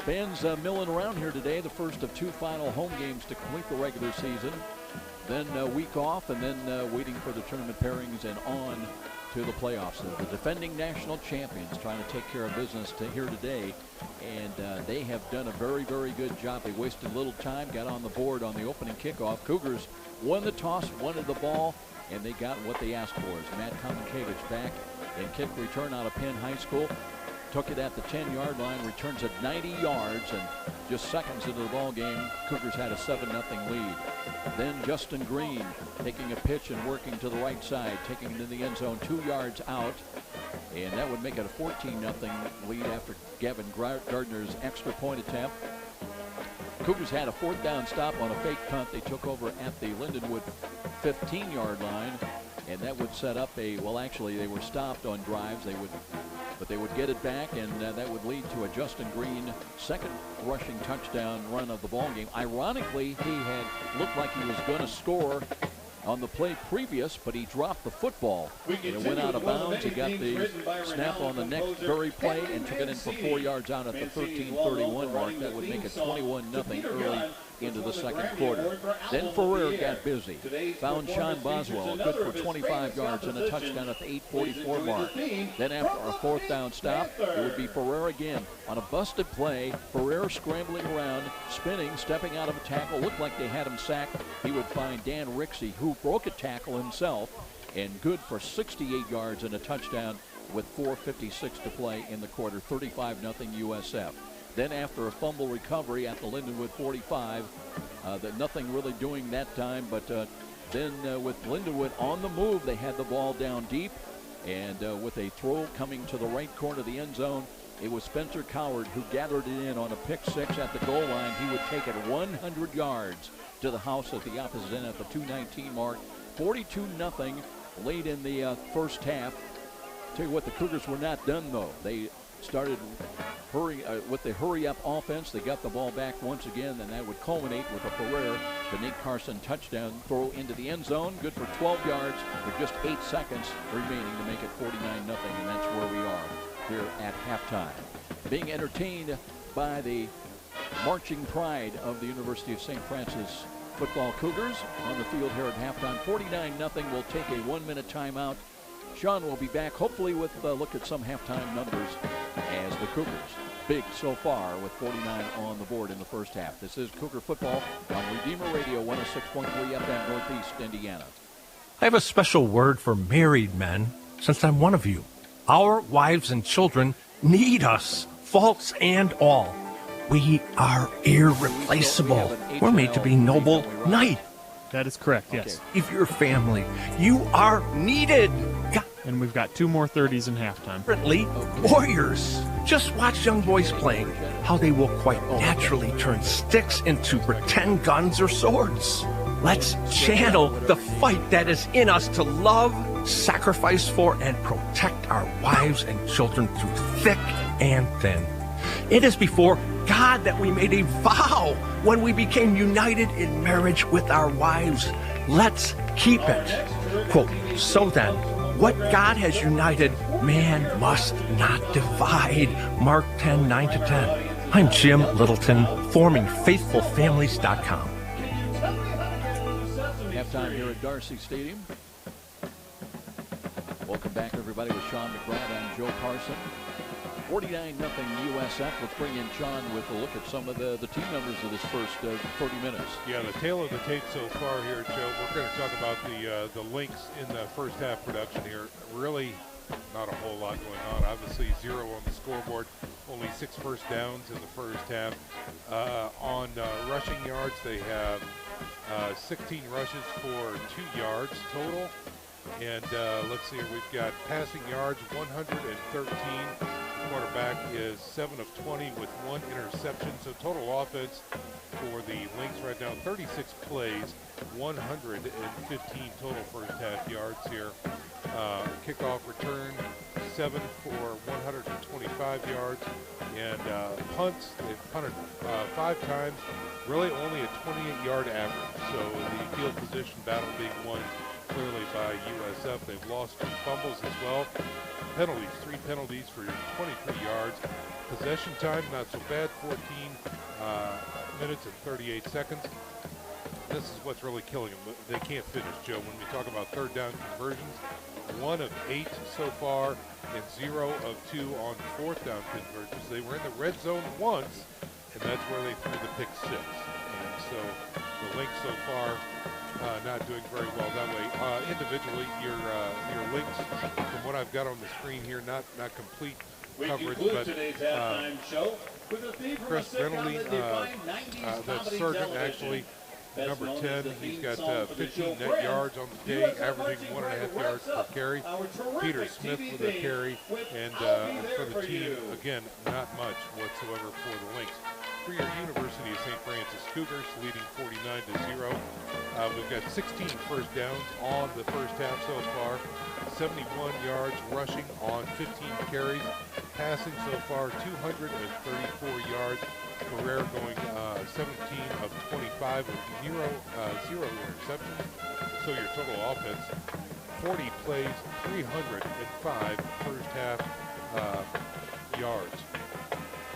Fans milling around here today, the first of 2 final home games to complete the regular season. Then a week off, and then waiting for the tournament pairings and on to the playoffs. The defending national champions trying to take care of business here today, and they have done a very, very good job. They wasted little time, got on the board on the opening kickoff. Cougars won the toss, wanted the ball, and they got what they asked for. As Matt Kominkevich back in kick return out of Penn High School. Took it at the 10-yard line, returns at 90 yards, and just seconds into the ball game, Cougars had a 7-0 lead. Then Justin Green taking a pitch and working to the right side, taking it in the end zone 2 yards out, and that would make it a 14-0 lead after Kevin Gardner's extra point attempt. Cougars had a 4th down stop on a fake punt. They took over at the Lindenwood 15-yard line, and that would set up a, well, actually they were stopped on drives. But they would get it back, and that would lead to a Justin Green second rushing touchdown run of the ball game. Ironically, he had looked like he was going to score on the play previous, but he dropped the football. And it went out of bounds. He got the snap on the next very play and took it in for 4 yards out at the 13:31 mark. That would make it 21-0 early into the second quarter. Then Ferrer got busy. Found Sean Boswell, good for 25 yards and a touchdown at the 8:44 mark. Then after a 4th down stop, it would be Ferrer again. On a busted play, Ferrer scrambling around, spinning, stepping out of a tackle. Looked like they had him sacked. He would find Dan Rixey, who broke a tackle himself, and good for 68 yards and a touchdown with 4:56 to play in the quarter. 35-0 USF. Then after a fumble recovery at the Lindenwood 45, nothing really doing that time, but then with Lindenwood on the move, they had the ball down deep, and with a throw coming to the right corner of the end zone, it was Spencer Coward who gathered it in on a pick 6 at the goal line. He would take it 100 yards to the house at the opposite end at the 2:19 mark. 42-0 late in the first half. Tell you what, the Cougars were not done, though. They started with the hurry-up offense. They got the ball back once again, and that would culminate with a Ferrer to Nate Carson touchdown throw into the end zone. Good for 12 yards with just 8 seconds remaining to make it 49-0, and that's where we are here at halftime. Being entertained by the marching pride of the University of St. Francis football Cougars on the field here at halftime. 49-0. We'll take a 1-minute timeout. Sean will be back, hopefully with a look at some halftime numbers as the Cougars big so far with 49 on the board in the first half. This is Cougar Football on Redeemer Radio 106.3 FM Northeast Indiana. I have a special word for married men, since I'm one of you. Our wives and children need us, faults and all. We are irreplaceable. We're made to be noble knight. That is correct, yes. If your family, you are needed. And we've got 2 more 30s in halftime. Warriors. Just watch young boys playing, how they will quite naturally turn sticks into pretend guns or swords. Let's channel the fight that is in us to love, sacrifice for, and protect our wives and children through thick and thin. It is before God that we made a vow when we became united in marriage with our wives. Let's keep it. Quote, so then, what God has united, man must not divide. Mark 10:9-10. I'm Jim Littleton, forming FaithfulFamilies.com. Halftime here at Darcy Stadium. Welcome back, everybody, with Sean McGrath. I'm Joe Parson. 49-0 USF. Let's bring in Sean with a look at some of the team members of this first 30 minutes. Yeah, the tale of the tape so far here, Joe. We're going to talk about the links in the first half production here. Really not a whole lot going on. Obviously 0 on the scoreboard. Only 6 first downs in the first half. On rushing yards, they have 16 rushes for 2 yards total. And let's see here, we've got passing yards, 113. The quarterback is 7 of 20 with 1 interception. So total offense for the Lynx right now, 36 plays, 115 total first half yards here. Kickoff return, 7 for 125 yards. And punts, they've punted 5 times, really only a 28-yard average. So the field position battle being won clearly by USF. They've lost 2 fumbles as well. Penalties, 3 penalties for 23 yards. Possession time, not so bad, 14 minutes and 38 seconds. This is what's really killing them. They can't finish, Joe. When we talk about third down conversions, 1 of 8 so far and 0 of 2 on fourth down conversions. They were in the red zone once, and that's where they threw the pick 6. And so the Lynx so far not doing very well that way. Individually, your Lynx, from what I've got on the screen here, not complete coverage, but Chris Reynolds, that sergeant actually, number 10, he's got 15 net yards on the day, averaging 1.5 yards per carry. Peter Smith with a carry, and for the team, again, not much whatsoever for the Lynx. For your University of Saint Francis Cougars, leading 49-0. We've got 16 first downs on the first half so far, 71 yards rushing on 15 carries, passing so far 234 yards. Ferrer going 17 of 25 with zero interceptions. So your total offense, 40 plays, 305 first half yards.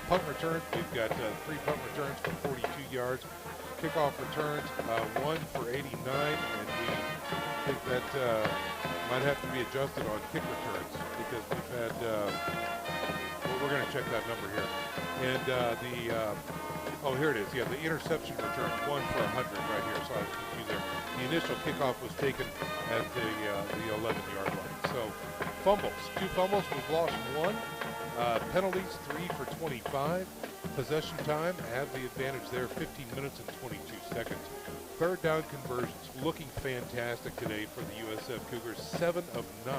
Punt returns, we've got 3 punt returns for 42 yards. Kickoff returns, 1 for 89, and we think that might have to be adjusted on kick returns because we've had, well, we're going to check that number here. And oh, here it is. Yeah, the interception return, 1 for 100 right here. So I was confused there. The initial kickoff was taken at the 11-yard line. So fumbles, 2 fumbles. We've lost 1. Penalties, 3 for 25. Possession time, have the advantage there, 15 minutes and 22 seconds. Third down conversions, looking fantastic today for the USF Cougars. 7 of 9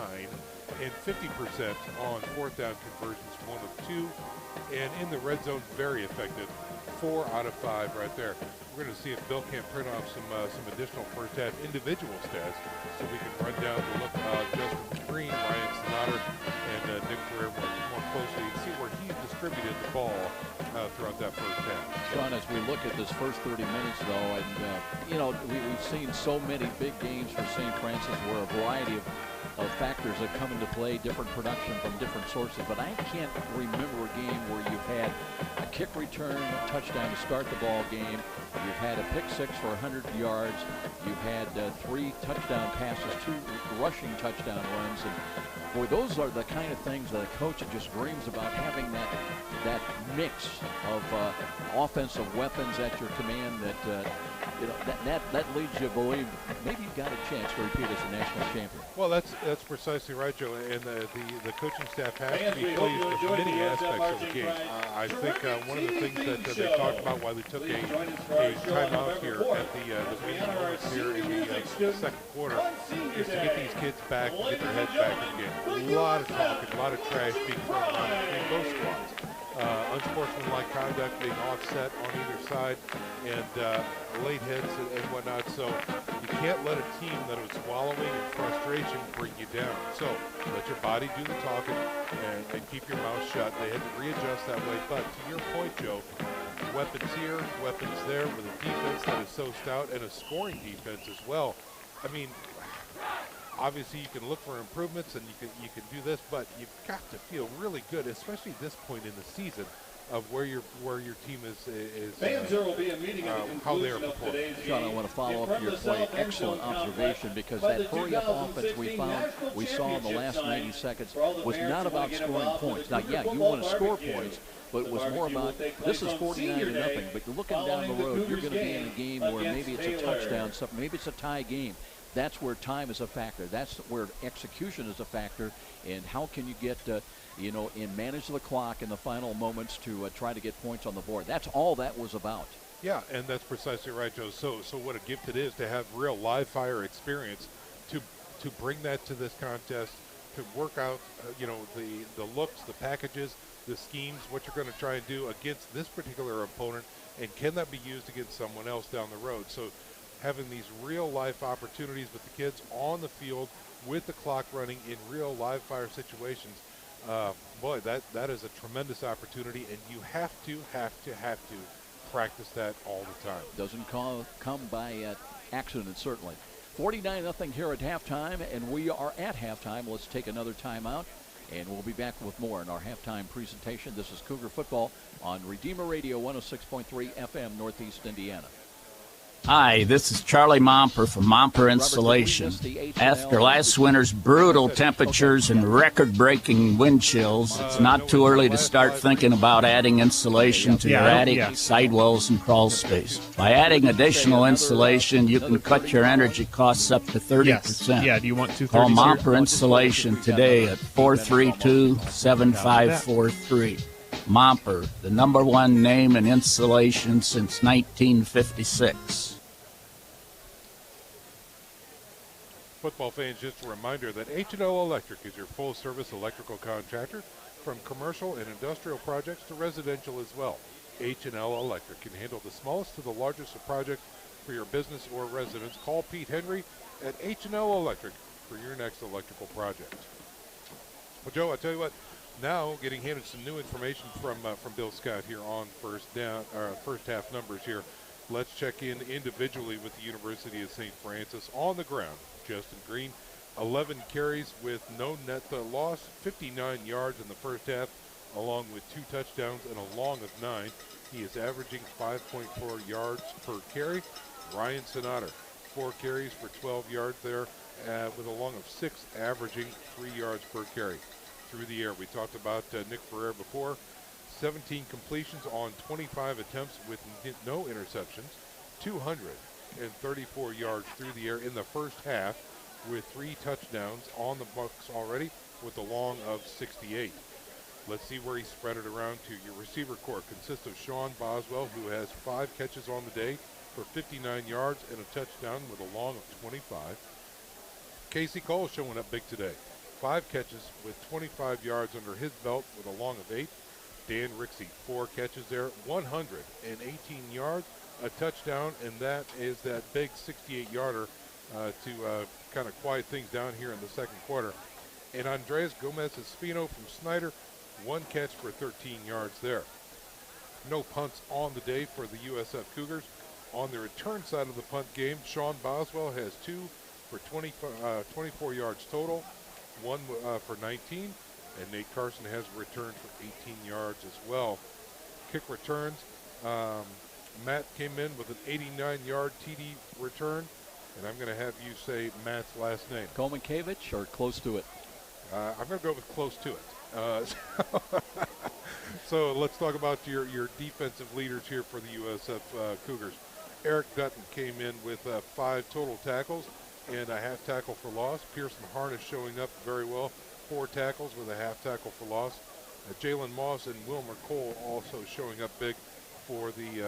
and 50% on fourth down conversions, 1 of 2. And in the red zone, very effective, 4 out of 5 right there. We're going to see if Bill can't print off some additional first half individual stats so we can run down the look Justin Green, Ryan Snotter, and Nick Ferrer more closely and see where he distributed the ball throughout that first half. Sean, as we look at this first 30 minutes, though, and you know, we've seen so many big games for St. Francis where a variety of factors have come into play, different production from different sources, but I can't remember a game where you've had a kick return, a touchdown to start the ball game. You've had a pick 6 for 100 yards. You've had 3 touchdown passes, 2 rushing touchdown runs, and boy, those are the kind of things that a coach just dreams about, having that mix of offensive weapons at your command. That you know, that leads you to believe maybe you've got a chance to repeat as a national champion. Well, that's precisely right, Joe. And the coaching staff has to be pleased with many aspects of the game. I think one of the things that they talked about while they took a timeout here at the meeting moments here in the second quarter is to get these kids back and get their heads back in the game. A lot of talk, a lot of trash being thrown around between both squads. Unsportsmanlike conduct being offset on either side, and late hits and whatnot. So you can't let a team that was wallowing in frustration bring you down. So let your body do the talking and keep your mouth shut. They had to readjust that way. But to your point, Joe, weapons here, weapons there, with a defense that is so stout and a scoring defense as well. I mean, obviously, you can look for improvements and you can do this, but you've got to feel really good, especially at this point in the season, of where your team is how they are performing. John, I want to follow up your point. Excellent observation, because that hurry-up offense we saw in the last 90 seconds was not about scoring points. Now, yeah, you want to score points, but it was more about, this is 49-0, but you're looking down the road, you're going to be in a game where maybe it's a touchdown, maybe it's a tie game. That's where time is a factor. That's where execution is a factor. And how can you get, and manage the clock in the final moments to try to get points on the board. That's all that was about. Yeah, and that's precisely right, Joe. So what a gift it is to have real live fire experience to bring that to this contest, to work out, the looks, the packages, the schemes, what you're going to try and do against this particular opponent, and can that be used against someone else down the road? So having these real life opportunities with the kids on the field with the clock running in real live fire situations, boy, that is a tremendous opportunity, and you have to practice that all the time. Doesn't come by accident, certainly. 49-0 here at halftime, and we are at halftime. Let's take another timeout, and we'll be back with more in our halftime presentation. This is Cougar Football on Redeemer Radio 106.3 FM, Northeast Indiana. Hi, this is Charlie Momper from Momper Insulation. After last winter's brutal temperatures and record-breaking wind chills, it's not too early to start thinking about adding insulation to your attic, sidewalls, and crawl space. By adding additional insulation, you can cut your energy costs up to 30%. Yeah, do you want to? Call Momper Insulation today at 432-7543. Momper, the #1 name in insulation since 1956. Football fans, just a reminder that H&L Electric is your full-service electrical contractor, from commercial and industrial projects to residential as well. H&L Electric can handle the smallest to the largest project for your business or residence. Call Pete Henry at H&L Electric for your next electrical project. Well, Joe, I tell you what, now getting handed some new information from Bill Scott here on first half numbers here. Let's check in individually with the University of Saint Francis on the ground. Justin Green, 11 carries with no net loss, 59 yards in the first half, along with 2 touchdowns and a long of 9. He is averaging 5.4 yards per carry. Ryan Sonata, 4 carries for 12 yards there, with a long of 6, averaging 3 yards per carry. Through the air, we talked about Nick Ferrer before. 17 completions on 25 attempts with no interceptions, 234 yards through the air in the first half, with 3 touchdowns on the books already, with a long of 68. Let's see where he spread it around to. Your receiver corps consists of Sean Boswell, who has 5 catches on the day for 59 yards and a touchdown with a long of 25. Casey Cole showing up big today. 5 catches with 25 yards under his belt with a long of 8. Dan Rixey, 4 catches there, 118 yards, a touchdown, and that is that big 68-yarder to kind of quiet things down here in the second quarter. And Andres Gomez-Espino from Snyder, 1 catch for 13 yards there. No punts on the day for the USF Cougars. On the return side of the punt game, Sean Boswell has 2 for 24 yards total, 1 for 19. And Nate Carson has returned for 18 yards as well. Kick returns, Matt came in with an 89-yard TD return, and I'm going to have you say Matt's last name. Komankevich or close to it? I'm going to go with close to it. So let's talk about your defensive leaders here for the USF Cougars. Eric Dutton came in with 5 total tackles and a half tackle for loss. Pearson Harness showing up very well. 4 tackles with a half tackle for loss. Jalen Moss and Wilmer Cole also showing up big for the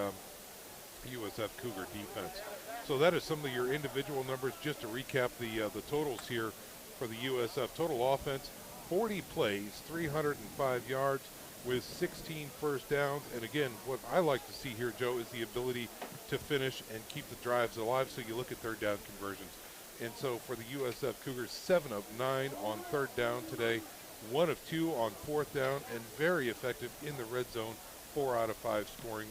USF Cougar defense. So that is some of your individual numbers. Just to recap the totals here for the USF total offense: 40 plays, 305 yards with 16 first downs. And again, what I like to see here, Joe, is the ability to finish and keep the drives alive. So you look at third down conversions. And so for the USF Cougars, 7 of 9 on third down today, 1 of 2 on fourth down, and very effective in the red zone. 4 out of 5 scoring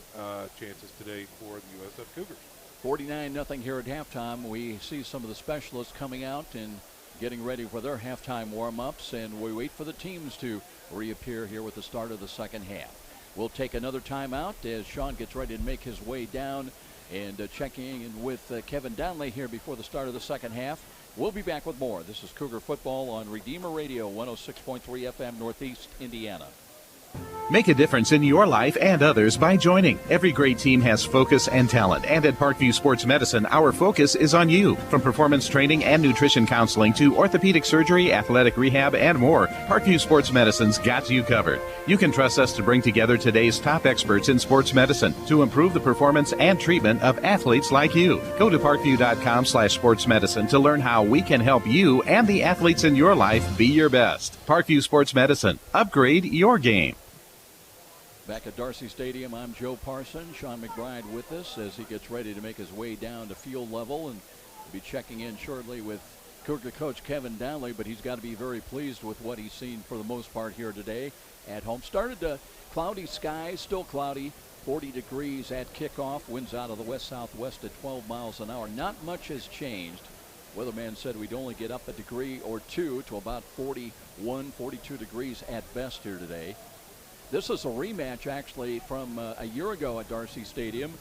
chances today for the USF Cougars. 49-0 here at halftime. We see some of the specialists coming out and getting ready for their halftime warm-ups, and we wait for the teams to reappear here with the start of the second half. We'll take another timeout as Sean gets ready to make his way down and checking in with Kevin Donley here before the start of the second half. We'll be back with more. This is Cougar Football on Redeemer Radio 106.3 FM, Northeast Indiana. Make a difference in your life and others by joining. Every great team has focus and talent, and at Parkview Sports Medicine, our focus is on you. From performance training and nutrition counseling to orthopedic surgery, athletic rehab, and more, Parkview Sports Medicine's got you covered. You can trust us to bring together today's top experts in sports medicine to improve the performance and treatment of athletes like you. Go to parkview.com/sportsmedicine to learn how we can help you and the athletes in your life be your best. Parkview Sports Medicine. Upgrade your game. Back at Darcy Stadium, I'm Joe Parson. Sean McBride with us as he gets ready to make his way down to field level, and we'll be checking in shortly with Cougar coach Kevin Donley, but he's got to be very pleased with what he's seen for the most part here today at home. Started cloudy skies, still cloudy, 40 degrees at kickoff. Winds out of the west-southwest at 12 miles an hour. Not much has changed. Weatherman said we'd only get up a degree or two to about 41, 42 degrees at best here today. This is a rematch, actually, from a year ago at Darcy Stadium.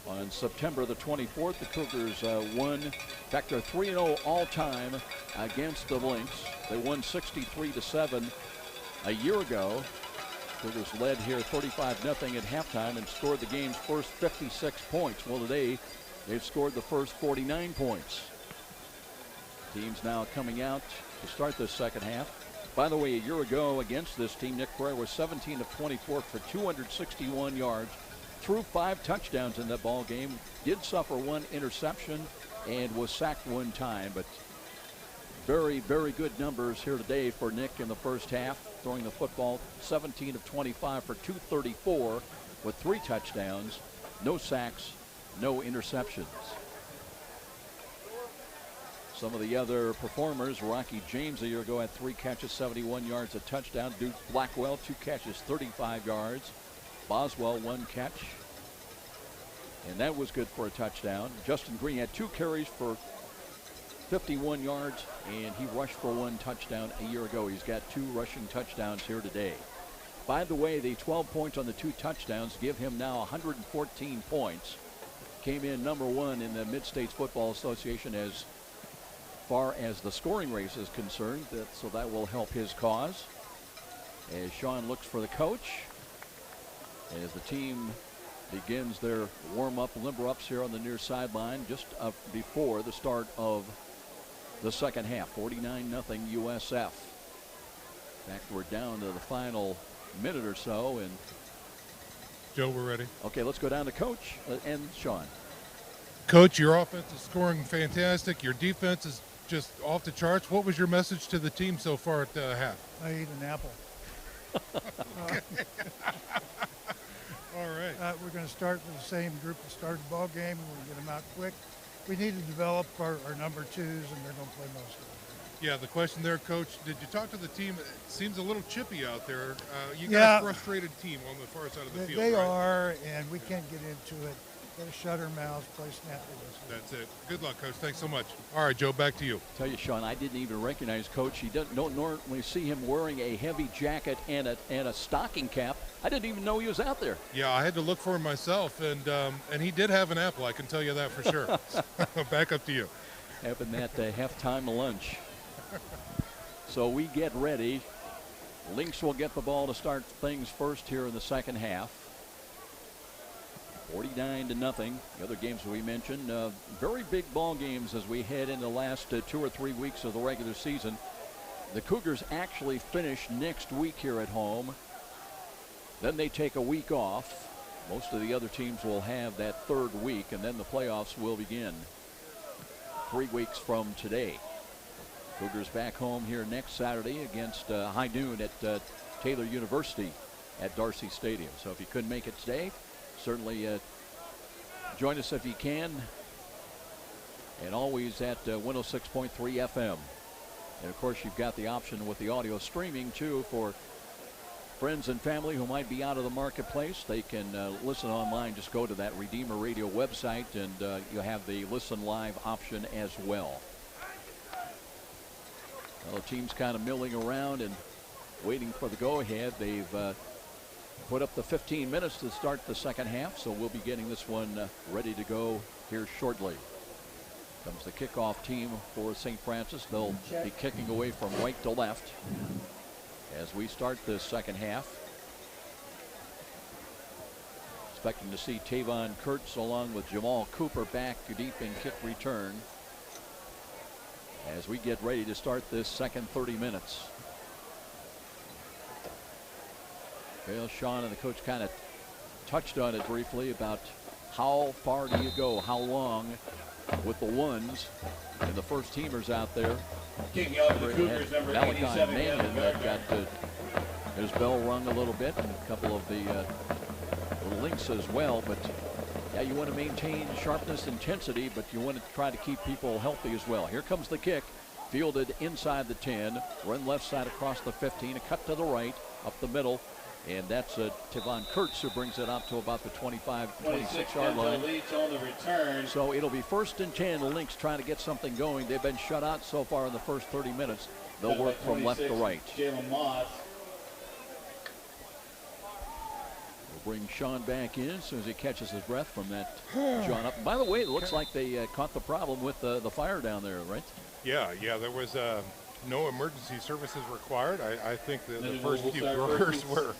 On September the 24th, the Cougars won. In fact, they're 3-0 all-time against the Lynx. They won 63-7 a year ago. Cougars led here 35-0 at halftime and scored the game's first 56 points. Well, today, they've scored the first 49 points. Teams now coming out to start this second half. By the way, a year ago against this team, Nick Pereira was 17 of 24 for 261 yards, threw 5 touchdowns in that ball game, did suffer 1 interception, and was sacked 1 time. But very, very good numbers here today for Nick in the first half, throwing the football 17 of 25 for 234 with 3 touchdowns, no sacks, no interceptions. Some of the other performers, Rocky James a year ago had 3 catches, 71 yards, a touchdown. Duke Blackwell, 2 catches, 35 yards. Boswell, 1 catch, and that was good for a touchdown. Justin Green had 2 carries for 51 yards, and he rushed for 1 touchdown a year ago. He's got 2 rushing touchdowns here today. By the way, the 12 points on the 2 touchdowns give him now 114 points. Came in number 1 in the Mid-States Football Association as far as the scoring race is concerned, so that will help his cause. As Sean looks for the coach, as the team begins their warm-up, limber-ups here on the near sideline just before the start of the second half. 49-0 USF. In fact, we're down to the final minute or so. And Joe, we're ready. Okay, let's go down to Coach and Sean. Coach, your offense is scoring fantastic. Your defense is just off the charts. What was your message to the team so far at the half? I ate an apple. All right. We're going to start with the same group that started the ball game. We're going to get them out quick. We need to develop our number 2s, and they're going to play most of them. Yeah, the question there, Coach, did you talk to the team? It seems a little chippy out there. You got a frustrated team on the far side of the field. They are, and we can't get into it. Got to shut our mouths, play snappy. That's it. Good luck, Coach. Thanks so much. All right, Joe, back to you. Tell you, Sean, I didn't even recognize Coach. You don't normally see him wearing a heavy jacket and a stocking cap. I didn't even know he was out there. Yeah, I had to look for him myself, and he did have an apple. I can tell you that for sure. Back up to you. Having that halftime lunch. So we get ready. Lynx will get the ball to start things first here in the second half. 49-0. The other games we mentioned, very big ball games as we head into the last 2 or 3 weeks of the regular season. The Cougars actually finish next week here at home. Then they take a week off. Most of the other teams will have that 3rd week, and then the playoffs will begin 3 weeks from today. Cougars back home here next Saturday against high noon at Taylor University at Darcy Stadium. So if you couldn't make it today, certainly join us if you can, and always at 106.3 FM. And of course, you've got the option with the audio streaming too for friends and family who might be out of the marketplace. They can listen online. Just go to that Redeemer Radio website, and you'll have the listen live option as well. Well, the team's kind of milling around and waiting for the go-ahead. They've put up the 15 minutes to start the second half, so we'll be getting this one ready to go here shortly. Comes the kickoff team for St. Francis. They'll be kicking away from right to left as we start this second half. Expecting to see Tavon Kurtz along with Jamal Cooper back deep in kick return as we get ready to start this second 30 minutes. Well, Sean and the coach kind of touched on it briefly about how far do you go, how long with the ones and the first teamers out there. Kicking off the Cougars, number 87, Mannion that got his bell rung a little bit, and a couple of the Lynx as well, but Yeah, you want to maintain sharpness, intensity, but you want to try to keep people healthy as well. Here comes the kick, fielded inside the 10, run left side across the 15, a cut to the right, up the middle, and that's Tavon Kurtz who brings it up to about the 25, 26-yard line. So it'll be 1st and 10. The Lynx trying to get something going. They've been shut out so far in the first 30 minutes. They'll work from left to right. Bring Sean back in as soon as he catches his breath from that John up. By the way, it looks like they caught the problem with the fire down there, right? Yeah, there was no emergency services required. I think the first few growers were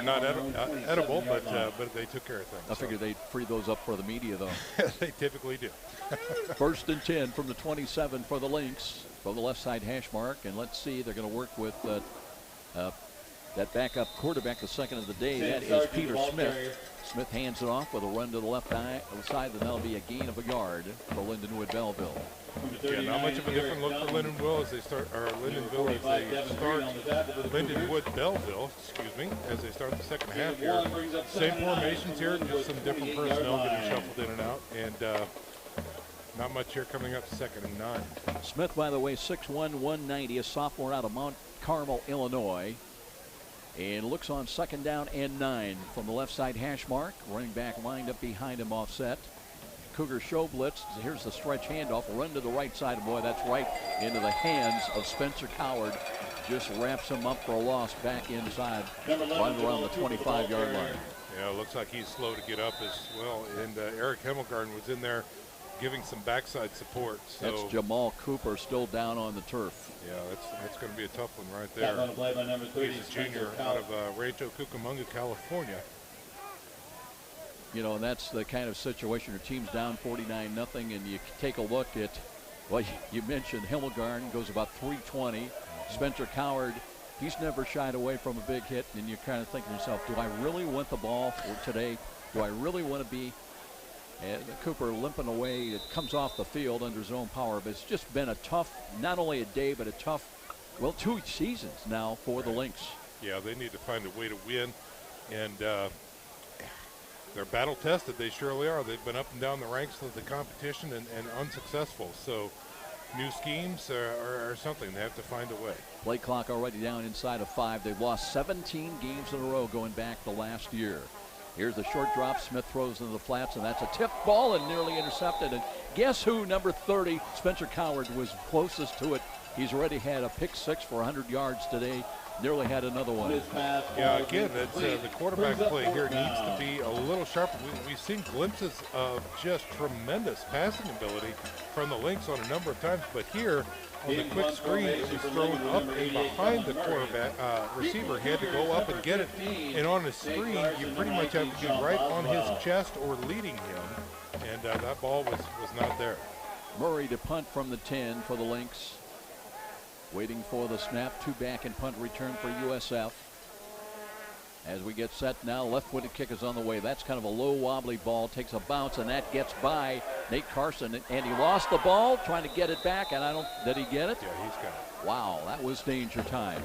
not edible, but they took care of things. I figured they'd free those up for the media, though. They typically do. 1st and 10 from the 27 for the Lynx from the left side hash mark, and let's see, they're going to work with that backup quarterback, the second of the day. That is Peter Smith. Smith hands it off with a run to the left side, and that'll be a gain of a yard for Lindenwood Belleville. Yeah, not much of a different look for Lindenwood as they start Lindenwood Belleville, as they start the second half here. Same formations here, just some different personnel getting shuffled in and out, and not much here coming up 2nd and 9. Smith, by the way, 6'1", 190, a sophomore out of Mount Carmel, Illinois. And looks on 2nd down and 9 from the left side hash mark. Running back lined up behind him offset. Cougar show blitz. Here's the stretch handoff. Run to the right side. Boy, that's right into the hands of Spencer Coward. Just wraps him up for a loss back inside. Right around the 25-yard line. Yeah, looks like he's slow to get up as well. And Eric Hemmelgarn was in there giving some backside support. So that's Jamal Cooper still down on the turf. Yeah, that's going to be a tough one right there. He's a junior out of Rancho Cucamonga, California. You know, and that's the kind of situation your team's down 49-0, and you take a look at, well, you mentioned Himmelgarn goes about 320. Spencer Coward, he's never shied away from a big hit, and you're kind of thinking to yourself, do I really want the ball for today? Do I really want to be? And Cooper limping away. It comes off the field under his own power, but it's just been a tough, not only a day, but a tough, 2 seasons now for the Lynx. Yeah, they need to find a way to win, and they're battle tested. They surely are. They've been up and down the ranks of the competition and unsuccessful. So new schemes are something. They have to find a way. Play clock already down inside of 5. They've lost 17 games in a row going back to last year. Here's the short drop. Smith throws into the flats, and that's a tipped ball and nearly intercepted. And guess who, number 30, Spencer Coward, was closest to it. He's already had a pick 6 for 100 yards today. Nearly had another one. Yeah, again, it's, the quarterback play here needs to be a little sharper. We've seen glimpses of just tremendous passing ability from the Lynx on a number of times, but here on the quick screen, it was thrown up and behind the quarterback receiver. He had to go up and get it, and on a screen, you pretty much have to be right on his chest or leading him, and that ball was not there. Murray to punt from the 10 for the Lynx. Waiting for the snap, 2 back and punt return for USF. As we get set now, left-footed kick is on the way. That's kind of a low wobbly ball, takes a bounce, and that gets by Nate Carson, and he lost the ball, trying to get it back, and did he get it? Yeah, he's got it. Wow, that was danger time.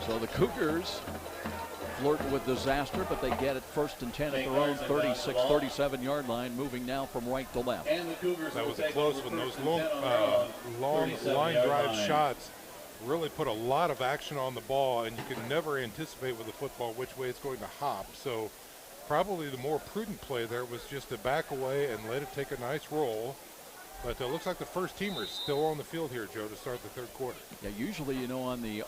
So the Cougars flirt with disaster, but they get it 1st and 10 at their own 36, 37-yard line, moving now from right to left. That was a close one. Those long line drive shots really put a lot of action on the ball, and you can never anticipate with a football which way it's going to hop. So probably the more prudent play there was just to back away and let it take a nice roll. But it looks like the first teamer is still on the field here, Joe, to start the third quarter. Yeah, usually, you know, on the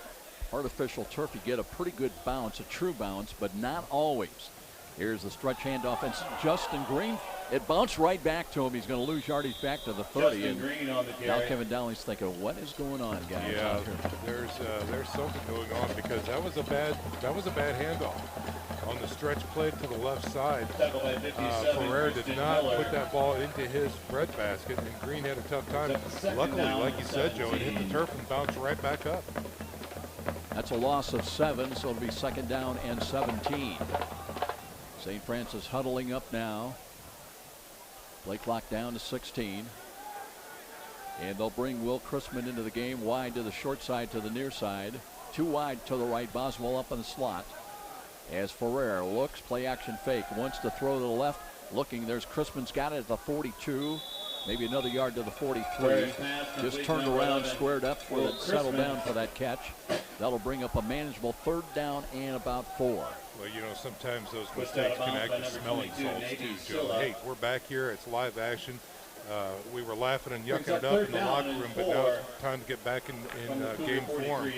artificial turf, you get a pretty good bounce, a true bounce, but not always. Here's the stretch handoff, and Justin Green, it bounced right back to him. He's going to lose yardage back to the 30. And now Kevin Donley's thinking, what is going on, guys? Yeah, there's something going on, because that was a bad handoff on the stretch play to the left side. Ferrer did not put that ball into his breadbasket, and Green had a tough time. Luckily, like you said, Joe, it hit the turf and bounced right back up. That's a loss of 7, so it'll be 2nd down and 17. St. Francis huddling up now. Play clock down to 16. And they'll bring Will Chrisman into the game, wide to the short side to the near side. 2 wide to the right. Boswell up in the slot. as Ferrer looks, play action fake, wants to throw to the left, looking, there's Chrisman's got it at the 42, maybe another yard to the 43, just turned around, squared up for that, settled down for that catch. That'll bring up a manageable 3rd down and about 4. Well, you know, sometimes those mistakes can act as smelling salts too, Joe. Hey, we're back here, it's live action. We were laughing and yucking it up in the locker room, but now it's time to get back in game form.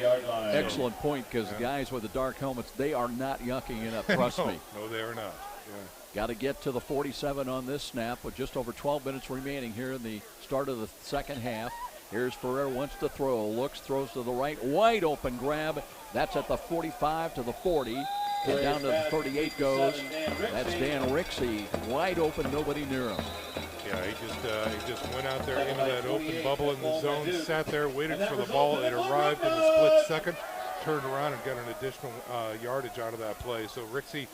Excellent point, because the guys with the dark helmets, they are not yucking it up, trust me. No, they are not. Yeah. Got to get to the 47 on this snap with just over 12 minutes remaining here in the start of the second half. Here's Ferrer, wants to throw, looks, throws to the right, wide open grab. That's at the 45 to the 40. And down to the 38 goes. That's Dan Rixey, wide open, nobody near him. Yeah, he just went out there into that open bubble in the zone, sat there, waited for the ball. It arrived in a split second, turned around and got an additional yardage out of that play. So Rixey,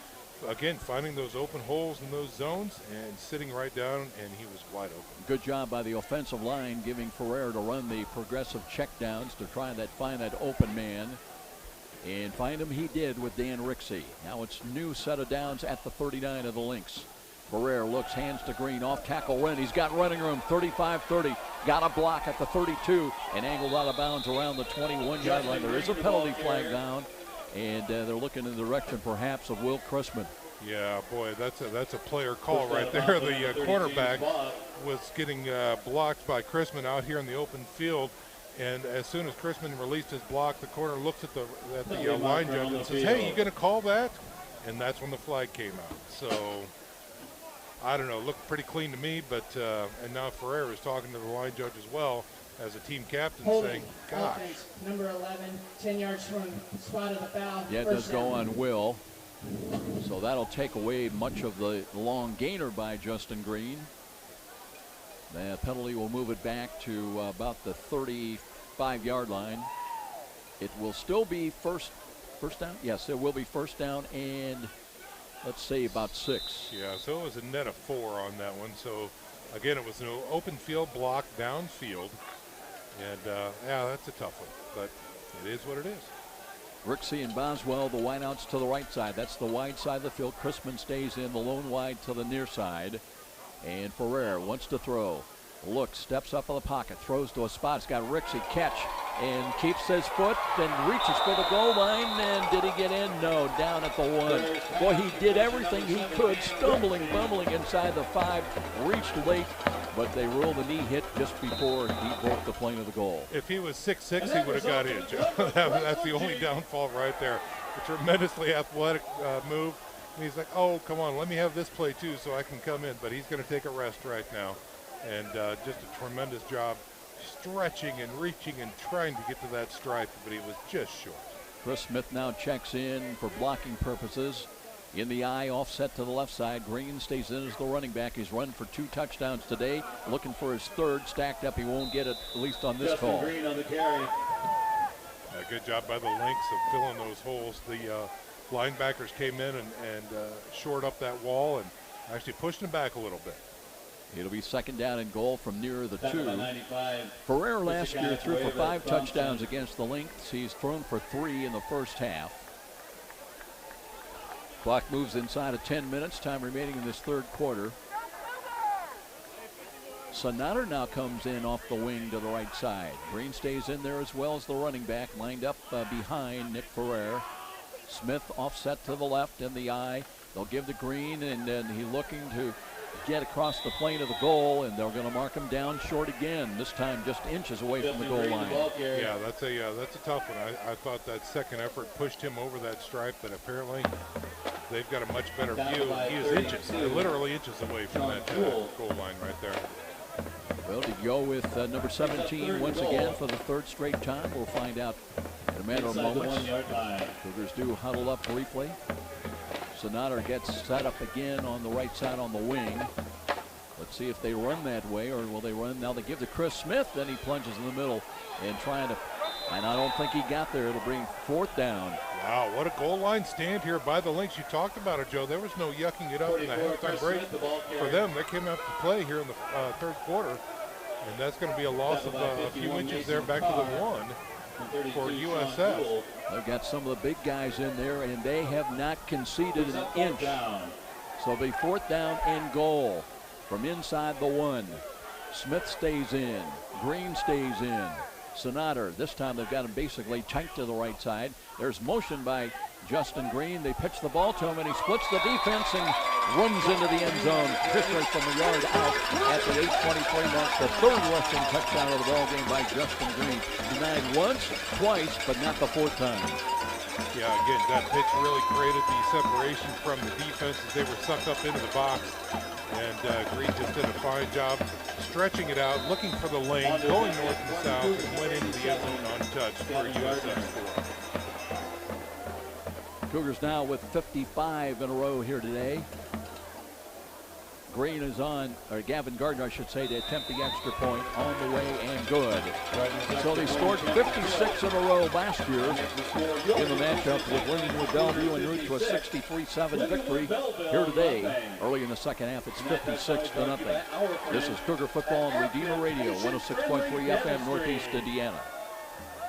again, finding those open holes in those zones and sitting right down, and he was wide open. Good job by the offensive line, giving Ferrer to run the progressive checkdowns to try that find that open man. And find him he did with Dan Rixey. Now it's new set of downs at the 39 of the Lynx. Ferrer looks, hands to Green, off tackle run. He's got running room, 35-30. Got a block at the 32 and angled out of bounds around the 21-yard line. There is a penalty flag down, and they're looking in the direction perhaps of Will Chrisman. Yeah, boy, that's a player call right there. The cornerback was getting blocked by Chrisman out here in the open field. And as soon as Chrisman released his block, the corner looks at the line judge and says, "Hey, you going to call that?" And that's when the flag came out. So I don't know, looked pretty clean to me. But and now Ferrer is talking to the line judge as well as a team captain, saying, "Gosh." Number 11, 10 yards from spot of the foul. Yeah, it does go on Will. So that'll take away much of the long gainer by Justin Green. The penalty will move it back to about the 35-yard line. It will still be first down. Yes, it will be first down and let's say about 6. Yeah, so it was a net of 4 on that one. So again, it was an open field block downfield. And yeah, that's a tough one, but it is what it is. Rixey and Boswell, the wideouts to the right side. That's the wide side of the field. Chrisman stays in the lone wide to the near side. And Ferrer wants to throw. Looks, steps up in the pocket, throws to a spot. It's got Rixey catch and keeps his foot and reaches for the goal line. And did he get in? No, down at the 1. Boy, he did everything he could, stumbling, bumbling inside the 5, reached late, but they ruled the knee hit just before he broke the plane of the goal. If he was 6'6", he would have got in, Joe. That's the only downfall right there. A tremendously athletic move. And he's like, "Oh, come on, let me have this play too so I can come in." But he's going to take a rest right now. And just a tremendous job stretching and reaching and trying to get to that stripe, but he was just short. Chris Smith now checks in for blocking purposes. In the eye, offset to the left side. Green stays in as the running back. He's run for 2 touchdowns today. Looking for his 3rd. Stacked up. He won't get it, at least on this call. Green on the carry. Good job by the Lynx of filling those holes. The linebackers came in and shored up that wall and actually pushed him back a little bit. It'll be second down and goal from near the 2. Ferrer last year threw for 5 touchdowns against the Lynx. He's thrown for 3 in the first half. Clock moves inside of 10 minutes. Time remaining in this 3rd quarter. Sonater now comes in off the wing to the right side. Green stays in there as well as the running back, lined up behind Nick Ferrer. Smith offset to the left in the eye. They'll give to Green, and then he's looking to get across the plane of the goal, and they're going to mark him down short again, this time just inches away from the goal line. Yeah, that's a tough one. I thought that second effort pushed him over that stripe, but apparently they've got a much better view. He is inches, literally inches away from that goal line right there. Well, to go with number 17 once again for the 3rd straight time. We'll find out in a matter of moments. Cougars do huddle up briefly. Sonater gets set up again on the right side on the wing. Let's see if they run that way, or will they run? Now they give to Chris Smith, then he plunges in the middle and trying to, and I don't think he got there. It'll bring 4th down. Wow, what a goal line stand here by the Lynx. You talked about it, Joe. There was no yucking it up in the halftime break for them. They came out to play here in the 3rd quarter, and that's going to be a loss of a few inches there back to the 1. for USF. They've got some of the big guys in there, and they have not conceded an inch. So it'll be 4th down and goal from inside the 1. Smith stays in. Green stays in. Sonata, this time they've got him basically tight to the right side. There's motion by Justin Green. They pitch the ball to him, and he splits the defense and runs into the end zone quickly from the yard out at the 8:23 mark. The 3rd rushing touchdown of the ball game by Justin Green. Denied once, twice, but not the 4th time. Yeah, again, that pitch really created the separation from the defense as they were sucked up into the box. And Green just did a fine job stretching it out, looking for the lane, going north and south, and went into the end zone untouched for a USF score. Cougars now with 55 in a row here today. Green is on, or Gavin Gardner, I should say, to attempt the extra point on the way and good. So they scored 56 in a row last year in the matchup with Lindenwood Bellevue en route to a 63-7 victory. Here today, early in the second half, it's 56-0. This is Cougar Football on Redeemer Radio, 106.3 FM, Northeast Indiana.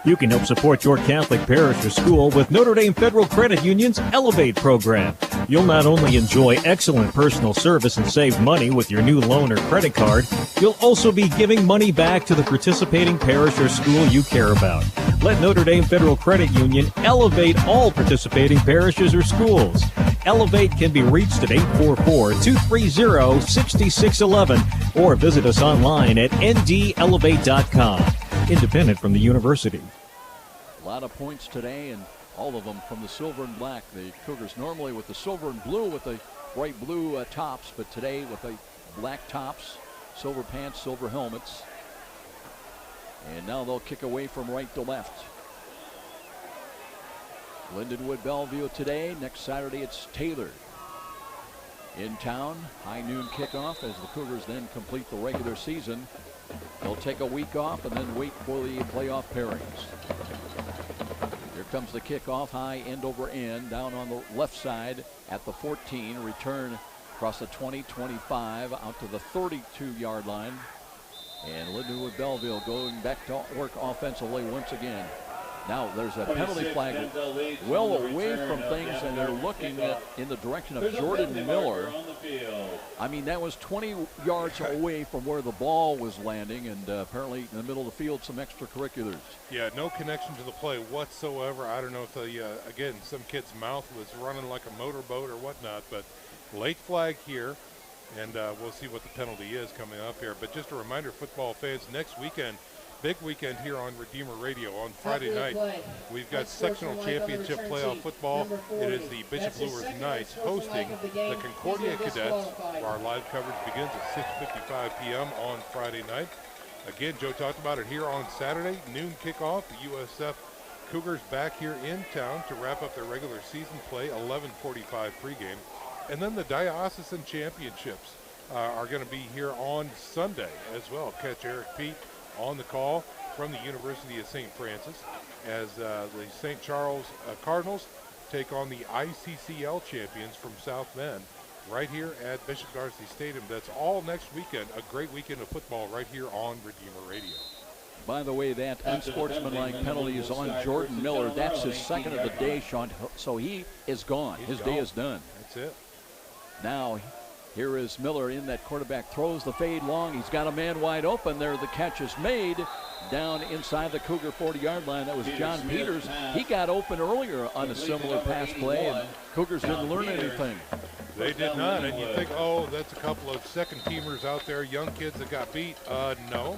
You can help support your Catholic parish or school with Notre Dame Federal Credit Union's Elevate program. You'll not only enjoy excellent personal service and save money with your new loan or credit card, you'll also be giving money back to the participating parish or school you care about. Let Notre Dame Federal Credit Union elevate all participating parishes or schools. Elevate can be reached at 844-230-6611 or visit us online at ndelevate.com. Independent from the university. A lot of points today, and all of them from the silver and black. The Cougars normally with the silver and blue with the bright blue tops, but today with the black tops, silver pants, silver helmets. And now they'll kick away from right to left. Lindenwood Bellevue today. Next Saturday it's Taylor in town. High noon kickoff as the Cougars then complete the regular season. They'll take a week off and then wait for the playoff pairings. Here comes the kickoff, high end over end, down on the left side at the 14. Return across the 20, 25, out to the 32-yard line. And Lindenwood Belleville going back to work offensively once again. Now there's a penalty flag well away from things, and they're looking in the direction of Jordan Miller. I mean, that was 20 yards away from where the ball was landing, and apparently in the middle of the field, some extracurriculars. Yeah, no connection to the play whatsoever. I don't know if again, some kid's mouth was running like a motorboat or whatnot, but late flag here, and we'll see what the penalty is coming up here. But just a reminder, football fans, next weekend, big weekend here on Redeemer Radio. On Friday night, we've got sectional championship playoff football. It is the Bishop Lures Knights hosting the Concordia Cadets. Our live coverage begins at 6:55 p.m. on Friday night. Again, Joe talked about it here on Saturday, noon kickoff. The USF Cougars back here in town to wrap up their regular season play, 11:45 pregame. And then the Diocesan Championships are going to be here on Sunday as well. Catch Eric Pete on the call from the University of Saint Francis as the St. Charles Cardinals take on the ICCL champions from South Bend right here at Bishop Darcy Stadium. That's all next weekend. A great weekend of football right here on Redeemer Radio. By the way, that unsportsmanlike penalty is on Jordan Miller. That's his second of the day, Sean. So he is gone. His day is done. That's it. Now, here is Miller in that quarterback, throws the fade long. He's got a man wide open there. The catch is made down inside the Cougar 40-yard line. That was John Peters. He got open earlier on a similar pass play, and Cougars didn't learn anything. They did not, and you think, oh, that's a couple of second-teamers out there, young kids that got beat. No,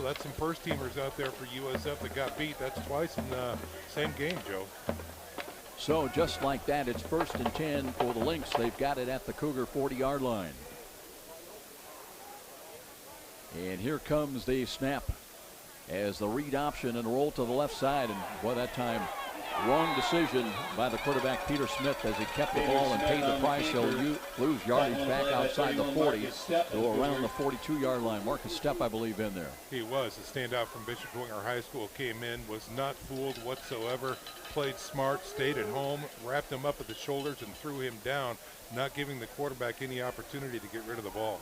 that's some first-teamers out there for USF that got beat. That's twice in the same game, Joe. So just like that, it's 1st and 10 for the Lynx. They've got it at the Cougar 40-yard line. And here comes the snap as the read option and roll to the left side. And boy, that time, wrong decision by the quarterback, Peter Smith, as he kept the ball and paid the price. He'll lose yardage back outside the 40 to around the 42-yard line. Marcus Stepp, I believe, in there. He was. The standout from Bishop Dwenger High School came in, was not fooled whatsoever, played smart, stayed at home, wrapped him up at the shoulders and threw him down, not giving the quarterback any opportunity to get rid of the ball.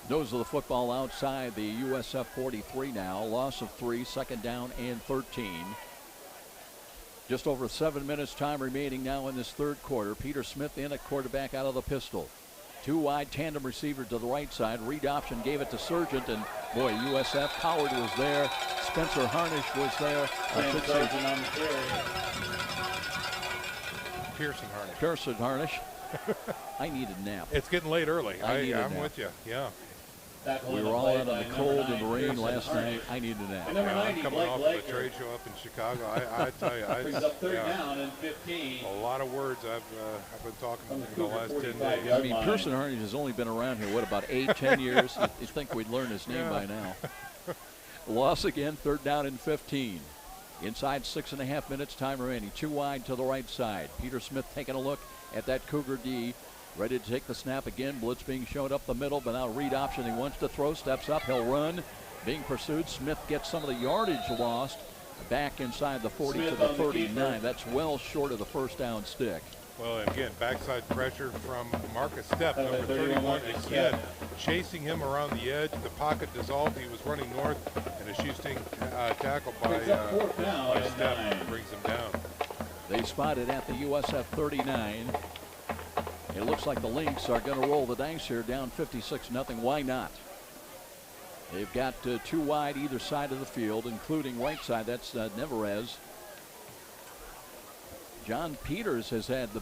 Those are the football outside the USF 43 now. Loss of 3, second down and 13. Just over 7 minutes time remaining now in this third quarter. Peter Smith in at quarterback out of the pistol. 2 wide tandem receiver to the right side. Read option gave it to Sargent, and boy, USF Howard was there. Spencer Harnish was there. Pearson Harnish. I need a nap. It's getting late early. I'm with you. Yeah. We were all out on the cold and the rain last night. I need a nap. I'm coming off of a trade show up in Chicago. I tell you, brings up third down and 15. A lot of words I've been talking for the last 10 days. I mean, Pearson Harnish has only been around here, what, about 8-10 years? You'd think we'd learn his name by now. Loss again, third down and 15. Inside 6.5 minutes time remaining. 2 wide to the right side. Peter Smith taking a look at that Cougar D. Ready to take the snap again. Blitz being shown up the middle, but now read option. He wants to throw, steps up, he'll run. Being pursued. Smith gets some of the yardage lost. Back inside the 40 to the 39. That's well short of the first down stick. Well, and again, backside pressure from Marcus Stepp, number 31. Again, chasing him around the edge. The pocket dissolved. He was running north, and a shooting tackle by Stepp brings him down. They spotted at the USF 39. It looks like the Lynx are going to roll the dice here, down 56-0. Why not? They've got 2 wide either side of the field, including right side. That's Nevarez. John Peters has had the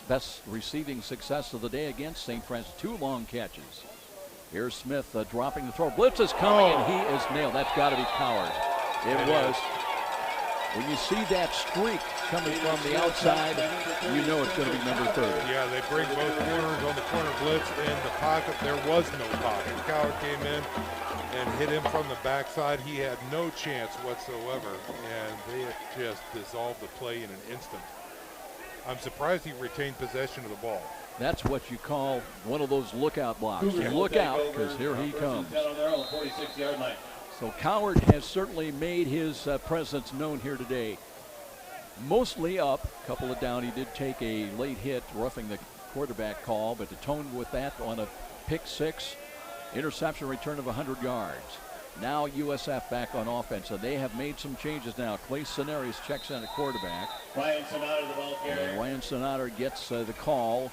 best receiving success of the day against St. Francis. 2 long catches. Here's Smith dropping the throw. Blitz is coming, and he is nailed. That's got to be Coward. It was. When you see that streak coming from the outside, you know it's going to be number 30. Yeah, they bring both corners on the corner blitz in the pocket. There was no pocket. Coward came in and hit him from the backside. He had no chance whatsoever, and they just dissolved the play in an instant. I'm surprised he retained possession of the ball. That's what you call one of those lookout blocks. Look out, because here he comes. So Coward has certainly made his presence known here today. Mostly up, a couple of down. He did take a late hit, roughing the quarterback call, but atoned with that on a pick 6. Interception return of 100 yards. Now USF back on offense, and they have made some changes now. Clay Cenarius checks in at quarterback. Ryan Sonata, the ball carrier. Ryan Sonata gets the call,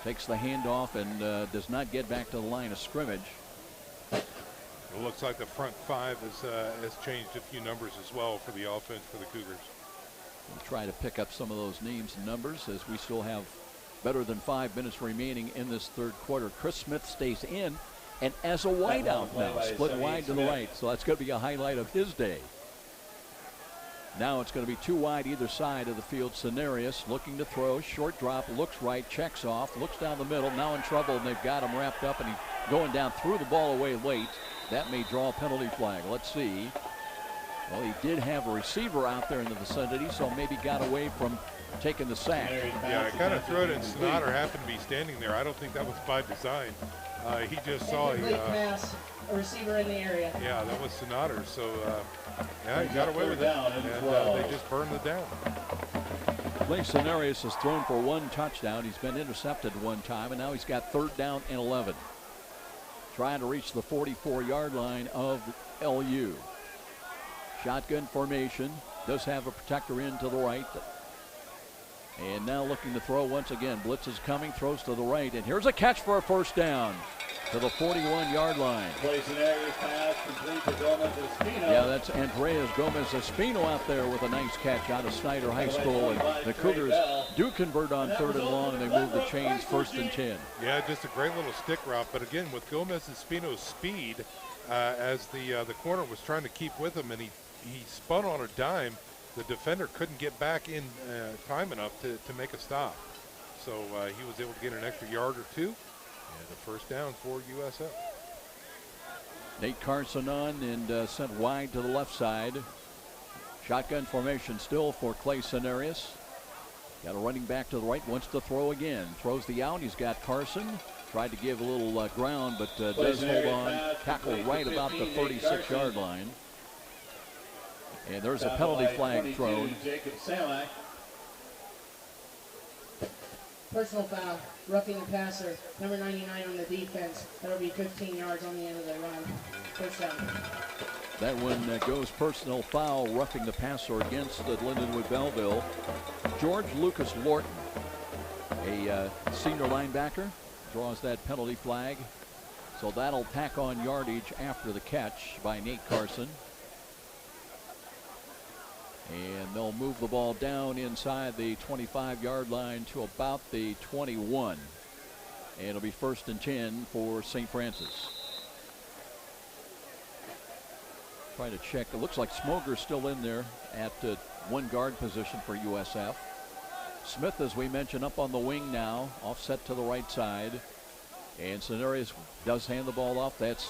takes the handoff, and does not get back to the line of scrimmage. It looks like the front 5 has changed a few numbers as well for the offense for the Cougars. We'll try to pick up some of those names and numbers as we still have better than 5 minutes remaining in this third quarter. Chris Smith stays in, and as a wideout now, split wide to the right. So that's going to be a highlight of his day. Now it's going to be 2 wide either side of the field. Cenarius looking to throw, short drop, looks right, checks off, looks down the middle, now in trouble, and they've got him wrapped up, and he's going down, threw the ball away late. That may draw a penalty flag. Let's see. Well, he did have a receiver out there in the vicinity, so maybe got away from taking the sack. Yeah, I kind of threw it, and Sonata happened to be standing there. I don't think that was by design. He just saw a receiver in the area. Yeah, that was Sonata. So, yeah, he got away with it, and they just burned it down. Clay Cenarius has thrown for 1 touchdown. He's been intercepted 1 time, and now he's got 3rd down and 11. Trying to reach the 44-yard line of LU. Shotgun formation. Does have a protector in to the right. And now looking to throw once again. Blitz is coming, throws to the right, and here's a catch for a 1st down to the 41-yard line. Yeah, that's Andreas Gomez-Espino out there with a nice catch out of Snyder High School, and the Cougars do convert on 3rd and long, and they move the chains 1st and 10. Yeah, just a great little stick route, but again, with Gomez-Espino's speed, as the corner was trying to keep with him, and he spun on a dime, the defender couldn't get back in time enough to make a stop. So he was able to get an extra yard or 2, and the 1st down for USF. Nate Carson on and sent wide to the left side. Shotgun formation still for Clay Cenarius. Got a running back to the right, wants to throw again. Throws the out, he's got Carson. Tried to give a little ground, but does hold on. Tackle right about the 36-yard line. And there's a penalty flag thrown. Personal foul. roughing the passer. Number 99 on the defense. That'll be 15 yards on the end of the run. First down. That one goes personal foul, roughing the passer against the Lindenwood Belleville. George Lucas Lorton, a senior linebacker, draws that penalty flag. So that'll tack on yardage after the catch by Nate Carson. And they'll move the ball down inside the 25-yard line to about the 21. And it'll be 1st and 10 for St. Francis. Trying to check. It looks like Smoger's still in there at one guard position for USF. Smith, as we mentioned, up on the wing now, offset to the right side. And Cenarius does hand the ball off. That's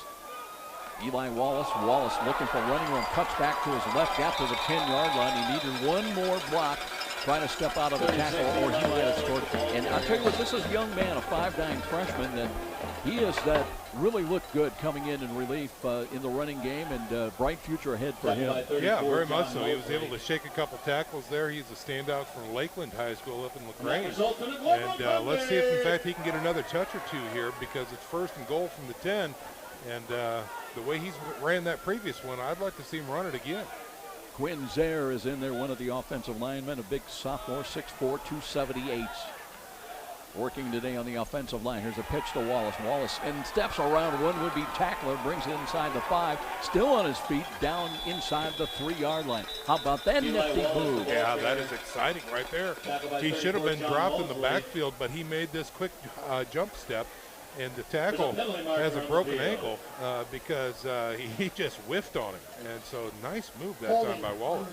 Eli Wallace. Wallace looking for running room. Cuts back to his left. Got to the 10-yard line. He needed one more block. Trying to step out of the tackle, or he might have scored. And I'll tell you what, this is a young man, a 5'9" freshman, that he is that really looked good coming in relief in the running game, and bright future ahead for him. Yeah, very much so. He was able to shake a couple tackles there. He's a standout from Lakeland High School up in LaGrange. And let's see if, in fact, he can get another touch or two here, because it's 1st and goal from the 10. And the way he's ran that previous one, I'd like to see him run it again. Quinn Zaire is in there, one of the offensive linemen, a big sophomore, 6'4", 278. Working today on the offensive line. Here's a pitch to Wallace. Wallace and steps around one would-be tackler, brings it inside the 5, still on his feet, down inside the 3-yard line. How about that nifty move? Yeah, that is exciting right there. He should have been dropped in the backfield, but he made this quick jump step. And the tackle has a broken ankle because he just whiffed on him. And so nice move that time by Wallace.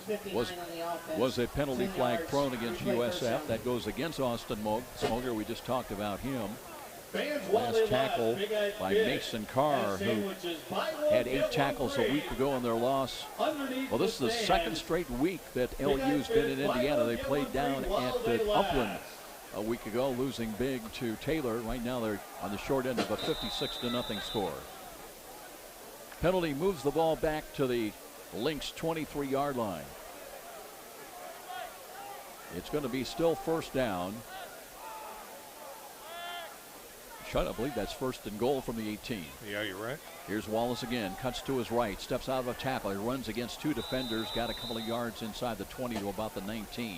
Was a penalty flag thrown against USF. That goes against Austin Smoger. We just talked about him. Last tackle by Mason Carr, who had 8 tackles a week ago in their loss. Well, this is the 2nd straight week that LU's been in Indiana. They played down at Upland a week ago, losing big to Taylor. Right now they're on the short end of a 56-0 score. Penalty moves the ball back to the Lynx 23-yard line. It's going to be still 1st down. I believe that's 1st and goal from the 18. Yeah, you're right. Here's Wallace again, cuts to his right, steps out of a tackle. He runs against 2 defenders, got a couple of yards inside the 20 to about the 19.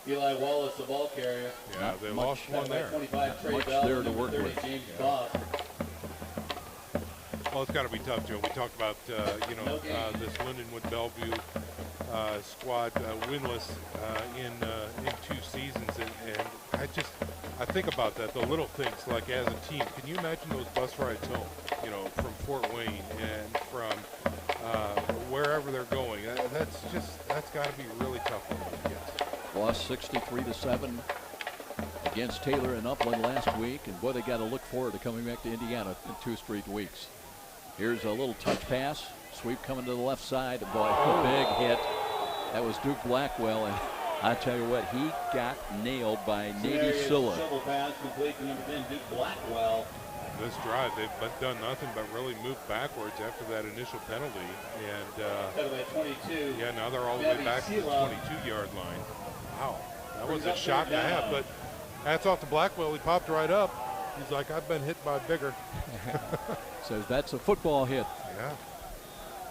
Eli Wallace, the ball carrier. Yeah, they lost one there. Much there to work with. Well, it's got to be tough, Joe. We talked about, this Lindenwood Bellevue squad winless in 2 seasons. And I think about that, the little things, like as a team. Can you imagine those bus rides home, from Fort Wayne and from wherever they're going? That's got to be really tough on those kids. Lost 63-7 against Taylor and Upland last week, and boy, they got to look forward to coming back to Indiana in 2 straight weeks. Here's a little touch pass, sweep coming to the left side. Boy, a big hit. That was Duke Blackwell, and I tell you what, he got nailed by Navy Silla. This drive, they've done nothing but really move backwards after that initial penalty, and yeah, now they're all the way back to the 22-yard line. Wow, that was a shot and a half, but hats off to Blackwell. He popped right up. He's like, I've been hit by bigger. So that's a football hit. Yeah.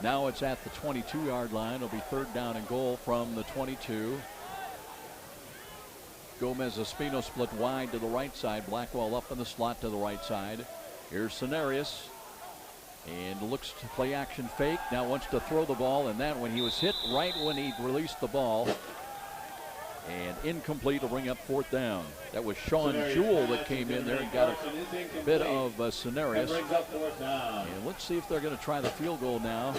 Now it's at the 22-yard line. It'll be 3rd down and goal from the 22. Gomez Espino split wide to the right side. Blackwell up in the slot to the right side. Here's Cenarius. And looks to play action fake. Now wants to throw the ball, and that one he was hit right when he released the ball. And incomplete to bring up 4th down. That was Sean Jewell that came in there and got a bit of Cenarius. And let's see if they're going to try the field goal now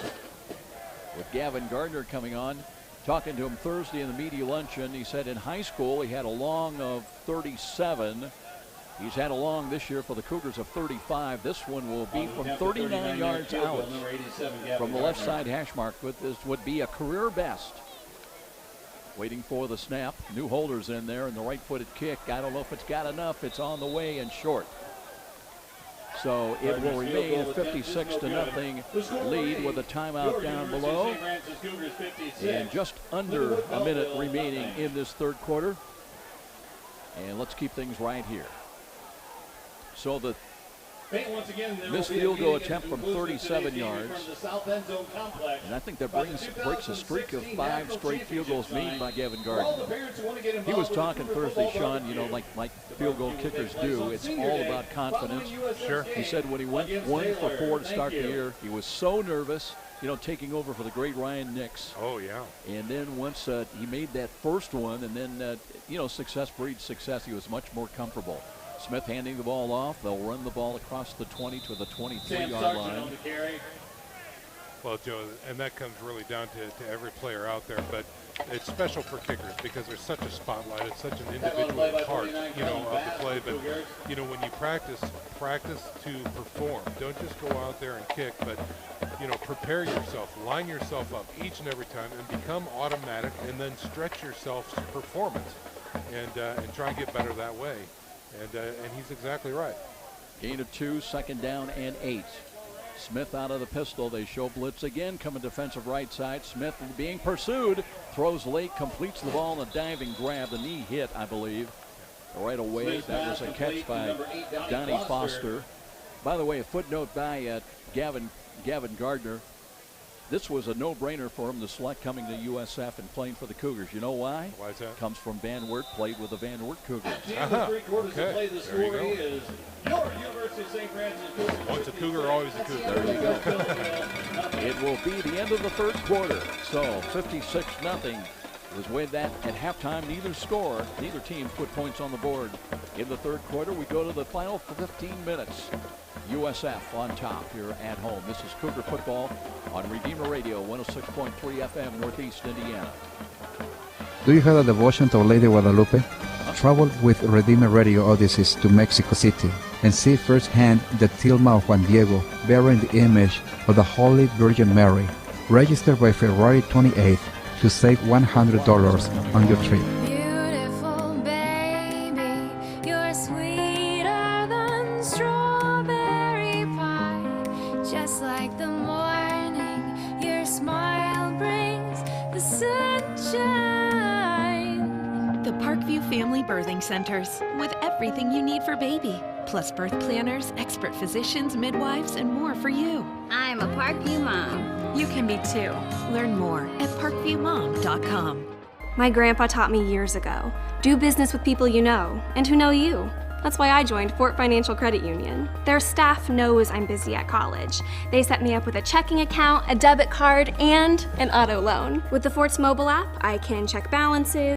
with Gavin Gardner coming on. Talking to him Thursday in the media luncheon, he said in high school he had a long of 37. He's had a long this year for the Cougars of 35. This one will be from 39 yards out from the left side hash mark, but this would be a career best. Waiting for the snap. New holders in there, and the right-footed kick. I don't know if it's got enough. It's on the way and short. So it will remain a 56-0 lead with a timeout down below. And just under a minute remaining in this 3rd quarter. And let's keep things right here. So the once again, missed field goal attempt from 37 yards. And I think that breaks a streak of 5 straight field goals made by Kevin Gardner. He was talking Thursday, Sean, you know, like field goal kickers do. It's all about confidence. Sure. He said when he went 1 for 4 to start the year, he was so nervous, you know, taking over for the great Ryan Nix. Oh, yeah. And then once he made that first one, and then, you know, success breeds success, he was much more comfortable. Smith handing the ball off. They'll run the ball across the 20 to the 23-yard line. Well, Joe, and that comes really down to every player out there, but it's special for kickers because there's such a spotlight. It's such an individual part, you know, of the play. But, you know, when you practice to perform. Don't just go out there and kick, but, you know, prepare yourself, line yourself up each and every time and become automatic, and then stretch yourself to performance and try and get better that way. And he's exactly right. Gain of 2, 2nd down and 8. Smith out of the pistol. They show blitz again, coming defensive right side. Smith being pursued, throws late, completes the ball, and a diving grab. The knee hit, I believe, right away. That was a catch by Donnie Foster. By the way, a footnote by Gavin Gardner. This was a no-brainer for him to select coming to USF and playing for the Cougars. You know why? Why is that? Comes from Van Wert, played with the Van Wert Cougars. Okay. There you go. Is your University of Saint Francis Cougars. Once a Cougar, always a Cougar. There you go. It will be the end of the third quarter. So 56-0 was with that at halftime. Neither team put points on the board in the third quarter. We go to the final 15 minutes. USF on top here at home. This is Cougar football on Redeemer Radio, 106.3 FM, Northeast Indiana. Do you have a devotion to Our Lady Guadalupe? Travel with Redeemer Radio Odysseys to Mexico City and see firsthand the tilma of Juan Diego bearing the image of the Holy Virgin Mary. Register by February 28th to save $100 on your trip. Family Birthing Centers, with everything you need for baby, plus birth planners, expert physicians, midwives, and more for you. I'm a Parkview mom. You can be too. Learn more at parkviewmom.com. My grandpa taught me years ago, do business with people you know and who know you. That's why I joined Fort Financial Credit Union. Their staff knows I'm busy at college. They set me up with a checking account, a debit card, and an auto loan. With the Fort's mobile app, I can check balances.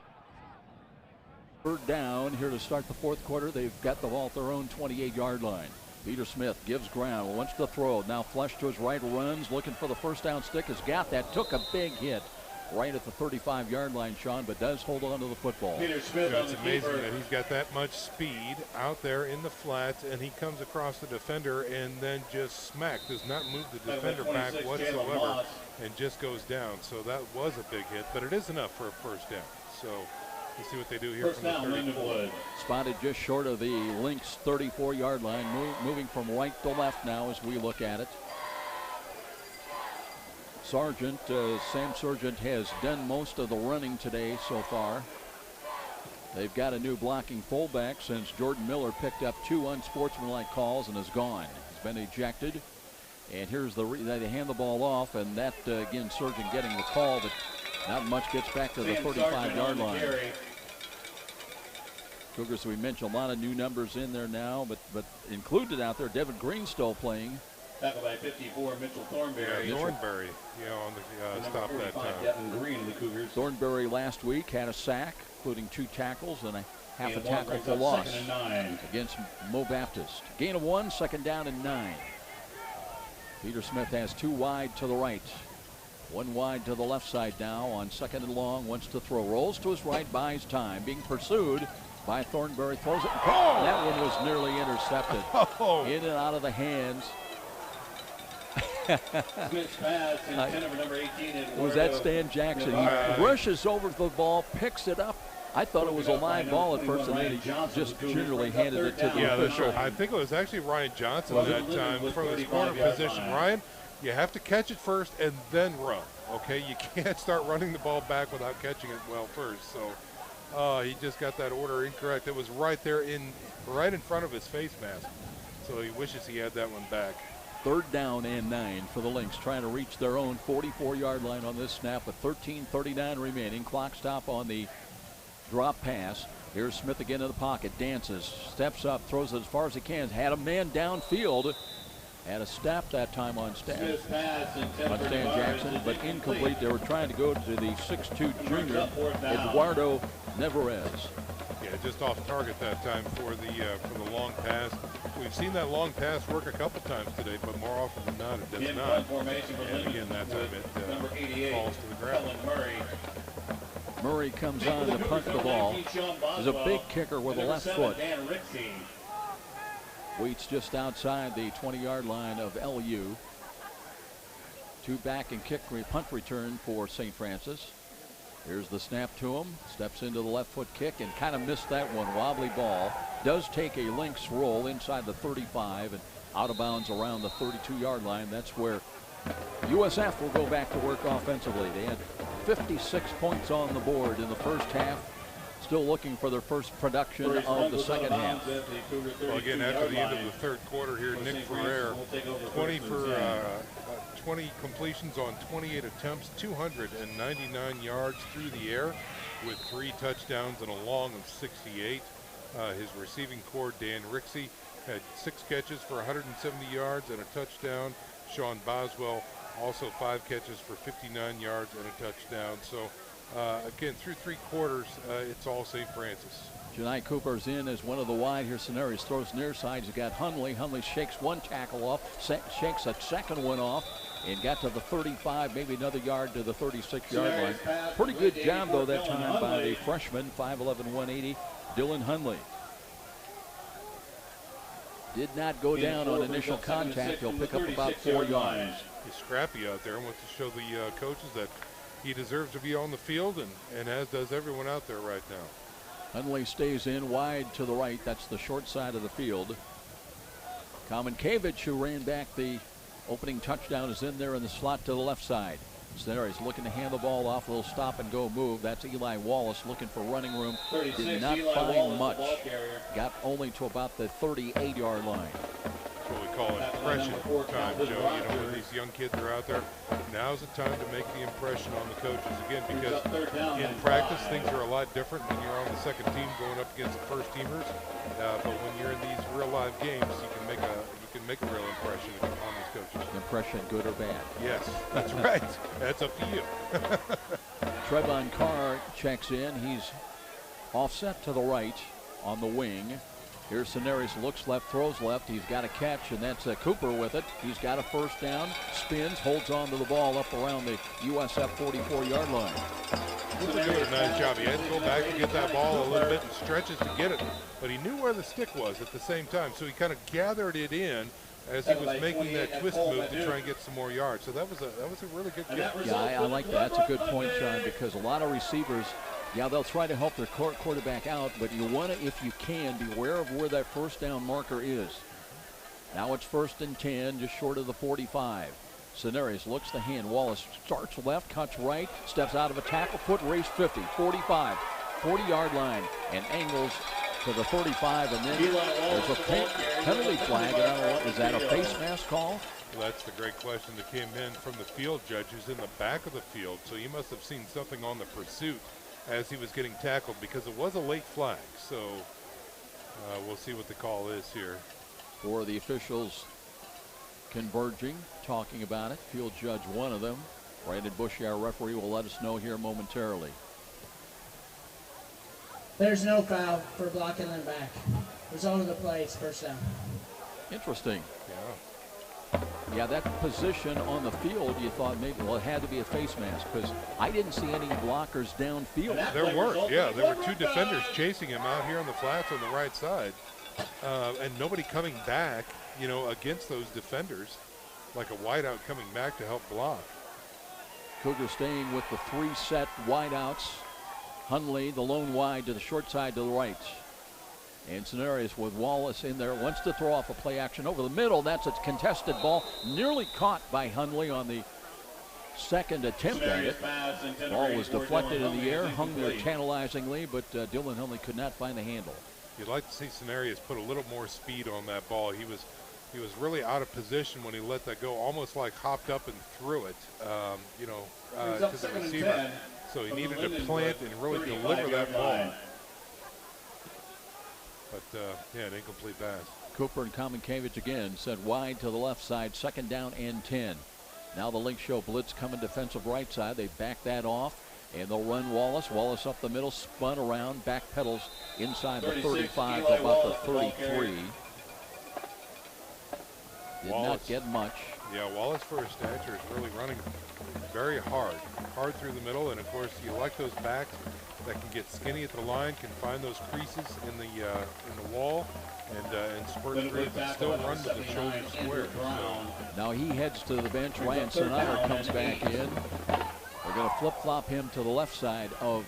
Third down here to start the fourth quarter. They've got the ball at their own 28-yard line. Peter Smith gives ground, wants to throw. Now flush to his right, runs, looking for the first down stick. Has got that, took a big hit right at the 35-yard line, Sean, but does hold on to the football. Peter Smith, it's amazing that he's got that much speed out there in the flats, and he comes across the defender and then just does not move the defender back whatsoever, and just goes down. So that was a big hit, but it is enough for a first down. So let's see what they do here from the 34. Spotted just short of the Lynx 34-yard line, moving from right to left now as we look at it. Sam Sargent has done most of the running today so far. They've got a new blocking fullback since Jordan Miller picked up 2 unsportsmanlike calls and is gone. He's been ejected. And here's they hand the ball off, and that, again, Sargent getting the call, but not much gets back to the 35-yard line. Cougars, we mentioned a lot of new numbers in there now, but included out there, Devin Green still playing. Tackle by 54, Mitchell Thornberry. Yeah, Thornberry, on the stop that time. Devin Green, the Cougars. Thornberry last week had a sack, including 2 tackles and a half a tackle for loss against Mo Baptist. Gain of 1, 2nd down and 9. Peter Smith has 2 wide to the right. 1 wide to the left side now on 2nd and long, wants to throw. Rolls to his right, buys time. Being pursued by Thornberry, throws it. Oh, that one was nearly intercepted. In and out of the hands. Was that Stan Jackson? He rushes over the ball, picks it up. I thought it was a live ball at first, and then he just gingerly handed it to the official. I think it was actually Ryan Johnson that time from his corner position. Ryan, you have to catch it first and then run, okay? You can't start running the ball back without catching it well first. So Oh, he just got that order incorrect. It was right there right in front of his face mask. So he wishes he had that one back. 3rd down and 9 for the Lynx, trying to reach their own 44-yard line on this snap with 13:39 remaining. Clock stop on the drop pass. Here's Smith again in the pocket, dances, steps up, throws it as far as he can. Had a man downfield. Had a snap that time on Stan Jackson, but incomplete. They were trying to go to the 6'2 junior, Eduardo Nevarez. Yeah, just off target that time for the long pass. We've seen that long pass work a couple times today, but more often than not, it does not. And again, that time it falls to the ground. Murray comes on to punt the ball. He's a big kicker with a left foot. Waits just outside the 20-yard line of LU. 2 back and kick punt return for St. Francis. Here's the snap to him. Steps into the left foot kick and kind of missed that one. Wobbly ball. Does take a Lynx roll inside the 35 and out of bounds around the 32-yard line. That's where USF will go back to work offensively. They had 56 points on the board in the first half. Still looking for their first production of the second half. Well, again, after the end of the 3rd quarter here, Nick Ferrer, 20 completions on 28 attempts, 299 yards through the air with 3 touchdowns and a long of 68. His receiving core, Dan Rixey, had 6 catches for 170 yards and a touchdown. Sean Boswell, also 5 catches for 59 yards and a touchdown. So, again, through 3 quarters, it's all St. Francis. Janai Cooper's in as one of the wide. Here, Scenarios throws near side. He's got Hundley. Hundley shakes one tackle off, shakes a second one off, and got to the 35, maybe another yard to the 36-yard line. Pretty good job, though, that time by the freshman, 5'11", 180, Dylan Hundley. Did not go down on initial contact. He'll pick up about 4 yards. He's scrappy out there and wants to show the coaches that he deserves to be on the field, and as does everyone out there right now. Hundley stays in wide to the right. That's the short side of the field. Kamenkevich, who ran back the opening touchdown, is in there in the slot to the left side. Scenarios looking to hand the ball off. A little stop and go move. That's Eli Wallace looking for running room. Did not find much. Got only to about the 38-yard line. That's what we call impression time, Joe. You know, when these young kids are out there, now's the time to make the impression on the coaches. Again, because in practice, things are a lot different when you're on the second team going up against the first teamers. But when you're in these real live games, you can make a real impression on these coaches. Impression, good or bad? Yes, that's right. That's up to you. Trevon Carr checks in. He's offset to the right on the wing. Here's Scenarios, looks left, throws left. He's got a catch, and that's Cooper with it. He's got a first down, spins, holds on to the ball up around the USF 44-yard line. Cooper doing a nice job. He had to go back and get that ball a little bit and stretches to get it, but he knew where the stick was at the same time, so he kind of gathered it in as he was making that twist move to try and get some more yards. So that was a really good catch. Yeah, I like that. That's a good point, Sean, because a lot of receivers, yeah, they'll try to help their quarterback out, but you want to, if you can, beware of where that first down marker is. Now it's 1st and 10, just short of the 45. Scenarios looks the hand. Wallace starts left, cuts right, steps out of a tackle, foot race 50, 45, 40-yard line, and angles to the 35, and then there's a penalty flag. And I don't know, is that a face mask call? Well, that's the great question that came in from the field judge, who's in the back of the field, so he must have seen something on the pursuit as he was getting tackled, because it was a late flag. So we'll see what the call is here. For the officials converging, talking about it, field judge one of them, Brandon Bushy, our referee, will let us know here momentarily. There's no foul for blocking them back. Result of the play is first down. Interesting. Yeah. Yeah, that position on the field, you thought maybe, well, it had to be a face mask, because I didn't see any blockers downfield. There weren't, yeah. There were 2 defenders chasing him out here on the flats on the right side. And nobody coming back, you know, against those defenders, like a wideout coming back to help block. Cougars staying with the 3 set wideouts. Hundley, the lone wide to the short side to the right. And Scenarios with Wallace in there, wants to throw off a play action over the middle. That's a contested ball, nearly caught by Hundley on the second attempt at it. Ball was deflected in the air, hung there tantalizingly, but Dylan Hunley could not find the handle. You'd like to see Cenarius put a little more speed on that ball. He was really out of position when he let that go, almost like hopped up and threw it, to the receiver. So he needed to plant and really deliver that ball. But, an incomplete pass. Cooper and Kaminkevich again sent wide to the left side, 2nd down and 10. Now the Lynx show blitz coming defensive right side. They back that off, and they'll run Wallace. Wallace up the middle, spun around, back pedals inside the 35 to about the 33. Did not get much. Yeah, Wallace for his stature is really running very hard through the middle, and of course you like those backs that can get skinny at the line, can find those creases in the wall, and spurt through, but still run with the shoulder square. So. Now he heads to the bench. Ryan Sonata comes back in. They're going to flip-flop him to the left side of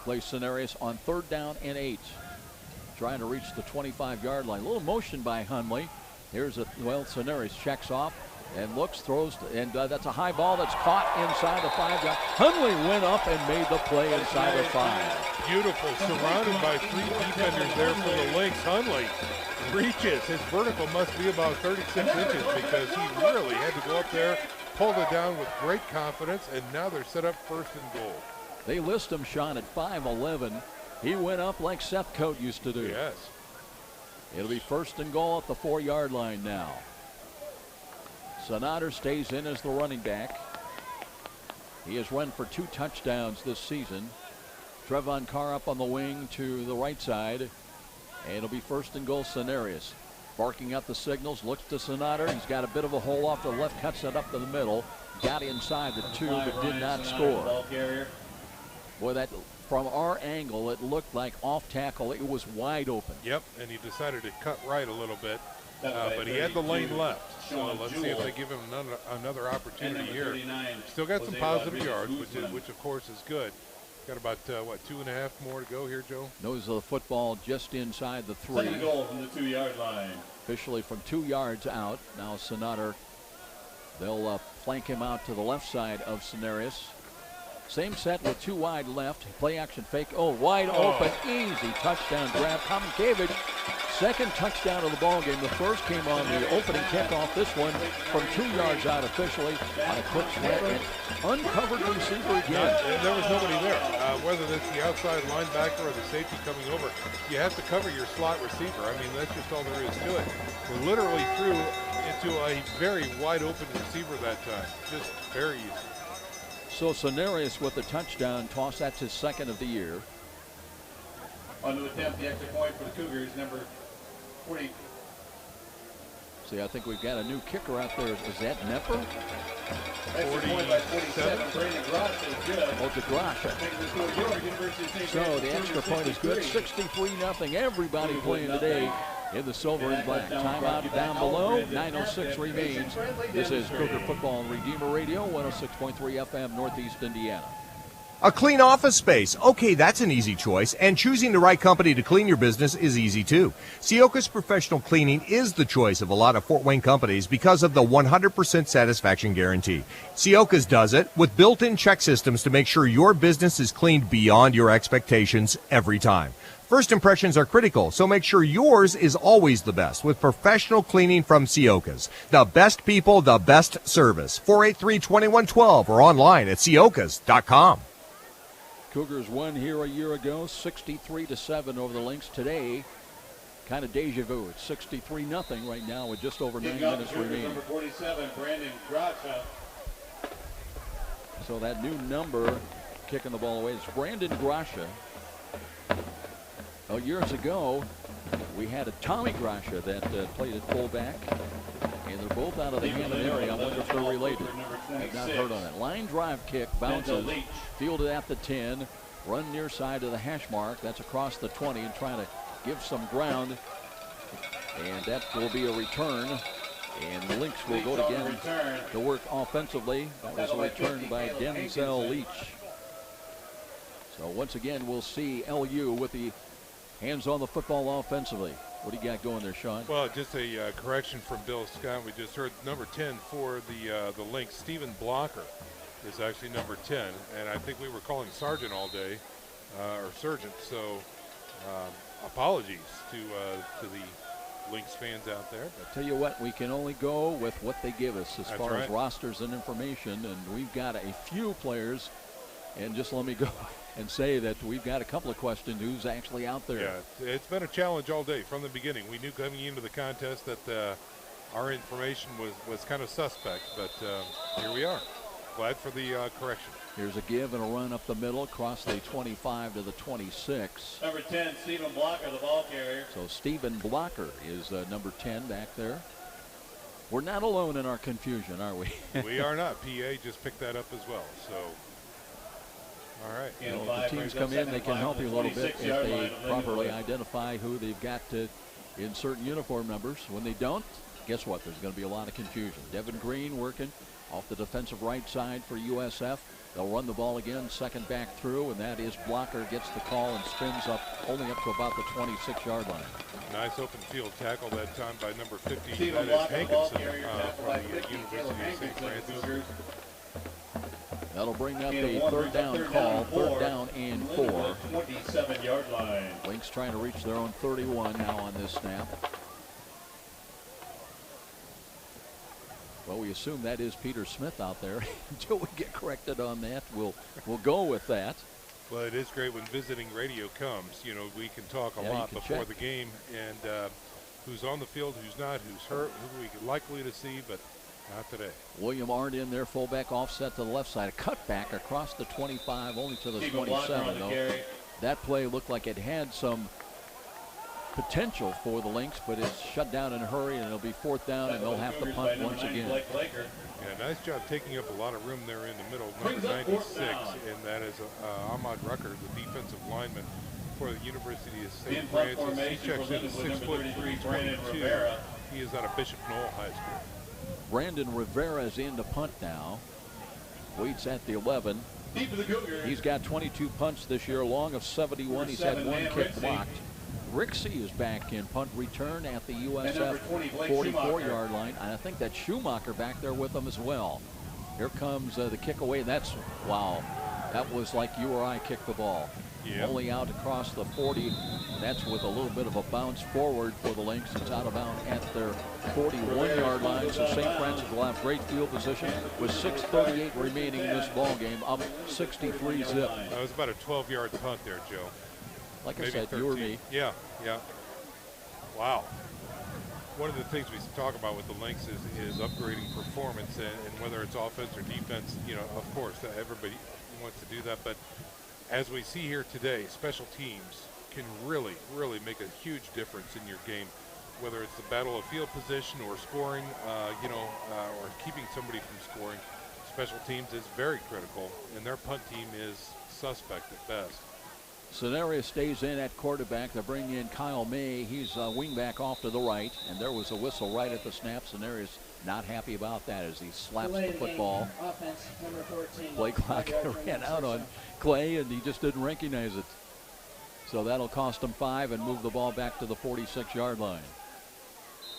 Clay Cenarius on 3rd down and 8. Trying to reach the 25-yard line. A little motion by Hunley. Here's Cenarius checks off and looks, throws, and that's a high ball that's caught inside the 5-yard. Hunley went up and made the play inside the 5. Beautiful, surrounded by 3 defenders there for the Lynx. Hunley reaches. His vertical must be about 36 inches because he really had to go up there, pulled it down with great confidence, and now they're set up 1st and goal. They list him, Sean, at 5'11". He went up like Seth Coate used to do. Yes. It'll be 1st and goal at the 4-yard line now. Sonater stays in as the running back. He has run for 2 touchdowns this season. Trevon Carr up on the wing to the right side. And it'll be 1st and goal, Cenarius. Barking out the signals, looks to Sonater. He's got a bit of a hole off the left, cuts it up to the middle. Got inside the 2, but did not score. Boy, that from our angle, it looked like off tackle. It was wide open. Yep, and he decided to cut right a little bit. But he had the lane left. So let's see if they give him another opportunity here. Still got some positive yards, which of course is good. Got about, 2.5 more to go here, Joe? Nose of the football just inside the 3. 2nd goal from the 2-yard line. Officially from 2 yards out. Now Sonater, they'll flank him out to the left side of Cenarius. Same set with 2 wide left. Play action fake. Oh, wide open. Easy touchdown grab. Kaminkevich, 2nd touchdown of the ball game. The first came on the opening kickoff. This one from 2 yards out officially on a quick slant. And uncovered receiver again. There was nobody there. Whether that's the outside linebacker or the safety coming over, you have to cover your slot receiver. I mean, that's just all there is to it. We literally threw into a very wide open receiver that time. Just very easy. So Cenarius with the touchdown toss. That's his 2nd of the year. On to attempt the extra point for the Cougars, number 40. See, I think we've got a new kicker out there. Is that Nepper? Extra point by 47. Brandon Grosh is good. Oh, to Grosh. So the extra point is good. 63-0. Everybody playing today in the silver and black. Timeout down below. 9:06 remains. This is Cougar Football on Redeemer Radio, 106.3 FM, Northeast Indiana. A clean office space. Okay, that's an easy choice. And choosing the right company to clean your business is easy too. Siokas Professional Cleaning is the choice of a lot of Fort Wayne companies because of the 100% satisfaction guarantee. Siokas does it with built-in check systems to make sure your business is cleaned beyond your expectations every time. First impressions are critical, so make sure yours is always the best with professional cleaning from Siokas. The best people, the best service. 483-2112 or online at siokas.com. Cougars won here a year ago, 63-7 over the Lynx. Today, kind of deja vu. It's 63-0 right now with just over 9 minutes remaining. Number 47, Brandon Grosh. So that new number kicking the ball away is Brandon Grasha. Well, years ago, we had a Tommy Grasha that played at fullback, and they're both out of the Hammond area. I wonder if they're related. I've not heard on it. Line drive kick, bounces, fielded at the 10, run near side to the hash mark. That's across the 20 and trying to give some ground, and that will be a return. And the Lynx will go again to work offensively. That was a return by Denzel Leach. So once again, we'll see LU with the hands on the football offensively. What do you got going there, Sean? Well, just a correction from Bill Scott. We just heard number 10 for the Lynx, Stephen Blocker, is actually number 10, and I think we were calling Sergeant all day, or Sergeant. So apologies to the Lynx fans out there. I tell you what, we can only go with what they give us as far as rosters and information, and we've got a few players. And just let me go and say that we've got a couple of questions. Who's actually out there? Yeah, it's been a challenge all day from the beginning. We knew coming into the contest that our information was kind of suspect, but here we are. Glad for the correction. Here's a give and a run up the middle across the 25 to the 26. Number 10, Stephen Blocker, the ball carrier. So Stephen Blocker is number 10 back there. We're not alone in our confusion, are we? We are not. PA just picked that up as well. So, all right. You know, if the teams come in, they can help you a little bit if they properly identify who they've got to in certain uniform numbers. When they don't, guess what? There's going to be a lot of confusion. Devin Green working off the defensive right side for USF. They'll run the ball again, second back through, and that is Blocker gets the call and spins up only up to about the 26-yard line. Nice open field tackle that time by number 50. That is Hankinson from the University of Saint Francis. That'll bring up a third down call, third down and 4. 27-yard line. Lynx trying to reach their own 31 now on this snap. Well, we assume that is Peter Smith out there. Until we get corrected on that, we'll go with that. Well, it is great when visiting radio comes. You know, we can talk a lot before the game and who's on the field, who's not, who's hurt, who we're likely to see, but not today. William Arndt in there, fullback offset to the left side. A cutback across the 25, only to the 27, though. That play looked like it had some potential for the Lynx, but it's shut down in a hurry, and it'll be fourth down, and they'll have to punt once again. Yeah, nice job taking up a lot of room there in the middle. Number 96, and that is Ahmad Rucker, the defensive lineman for the University of Saint Francis. He checks in at 6'3", 22. He is out of Bishop Knoll High School. Brandon Rivera is in to punt now. Waits at the 11. He's got 22 punts this year, long of 71. He's had one kick blocked. Rixey is back in punt return at the USF 44-yard line. And I think that's Schumacher back there with them as well. Here comes the kick away. That's, wow, that was like you or I kicked the ball. Yep. Only out across the 40. That's with a little bit of a bounce forward for the Lynx. It's out of bounds at their 41-yard line. So St. Francis will have great field position with 6:38 remaining in this ball game, up 63 zip. That was about a 12-yard punt there, Joe. Like I said, 13. You or me. Yeah, yeah. Wow. One of the things we talk about with the Lynx is upgrading performance, and whether it's offense or defense, you know, of course, everybody wants to do that. But as we see here today, special teams can really, really make a huge difference in your game, whether it's the battle of field position or scoring, or keeping somebody from scoring. Special teams is very critical, and their punt team is suspect at best. Scenario stays in at quarterback. They bring in Kyle May. He's a wingback off to the right, and there was a whistle right at the snap. Scenario's not happy about that as he slaps the football. Offense, number 14. Play clock ran out on Clay, and he just didn't recognize it. So that'll cost him 5 and move the ball back to the 46-yard line.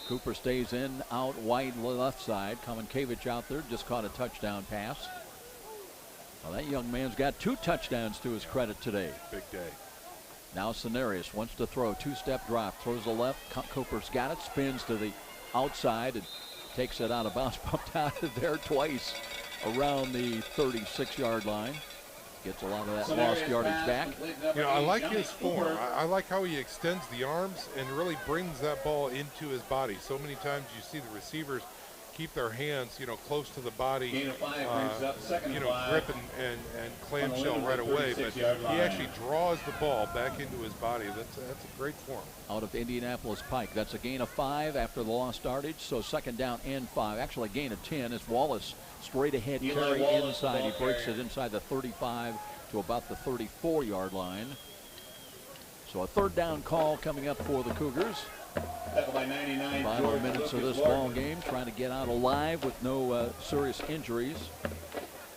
Cooper stays in, out wide left side. Kominkevich out there, just caught a touchdown pass. Well, that young man's got 2 touchdowns to his credit today. Big day. Now Scenarius wants to throw, 2-step drop, throws the left. Cooper's got it, spins to the outside and takes it out of bounds, bumped out of there twice around the 36-yard line. Gets a lot of that lost yardage back. You know, I like his form. I like how he extends the arms and really brings that ball into his body. So many times you see the receivers keep their hands, close to the body, grip and clamshell right away, but he actually draws the ball back into his body. That's a great form. Out of Indianapolis Pike. That's a gain of 5 after the lost yardage, so second down and 5. Actually a gain of 10 as Wallace straight ahead carry inside. He breaks it inside the 35 to about the 34-yard line. So a third down call coming up for the Cougars. Final minutes of this ball game, trying to get out alive with no serious injuries.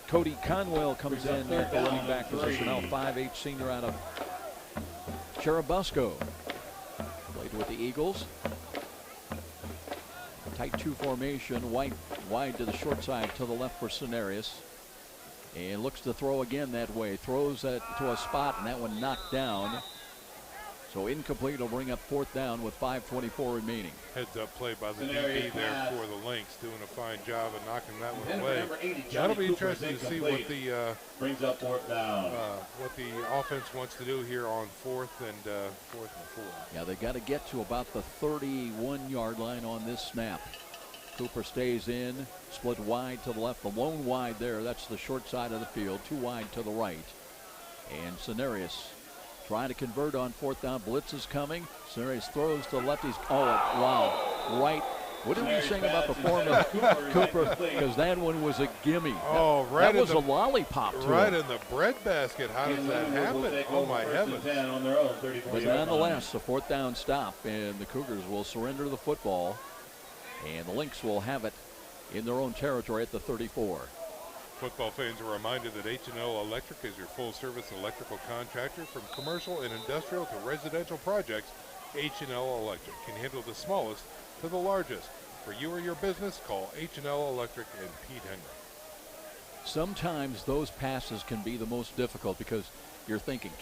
Cody Conwell comes in at the running back position, now 5'8" senior out of Churubusco. Played with the Eagles. Tight 2 formation, wide to the short side, to the left for Scenarius. And looks to throw again that way. Throws it to a spot, and that one knocked down. So incomplete will bring up 4th down with 5:24 remaining. Heads up play by the DB there for the Lynx, doing a fine job of knocking that one away. That'll be interesting to see what the brings up 4th down. What the offense wants to do here on 4th and 4. Yeah, they got to get to about the 31-yard line on this snap. Cooper stays in, split wide to the left, the lone wide there. That's the short side of the field, 2 wide to the right. And Cenarius trying to convert on 4th down. Blitz is coming. Cenarius throws to the left. Oh, wow. Right. What did we saying about the form of Cooper? Because that one was a gimme. Oh, right. That was a lollipop to right him. In the breadbasket. How does that happen? Oh, my heavens. But nonetheless, a 4th down stop, and the Cougars will surrender the football. And the Lynx will have it in their own territory at the 34. Football fans are reminded that H&L Electric is your full-service electrical contractor. From commercial and industrial to residential projects, H&L Electric can handle the smallest to the largest. For you or your business, call H&L Electric and Pete Henry. Sometimes those passes can be the most difficult because you're thinking,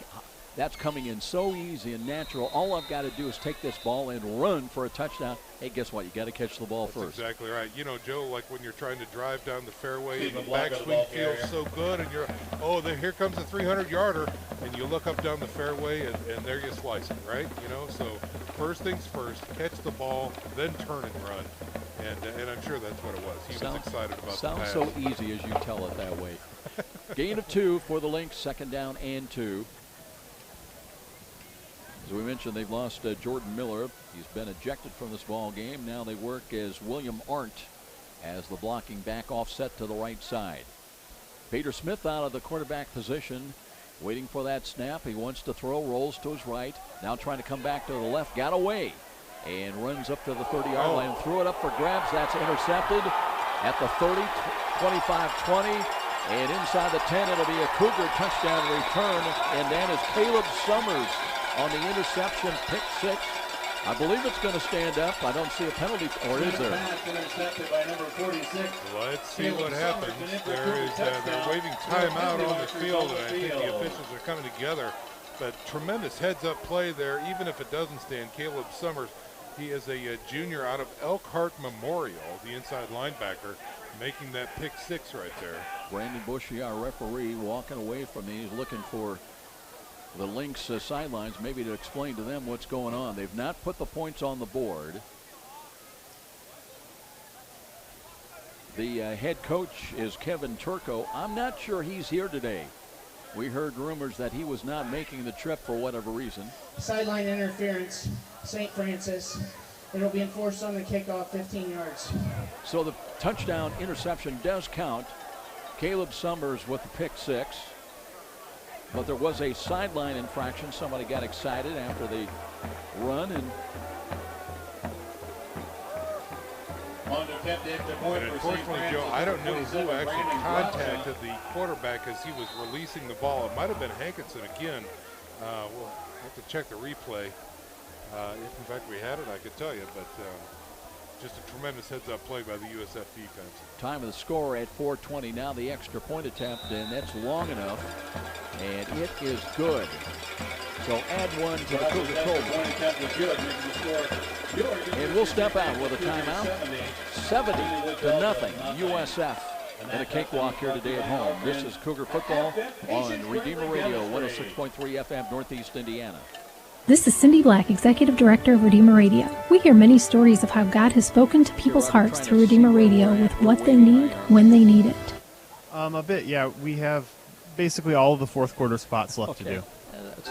that's coming in so easy and natural. All I've got to do is take this ball and run for a touchdown. Hey, guess what? You got to catch the ball first. That's exactly right. You know, Joe, like when you're trying to drive down the fairway and the backswing feels so good, and here comes a 300-yarder, and you look up down the fairway, and there you slice it, right? You know, so first things first, catch the ball, then turn and run. And I'm sure that's what it was. He was excited about the pass. Sounds so easy as you tell it that way. Gain of 2 for the Lynx, 2nd down and 2. As we mentioned, they've lost Jordan Miller. He's been ejected from this ball game. Now they work as William Arndt as the blocking back offset to the right side. Peter Smith out of the quarterback position, waiting for that snap. He wants to throw, rolls to his right. Now trying to come back to the left, got away, and runs up to the 30-yard line. Threw it up for grabs. That's intercepted at the 30, 25, 20. And inside the 10, it'll be a Cougar touchdown return. And that is Caleb Summers on the interception, pick 6. I believe it's going to stand up. I don't see a penalty, or is there? Intercepted by number 46. Let's see what happens. They're waving timeout on the field, and I think the officials are coming together. But tremendous heads-up play there, even if it doesn't stand. Caleb Summers, he is a junior out of Elkhart Memorial, the inside linebacker, making that pick 6 right there. Brandon Bushy, our referee, walking away from me. He's looking for the Lynx sidelines, maybe to explain to them what's going on. They've not put the points on the board. The head coach is Kevin Turco. I'm not sure he's here today. We heard rumors that he was not making the trip for whatever reason. Sideline interference, Saint Francis. It'll be enforced on the kickoff, 15 yards. So the touchdown interception does count. Caleb Summers with the pick 6. But there was a sideline infraction. Somebody got excited after the run, and unfortunately, Joe, I don't know who actually contacted the quarterback as he was releasing the ball. It might have been Hankinson again. We'll have to check the replay. If in fact we had it, I could tell you, but just a tremendous heads-up play by the USF defense. Time of the score at 4:20. Now the extra point attempt, and that's long enough, and it is good. So add 1 to the Cougar total. And we'll step out with a timeout. 70-0. USF in a cakewalk here today at home. This is Cougar football on Redeemer Radio, 106.3 FM, Northeast Indiana. This is Cindy Black, Executive Director of Redeemer Radio. We hear many stories of how God has spoken to people's hearts through Redeemer Radio with what they need, when they need it. A bit, yeah. We have basically all of the fourth quarter spots left to do.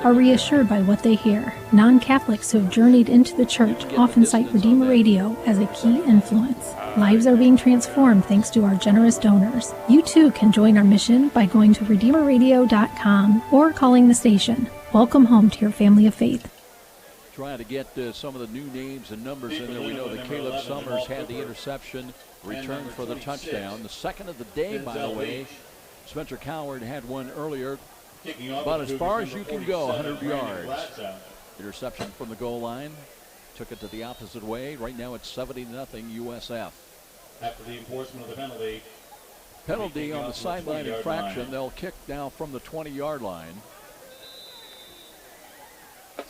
Are reassured by what they hear. Non-Catholics who have journeyed into the church often cite Redeemer Radio as a key influence. Lives are being transformed thanks to our generous donors. You too can join our mission by going to redeemerradio.com or calling the station. Welcome home to your family of faith. Trying to get some of the new names and numbers in there. We know that Caleb Summers had the interception, returned for the touchdown. The second of the day, by the way. Spencer Coward had one earlier. About as far as you can go, 100 yards. Interception from the goal line. Took it to the opposite way. Right now it's 70-0 USF. After the enforcement of the penalty, Penalty on the sideline infraction. They'll kick now from the 20-yard line.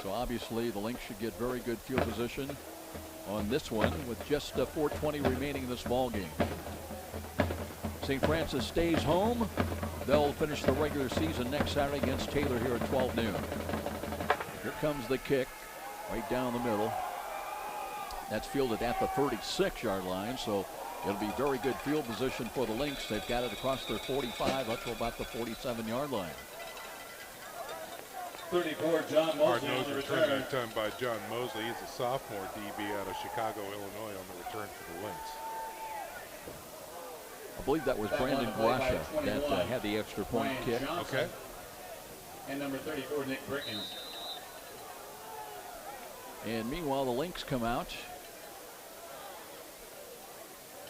So obviously the Lynx should get very good field position on this one with just 4:20 remaining in this ball game. St. Francis stays home. They'll finish the regular season next Saturday against Taylor here at 12 noon. Here comes the kick right down the middle. That's fielded at the 36-yard line, so it'll be very good field position for the Lynx. They've got it across their 45 up to about the 47-yard line. 34, John Mosley on the return return. that time by John Mosley. He's a sophomore DB out of Chicago, Illinois on the return for the Lynx. I believe that was Brandon Grasha that had the extra point kick. Okay. And number 34, Nick Brickens. And meanwhile, the Lynx come out.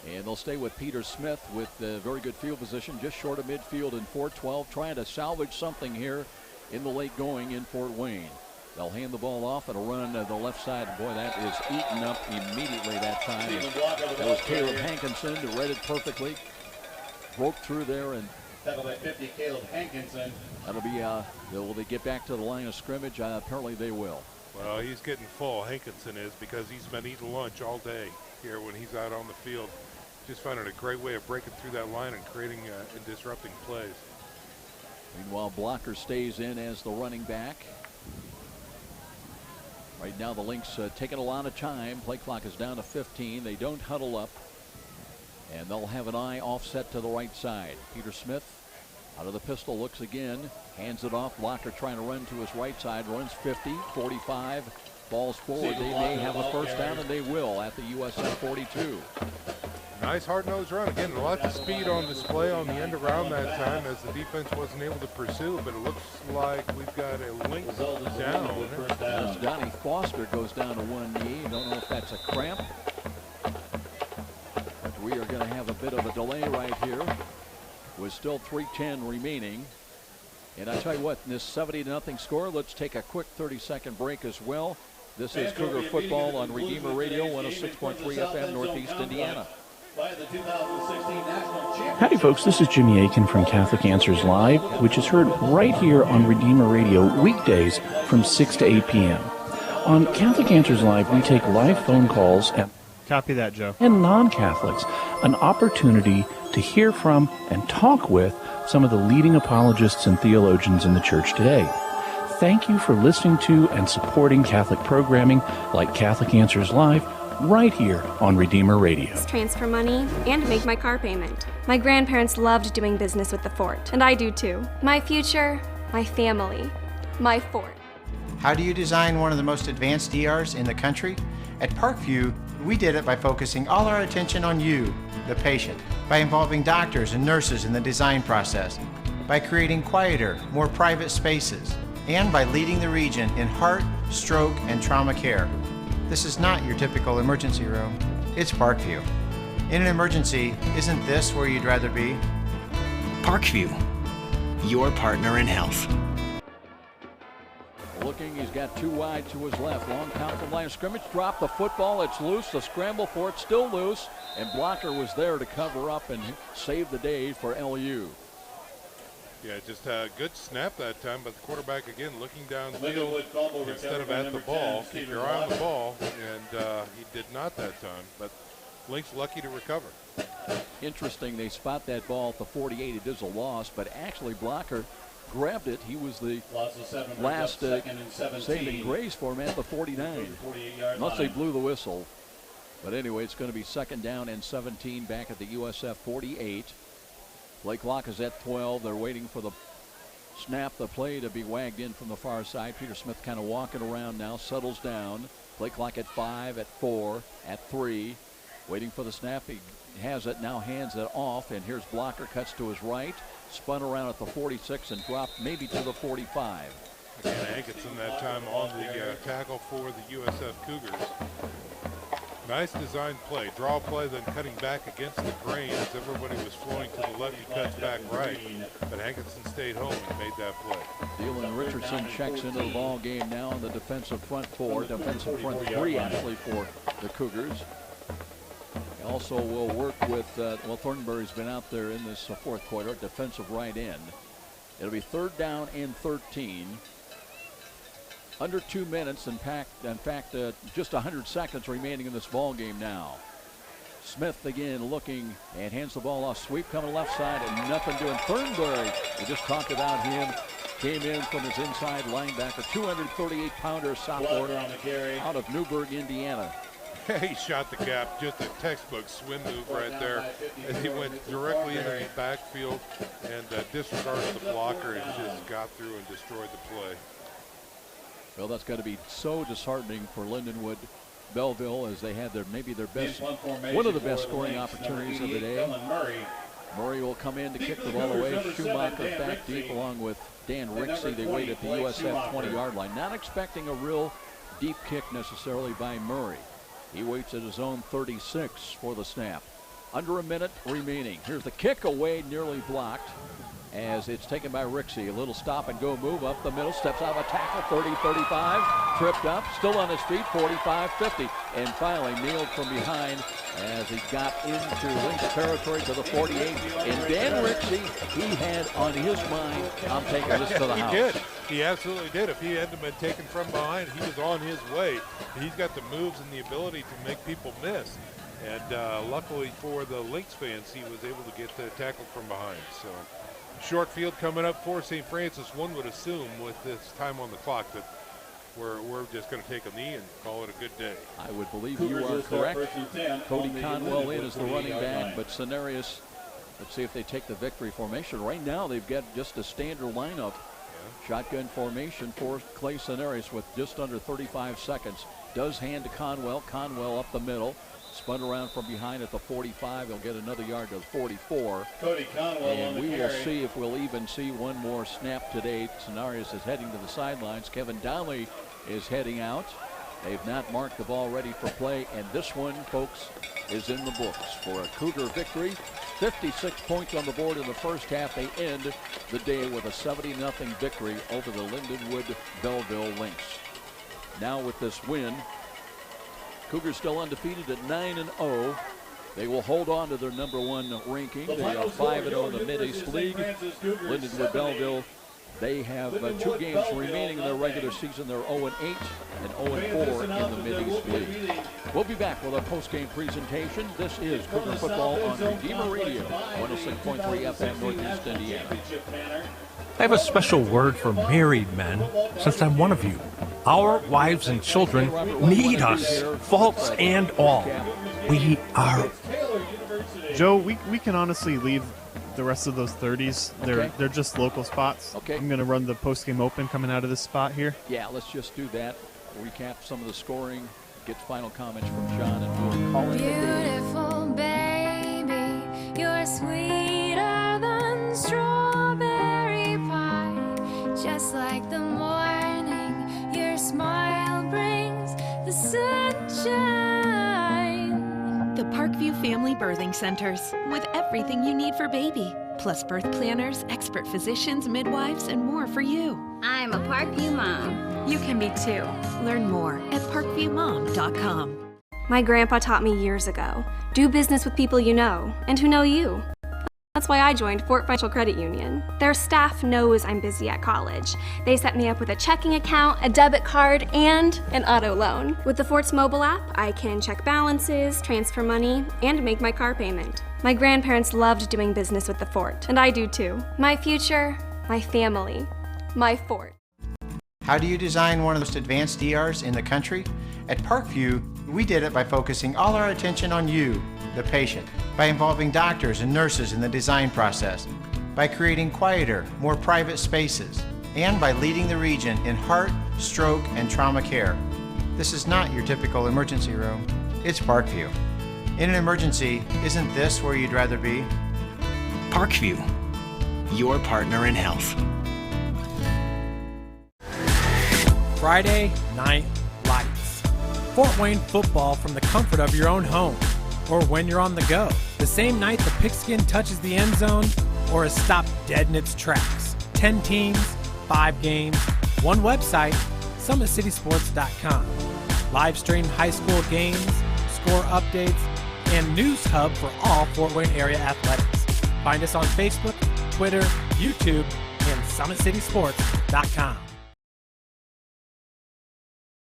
And they'll stay with Peter Smith with very good field position, just short of midfield in 4-12, trying to salvage something here in the late going in Fort Wayne. They'll hand the ball off and a run to the left side. Boy, that is eaten up immediately that time. That was Caleb Hankinson who read it perfectly. Broke through there, and that'll be 50, Caleb Hankinson. That'll be, will they get back to the line of scrimmage? Apparently they will. Well, he's getting full, Hankinson is, because he's been eating lunch all day here when he's out on the field. Just finding a great way of breaking through that line and creating and disrupting plays. Meanwhile, Blocker stays in as the running back. Right now, the Lynx taking a lot of time. Play clock is down to 15. They don't huddle up. And they'll have an eye offset to the right side. Peter Smith out of the pistol looks again. Hands it off. Blocker trying to run to his right side. Runs 50, 45. Falls forward. They may have a first down, and they will at the USF 42. Nice hard-nosed run. Again, lots of speed on display on the end around that time as the defense wasn't able to pursue, but it looks like we've got a Lynx down. As Donnie Foster goes down to one knee. Don't know if that's a cramp. But we are going to have a bit of a delay right here with still 3:10 remaining. And I tell you what, in this 70-0 score, let's take a quick 30-second break as well. This is Cougar Football on Redeemer Radio, 106.3 FM, Northeast Indiana. Howdy folks, this is Jimmy Aiken from Catholic Answers Live, which is heard right here on Redeemer Radio weekdays from 6 to 8 p.m. On Catholic Answers Live, we take live phone calls and copy that, Joe. And non-Catholics, an opportunity to hear from and talk with some of the leading apologists and theologians in the church today. Thank you for listening to and supporting Catholic programming like Catholic Answers Live right here on Redeemer Radio. Transfer money and make my car payment. My grandparents loved doing business with the fort, and I do too. My future, my family, my fort. How do you design one of the most advanced DRs in the country? At Parkview, we did it by focusing all our attention on you, the patient, by involving doctors and nurses in the design process, by creating quieter, more private spaces, and by leading the region in heart, stroke, and trauma care. This is not your typical emergency room. It's Parkview. In an emergency, isn't this where you'd rather be? Parkview, your partner in health. Looking, he's got two wide to his left. Long count from line of scrimmage. Drop the football. It's loose. The scramble for it still loose. And Blocker was there to cover up and save the day for LU. Yeah, just a good snap that time, but the quarterback again looking downfield instead of at the ball. Keep your eye on the ball, and he did not that time. But Lynx lucky to recover. Interesting, they spot that ball at the 48. It is a loss, but actually Blocker grabbed it. He was the last saving grace for him at the 49. Unless they blew the whistle. But anyway, it's going to be second down and 17 back at the USF 48. Play clock is at 12. They're waiting for the snap, the play to be wagged in from the far side. Peter Smith kind of walking around now, settles down. Play clock at 5, at 4, at 3. Waiting for the snap. He has it, now hands it off, and here's Blocker, cuts to his right. Spun around at the 46 and dropped maybe to the 45. Again, Hankinson that time on the tackle for the USF Cougars. Nice design play. Draw play, then cutting back against the grain as everybody was flowing to the left. He cuts back right. But Hankinson stayed home and made that play. Dylan Richardson checks into the ball game now on the defensive front 4. Defensive front 3 actually for the Cougars. also will work with, Thornberry's been out there in this fourth quarter, defensive right end. It'll be 3rd down and 13. Under 2 minutes, in fact, just 100 seconds remaining in this ball game now. Smith again looking and hands the ball off. Sweep coming left side and nothing doing. Thornberry, we just talked about him, came in from his inside linebacker, 238-pounder sophomore out of Newburgh, Indiana. He shot the gap, just a textbook swim move right there. And he went directly into the backfield and disregarded the blocker and just got through and destroyed the play. Well, that's got to be so disheartening for Lindenwood Belleville, as they had maybe their best, one of the best scoring opportunities of the day. Murray will come in to kick the ball away. Schumacher back deep along with Dan Rixey. They wait at the USF 20-yard line. Not expecting a real deep kick necessarily by Murray. He waits at his own 36 for the snap. Under a minute remaining. Here's the kick away, nearly blocked, as it's taken by Rixey. A little stop and go move up the middle, steps out of a tackle, 30-35, tripped up, still on his feet, 45-50, and finally nailed from behind as he got into Lynx territory to the 48. And Dan Rixey, he had on his mind, I'm taking this to the house. He did. He absolutely did. If he hadn't been taken from behind, he was on his way. He's got the moves and the ability to make people miss. And luckily for the Lynx fans, he was able to get the tackle from behind. So short field coming up for St. Francis. One would assume with this time on the clock that we're just going to take a knee and call it a good day. I would believe you are correct. Cody Conwell in as the running back, but Cenarius, let's see if they take the victory formation. Right now they've got just a standard lineup. Shotgun formation for Clay Cenarius with just under 35 seconds. Does hand to Conwell. Conwell up the middle. Spun around from behind at the 45. He'll get another yard to the 44. Cody Conwell and on the we carry. will see if we'll even see one more snap today. Cenarius is heading to the sidelines. Kevin Donley is heading out. They've not marked the ball ready for play, and this one, folks, is in the books for a Cougar victory. 56 points on the board in the first half. They end the day with a 70-0 victory over the Lindenwood Belleville Lynx. Now with this win, Cougars still undefeated at 9-0. They will hold on to their #1 ranking. They are 5-0 in the Mid-East League. Lindenwood Belleville, they have 2 games remaining in their regular season. They're 0-8 and 0-4 in the Mid-East League. We'll be back with our post-game presentation. This is Cougar Football on Redeemer Radio, 106.3 FM, Northeast Indiana. I have a special word for married men, since I'm one of you. Our wives and children need us, faults and all. We are. Joe, we can honestly leave the rest of those 30s. They're just local spots. Okay. I'm going to run the post-game open coming out of this spot here. Yeah, let's just do that. Recap some of the scoring, get final comments from John, and we'll call it. Beautiful baby, you're sweeter than strawberry pie. Just like the morning, your smile brings the sunshine. The Parkview Family Birthing Centers, with everything you need for baby, plus birth planners, expert physicians, midwives, and more for you. I'm a Parkview mom. You can be too. Learn more at parkviewmom.com. My grandpa taught me years ago, do business with people you know and who know you. That's why I joined Fort Financial Credit Union. Their staff knows I'm busy at college. They set me up with a checking account, a debit card, and an auto loan. With the Fort's mobile app, I can check balances, transfer money, and make my car payment. My grandparents loved doing business with the Fort, and I do too. My future, my family, my Fort. How do you design one of the most advanced ERs in the country? At Parkview, we did it by focusing all our attention on you, the patient, by involving doctors and nurses in the design process, by creating quieter, more private spaces, and by leading the region in heart, stroke, and trauma care. This is not your typical emergency room. It's Parkview. In an emergency, isn't this where you'd rather be? Parkview, your partner in health. Friday Night Lights. Fort Wayne football from the comfort of your own home, or when you're on the go. The same night the pigskin touches the end zone, or is stopped dead in its tracks. 10 teams, 5 games, one website, SummitCitySports.com. Live stream high school games, score updates, and news hub for all Fort Wayne area athletics. Find us on Facebook, Twitter, YouTube, and SummitCitySports.com.